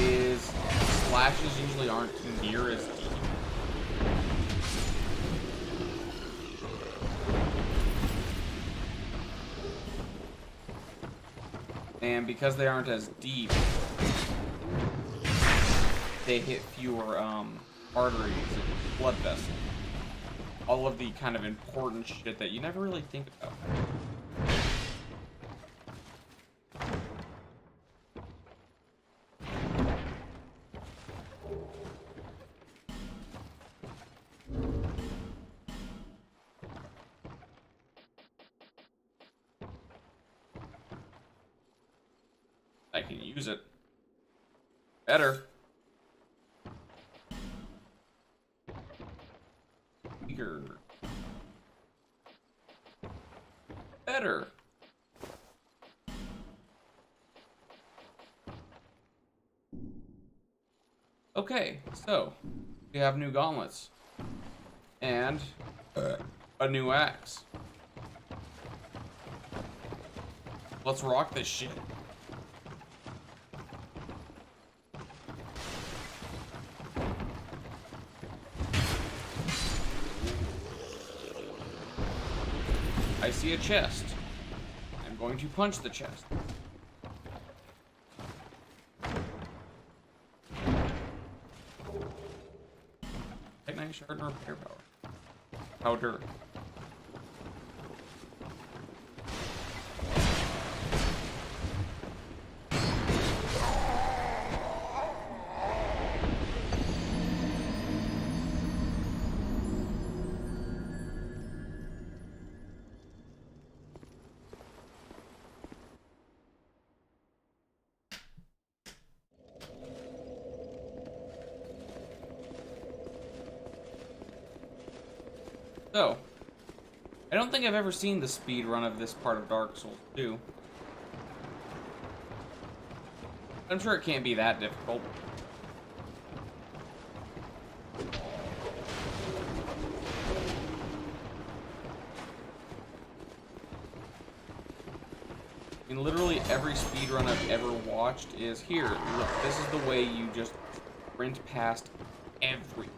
is slashes usually aren't near as deep. And because they aren't as deep, they hit fewer arteries and blood vessels. All of the kind of important shit that you never really think about. I can use it better. Better. Okay, so we have new gauntlets and a new axe. Let's rock this shit. I see a chest. I'm going to punch the chest. Titanite shard and repair power. Powder. So, I don't think I've ever seen the speed run of this part of Dark Souls 2. I'm sure it can't be that difficult. I mean, literally every speedrun I've ever watched is here. Look, this is the way you just sprint past everything.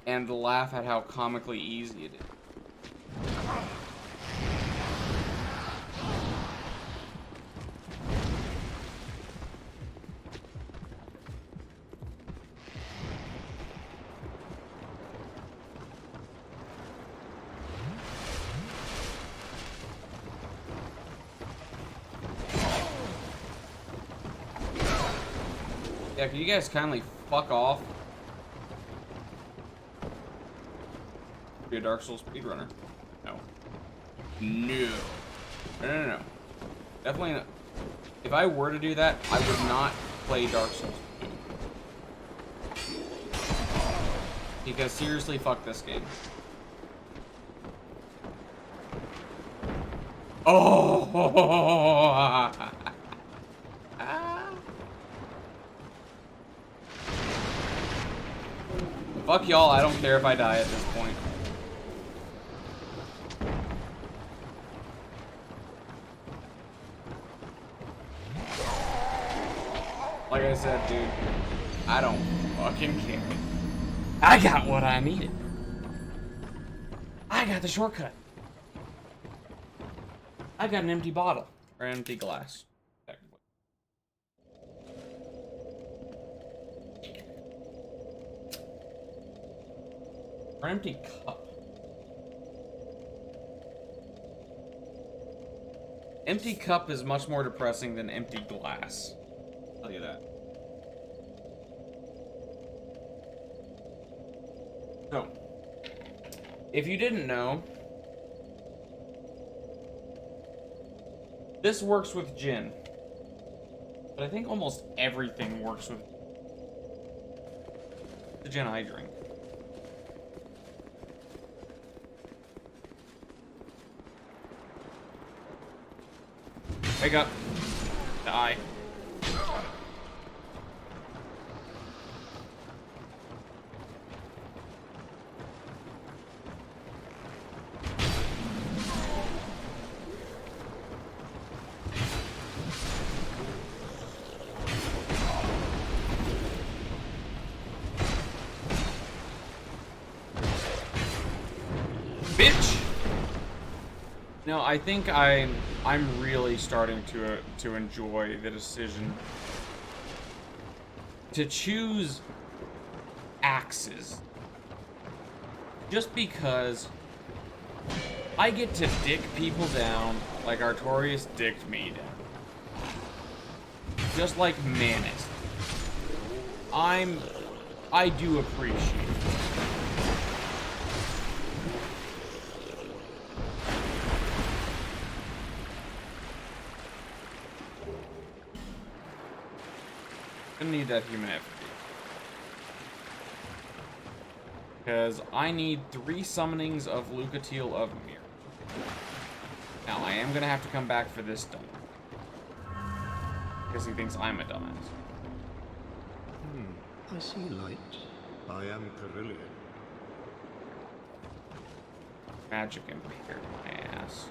And laugh at how comically easy it is. Yeah, can you guys kindly fuck off? Be a Dark Souls speedrunner. No. No. No. Definitely not. If I were to do that, I would not play Dark Souls 2. Because seriously, fuck this game. Oh! Fuck y'all, I don't care if I die at this point. Like I said, dude, I don't fucking care. I got what I needed. I got the shortcut. I got an empty bottle. Or an empty glass. Technically. Or an empty cup. Empty cup is much more depressing than empty glass. I'll tell you that. So, if you didn't know, this works with gin. But I think almost everything works with the gin I drink. Wake up. Die. Bitch! No, I think I'm really starting to enjoy the decision to choose axes. Just because I get to dick people down like Artorias dicked me down. Just like Manus. I do appreciate it. I need that human effigy. Because I need 3 summonings of Lucatiel of Mir. Now, I am going to have to come back for this done. Because he thinks I'm a dumbass. I see light. I am Carillion. Magic impaired my ass.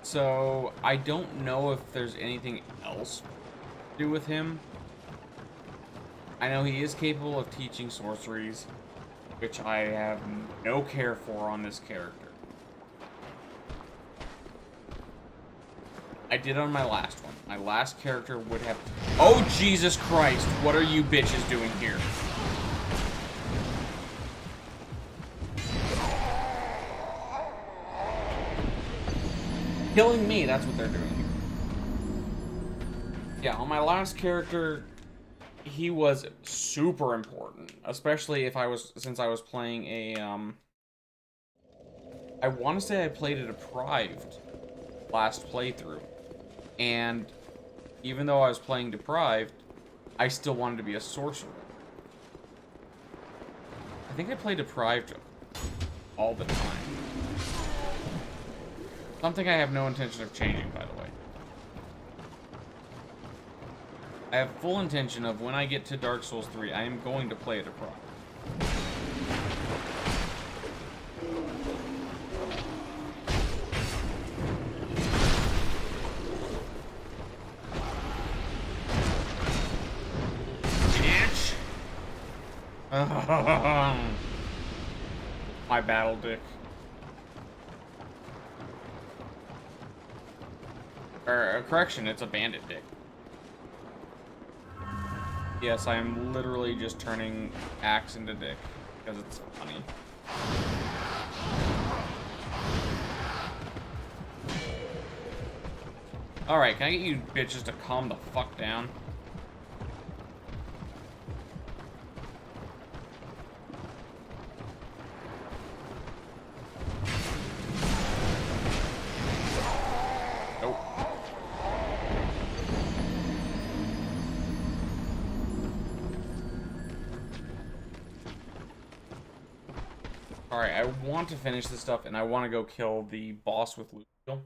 So, I don't know if there's anything else to do with him. I know he is capable of teaching sorceries, which I have no care for on this character. I did on my last one. My last character would have... Oh, Jesus Christ! What are you bitches doing here? Killing me, that's what they're doing. Yeah, on my last character, he was super important. Especially if since I was playing a, I want to say I played a Deprived last playthrough. And even though I was playing Deprived, I still wanted to be a sorcerer. think I play Deprived all the time. Something I have no intention of changing, by the way. I have full intention of when I get to Dark Souls 3, I am going to play Deprived. My battle dick. Correction, it's a bandit dick. Yes, I am literally just turning axe into dick because it's funny. Alright, can I get you bitches to calm the fuck down? Alright, I want to finish this stuff, and I want to go kill the boss with Lucille.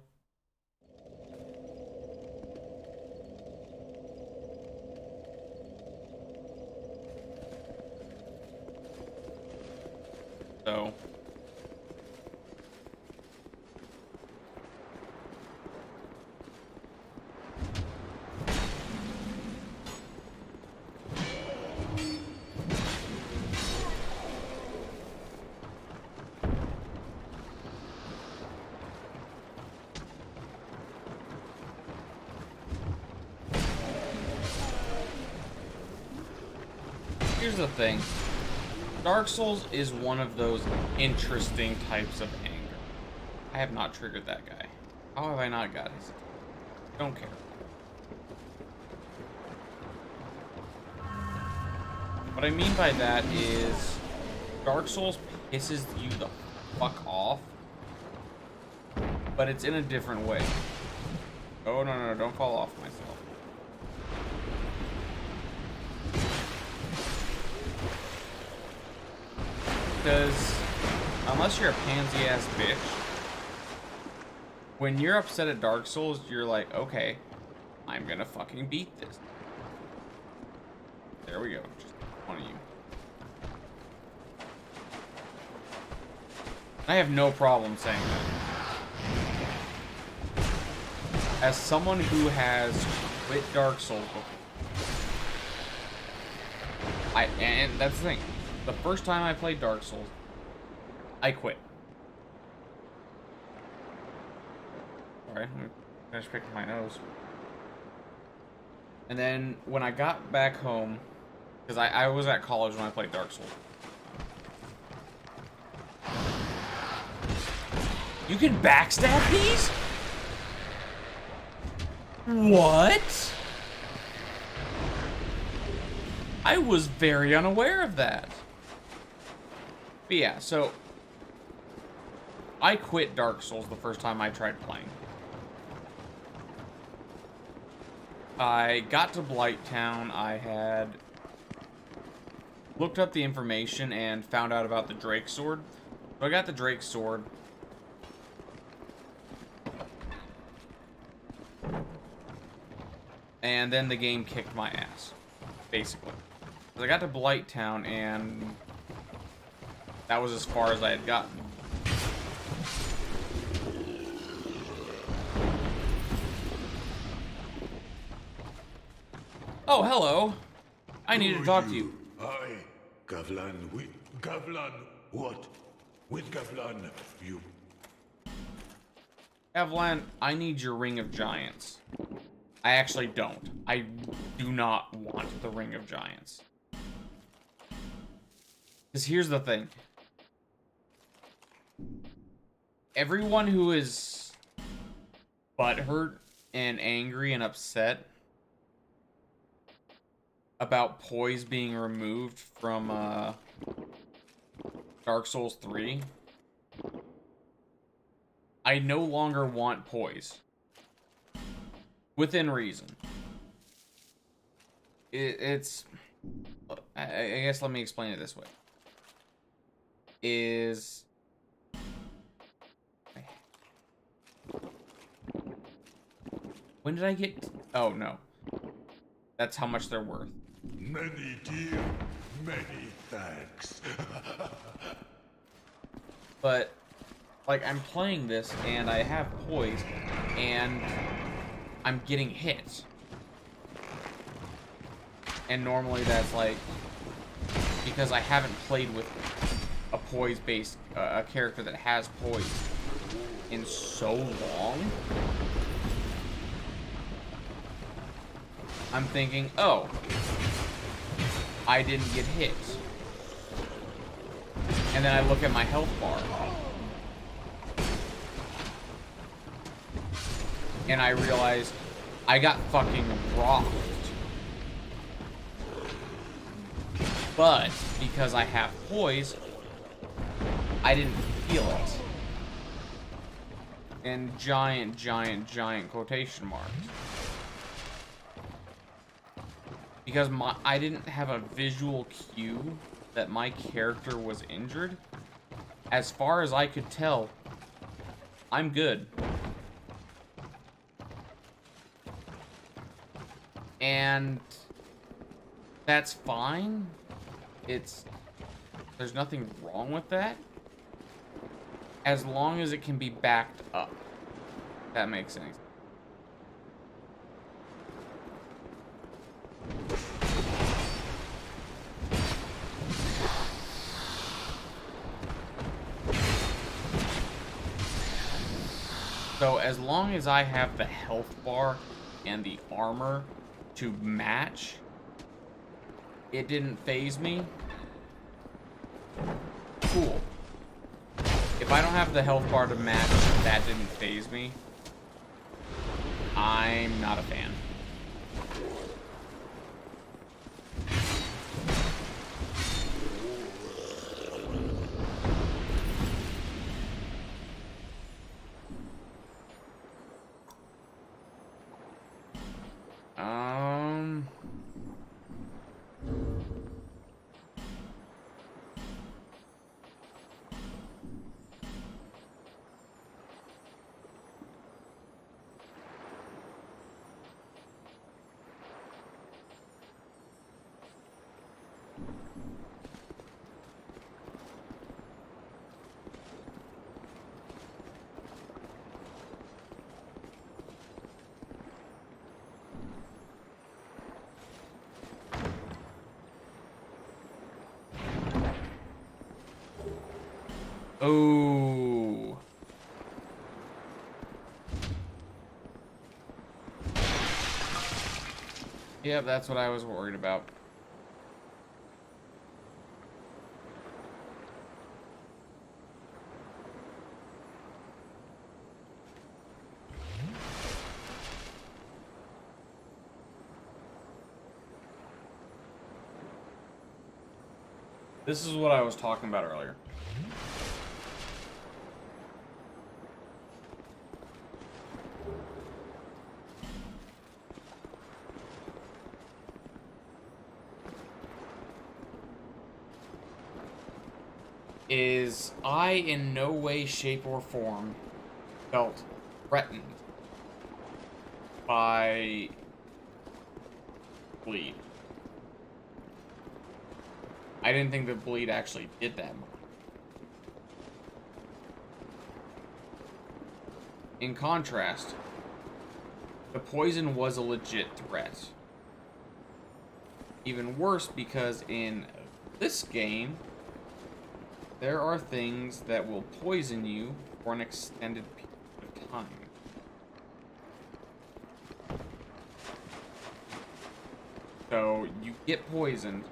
So... Here's the thing. Dark Souls is one of those interesting types of anger. I have not triggered that guy. How have I not got his? Don't care. What I mean by that is Dark Souls pisses you the fuck off, but it's in a different way. Oh, no, don't fall off myself. Because unless you're a pansy-ass bitch, when you're upset at Dark Souls, you're like, okay, I'm gonna fucking beat this. There we go. Just one of you. I have no problem saying that. As someone who has quit Dark Souls before, and that's the thing. The first time I played Dark Souls, I quit. Sorry, I'm just picking my nose. And then when I got back home, because I was at college when I played Dark Souls. You can backstab these? What? I was very unaware of that. But yeah, so I quit Dark Souls the first time I tried playing. I got to Blighttown. I had looked up the information and found out about the Drake Sword. So I got the Drake Sword. And then the game kicked my ass, basically. I got to Blighttown and that was as far as I had gotten. Oh, hello. I need to talk to you. I, Gavlan, Gavlan, what? With Gavlan, you... Gavlan, I need your Ring of Giants. I actually don't. I do not want the Ring of Giants. Because here's the thing. Everyone who is butthurt and angry and upset about poise being removed from Dark Souls 3, I no longer want poise. Within reason. I guess let me explain it this way. is... When did I get... Oh, no. That's how much they're worth. Many dear, many thanks. But, like, I'm playing this, and I have poise, and I'm getting hit. And normally that's, like, because I haven't played with a poise-based, a character that has poise in so long. I'm thinking, oh, I didn't get hit. And then I look at my health bar. And I realize I got fucking rocked. But because I have poise, I didn't feel it. And giant, giant, giant quotation marks. Because I didn't have a visual cue that my character was injured. As far as I could tell, I'm good. And that's fine. There's nothing wrong with that. As long as it can be backed up. If that makes any sense. So as long as I have the health bar and the armor to match, it didn't phase me. Cool. If I don't have the health bar to match, that didn't phase me. I'm not a fan. Oh. Yeah, that's what I was worried about. This is what I was talking about earlier. Is I in no way, shape, or form felt threatened by Bleed. I didn't think that Bleed actually did that much. In contrast, the poison was a legit threat. Even worse because in this game, there are things that will poison you for an extended period of time. So, you get poisoned,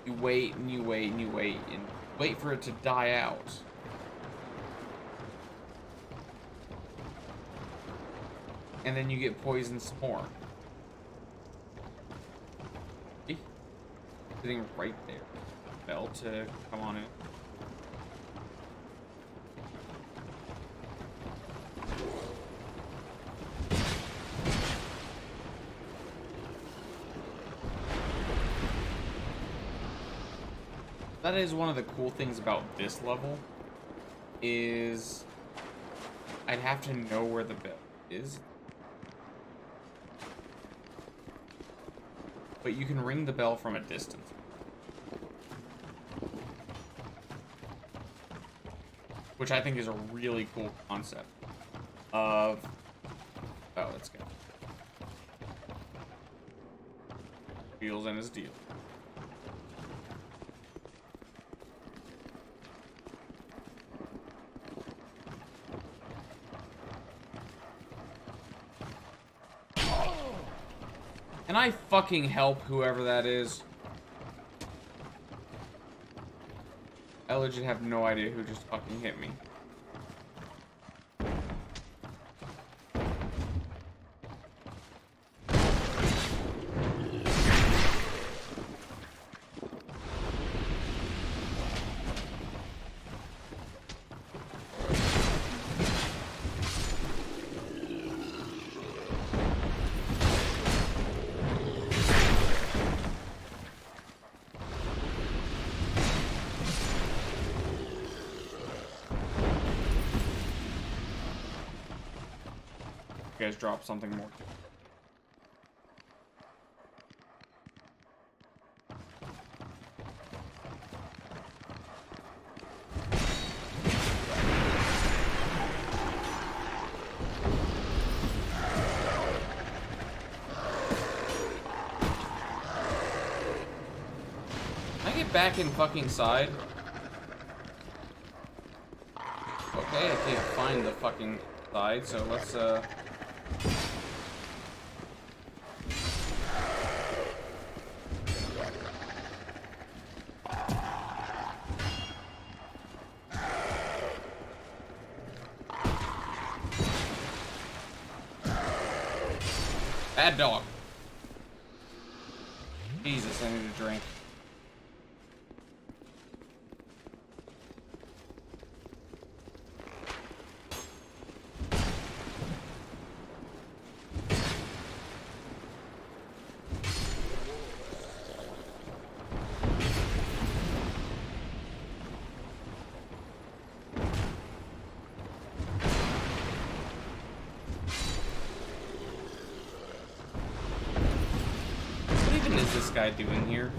you wait and you wait and you wait and wait for it to die out. And then you get poisoned some more. See? Sitting right there. Bell to come on in. that is one of the cool things about this level, is I'd have to know where the bell is. But you can ring the bell from a distance. Which I think is a really cool concept of... Oh, let's go. Wheels and his deal. Can I fucking help whoever that is? I legit have no idea who just fucking hit me. You guys drop something more. Can I get back in fucking side? Okay, I can't find the fucking side, so let's Bad dog. Jesus, I need a drink. Guy doing here?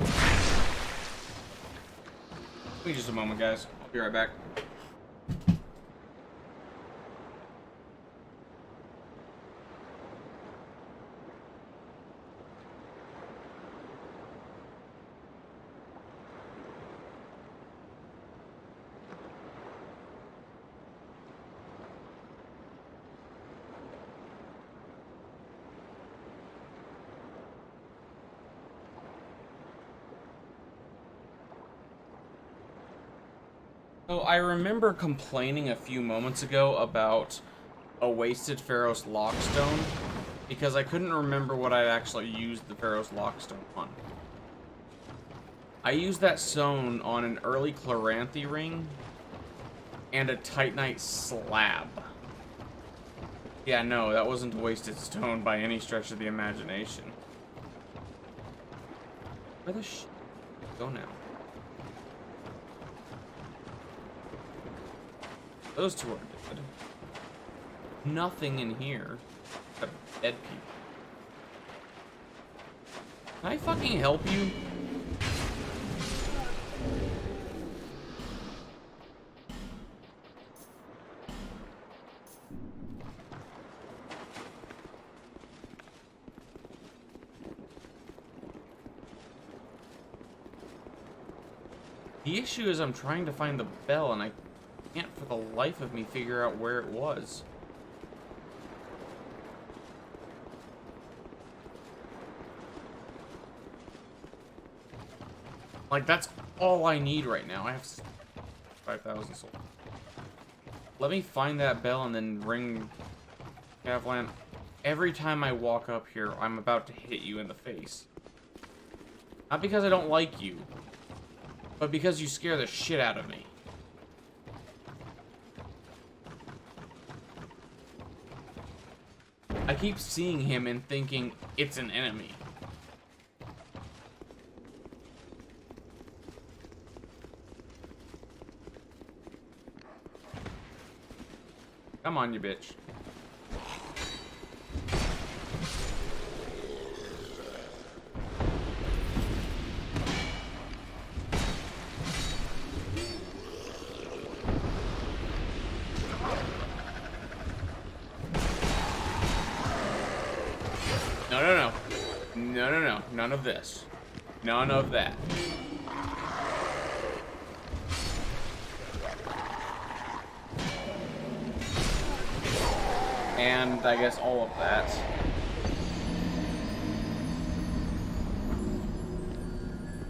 Wait just a moment, guys. I'll be right back. So I remember complaining a few moments ago about a wasted Pharos Lockstone because I couldn't remember what I actually used the Pharos Lockstone on. I used that stone on an early Chloranthy ring and a Titanite slab. Yeah, no, that wasn't a wasted stone by any stretch of the imagination. Where the shit go now? Those two are dead. Nothing in here except dead people. Can I fucking help you? The issue is I'm trying to find the bell and I can't for the life of me figure out where it was. Like, that's all I need right now. I have 5,000 souls. Let me find that bell and then ring Kavlan. Every time I walk up here, I'm about to hit you in the face. Not because I don't like you, but because you scare the shit out of me. I keep seeing him and thinking it's an enemy. Come on, you bitch. No, no, no. No, no, no. None of this. None of that. And I guess all of that.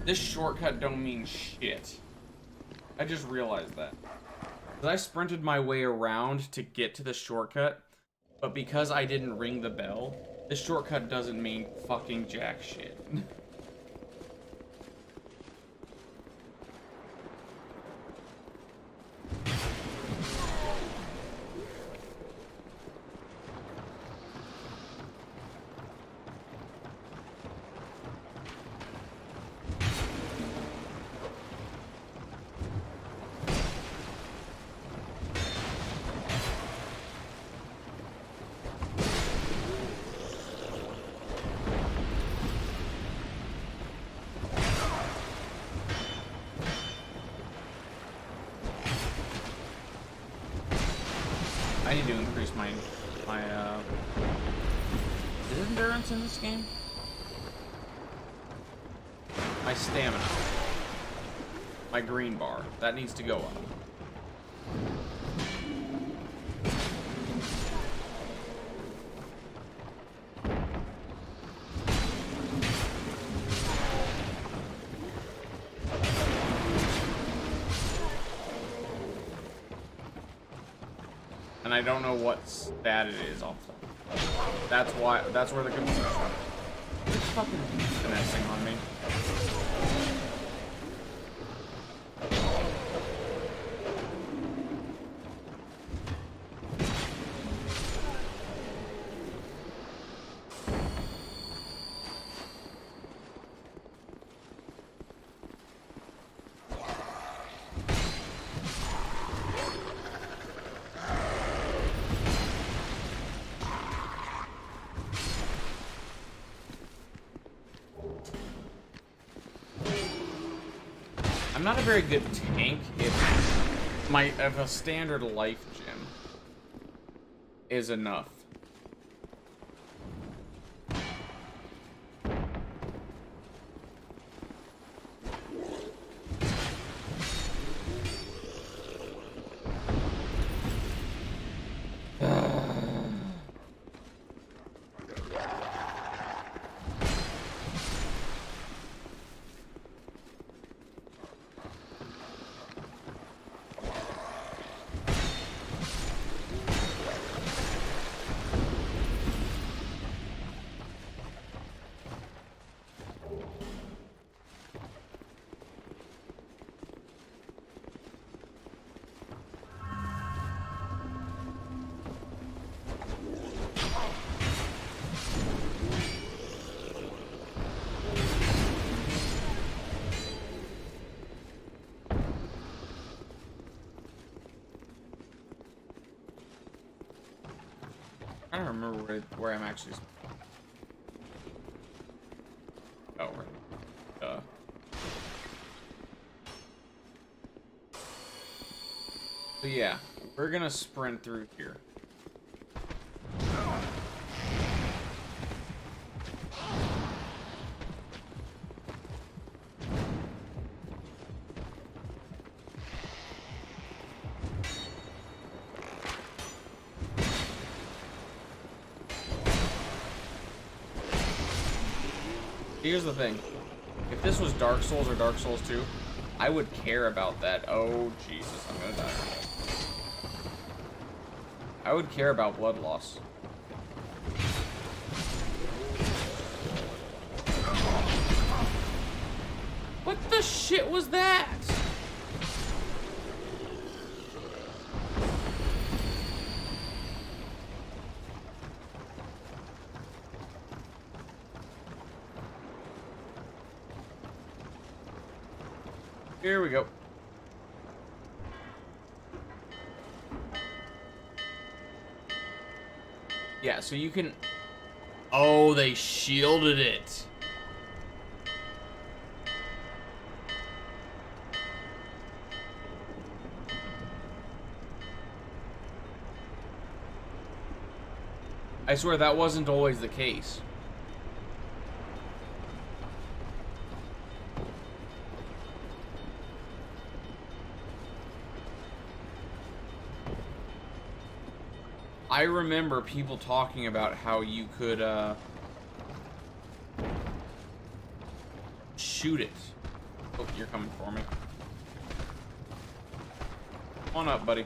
This shortcut don't mean shit. I just realized that. 'Cause I sprinted my way around to get to the shortcut, but because I didn't ring the bell, this shortcut doesn't mean fucking jack shit. I need to increase my is endurance in this game? My stamina. My green bar. That needs to go up. And I don't know what stat it is off the. That's where the confusion. You're fucking finessing on me. I'm not a very good tank if a standard life gem is enough. I don't remember where I'm actually. Oh, right. So yeah, we're gonna sprint through here. Here's the thing. If this was Dark Souls or Dark Souls 2, I would care about that. Oh, Jesus, I'm gonna die. I would care about blood loss. What the shit was that? Here we go. Yeah, so you can... Oh, they shielded it. I swear that wasn't always the case. I remember people talking about how you could, shoot it. Oh, you're coming for me. Come on up, buddy.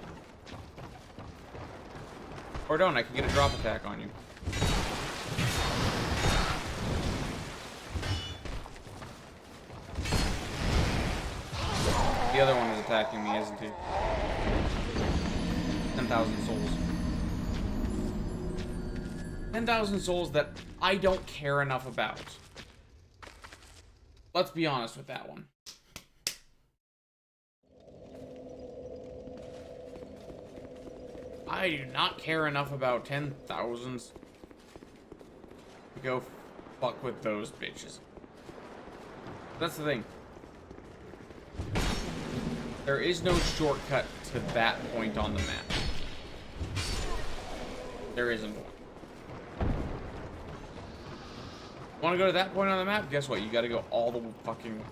Or don't, I can get a drop attack on you. The other one is attacking me, isn't he? 10,000 souls. 10,000 souls that I don't care enough about. Let's be honest with that one. I do not care enough about 10,000s to go fuck with those bitches. That's the thing. There is no shortcut to that point on the map. There isn't one. Want to go to that point on the map? Guess what? You gotta go all the fucking way.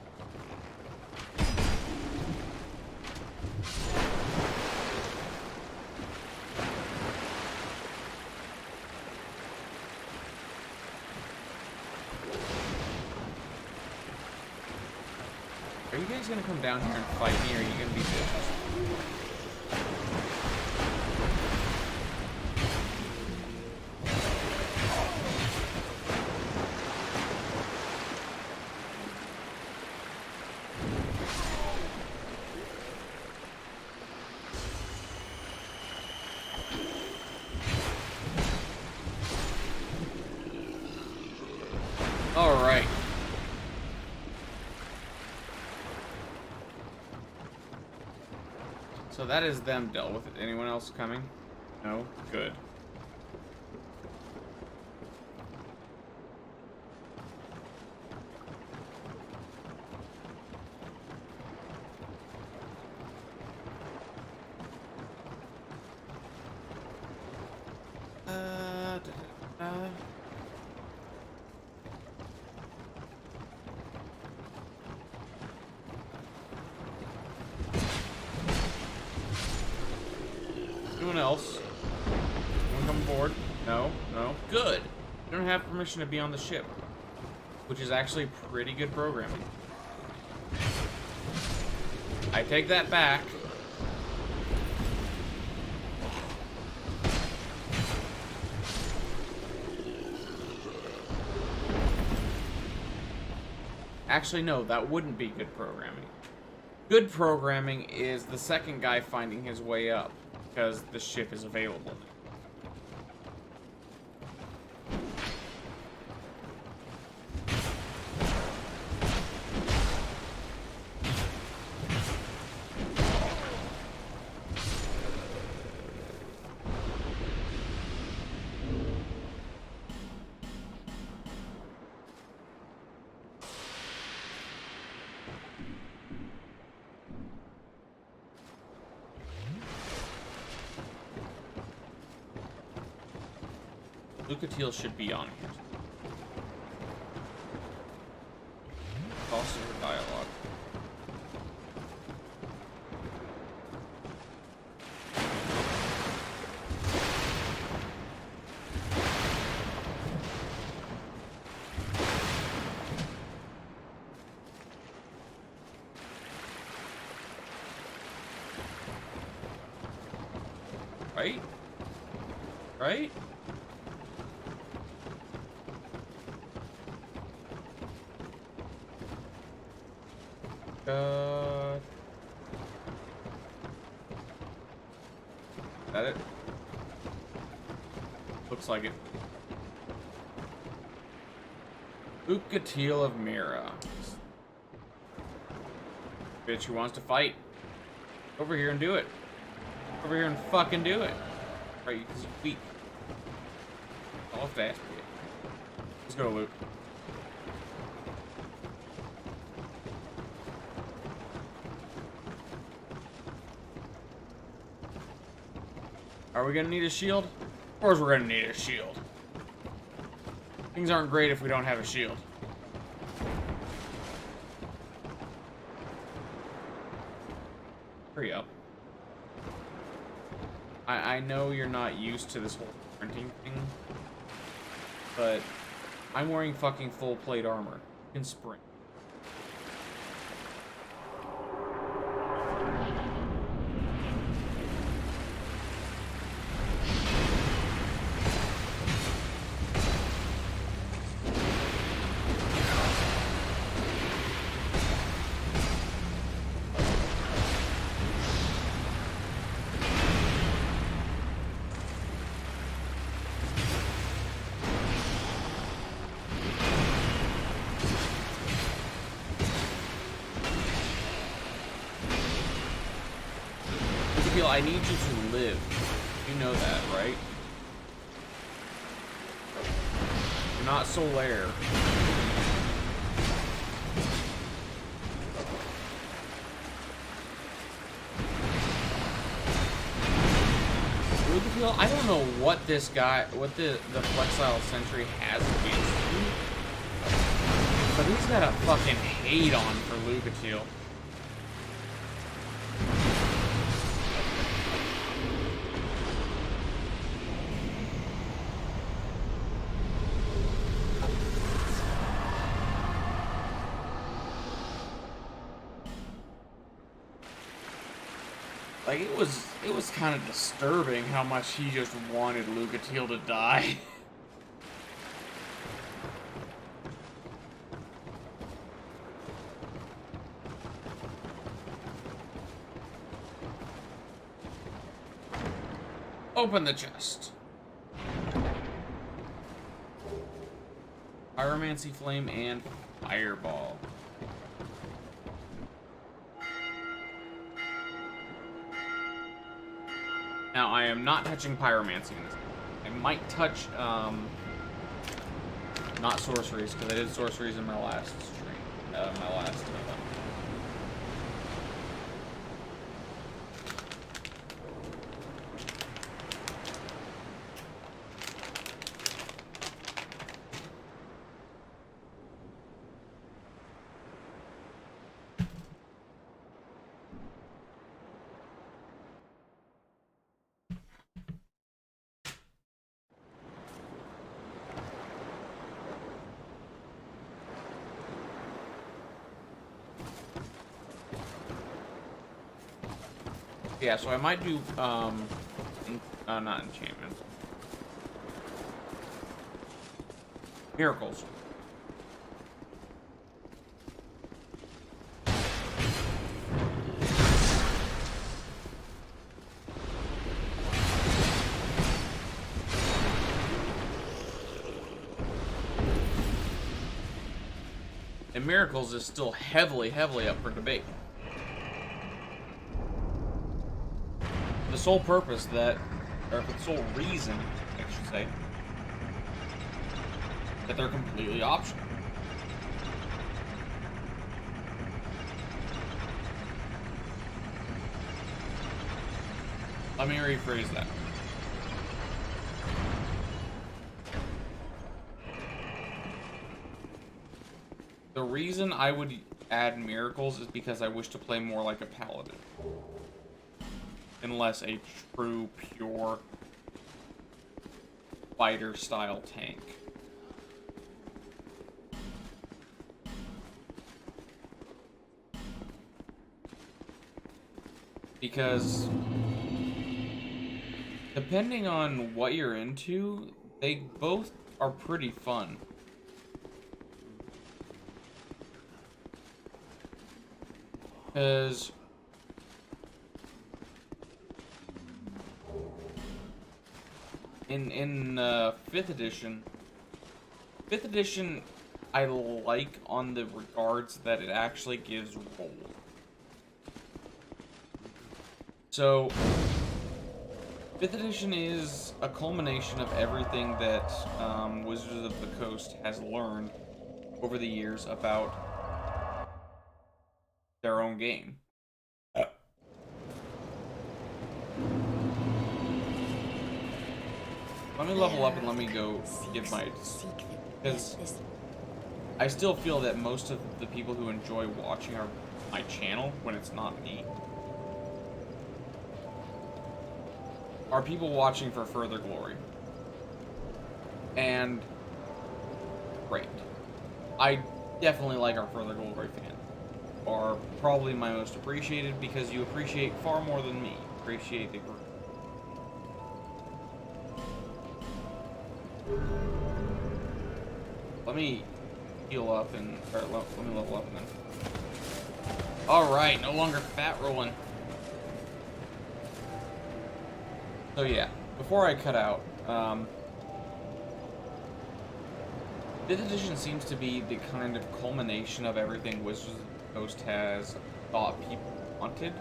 Are you guys gonna come down here and fight me, or are you gonna be bitches? All right. So that is them dealt with it. Anyone else coming? No? Good. Anyone else? Anyone come aboard? No? No? Good! You don't have permission to be on the ship. Which is actually pretty good programming. I take that back. Actually, no, that wouldn't be good programming. Good programming is the second guy finding his way up, because the ship is available. Lucatiel should be on here. Also her dialogue. Right? Right? Is that it? Looks like it. Lucatiel of Mira. Bitch who wants to fight. Over here and do it. Over here and fucking do it. Right, because you're weak. I'll have to ask you. Let's go, Luke. Are we gonna need a shield? Of course we're gonna need a shield. Things aren't great if we don't have a shield. Hurry up. I know you're not used to this whole printing thing, but I'm wearing fucking full plate armor. You can sprint. I need you to live. You know that, right? You're not Solaire. Lucatiel, I don't know what this guy, what the Flexile Sentry has against you, but he's got a fucking hate on for Lucatiel. Like, it was kind of disturbing how much he just wanted Lucatiel to die. Open the chest. Pyromancy Flame and Fireball. Now, I am not touching Pyromancy in this. I might touch, not sorceries, because I did sorceries in my last stream, my last event. Yeah, so I might do, not enchantment. Miracles. And Miracles is still heavily up for debate. The sole purpose that, or the sole reason, I should say, that they're completely optional. Let me rephrase that. The reason I would add Miracles is because I wish to play more like a paladin. Unless a true, pure fighter-style tank. Because depending on what you're into, they both are pretty fun. Because in 5th edition, I like on the regards that it actually gives roll. So 5th edition is a culmination of everything that Wizards of the Coast has learned over the years about their own game. Let me level up and let me go give my... Because I still feel that most of the people who enjoy watching my channel, when it's not me, are people watching for further glory. And great. I definitely like our further glory fans. Are probably my most appreciated because you appreciate far more than me. Appreciate the group. Let me heal up and or let me level up and then. Alright, no longer fat rolling. So yeah, before I cut out, 5th edition seems to be the kind of culmination of everything Wizards of the Coast has thought people wanted.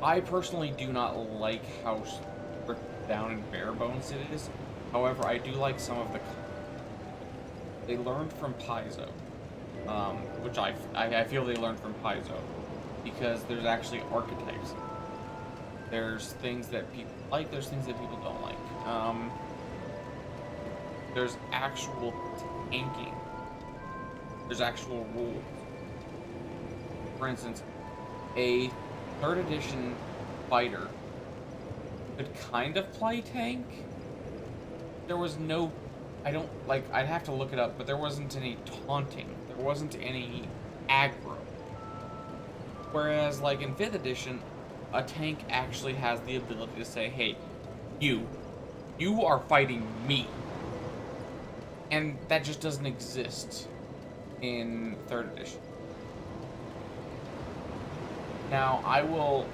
I personally do not like how stripped down and bare bones it is. However, I do like some of the... They learned from Paizo, which I feel they learned from Paizo, because there's actually archetypes. There's things that people like, there's things that people don't like. There's actual tanking. There's actual rules. For instance, a 3rd edition fighter could kind of play tank. There was no... I'd have to look it up, but there wasn't any taunting. There wasn't any aggro. Whereas, like, in 5th edition, a tank actually has the ability to say, hey, you are fighting me. And that just doesn't exist in 3rd edition. Now, I will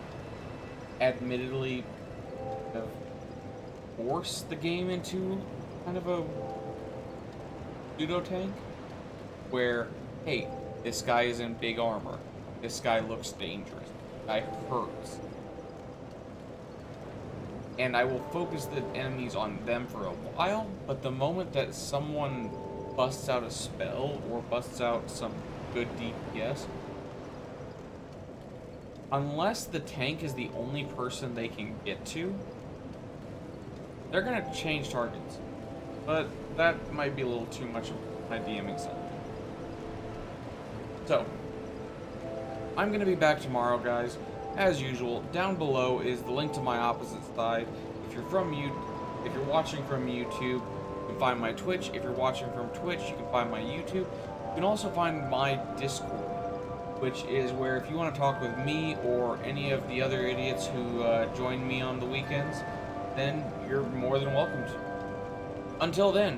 admittedly force the game into kind of a pseudo-tank, where, hey, this guy is in big armor, this guy looks dangerous, this guy hurts. And I will focus the enemies on them for a while, but the moment that someone busts out a spell, or busts out some good DPS, unless the tank is the only person they can get to, they're gonna change targets. But that might be a little too much of my DMing side. So, I'm going to be back tomorrow, guys. As usual, down below is the link to my opposite side. If you're watching from YouTube, you can find my Twitch. If you're watching from Twitch, you can find my YouTube. You can also find my Discord, which is where if you want to talk with me or any of the other idiots who join me on the weekends, then you're more than welcome to. Until then,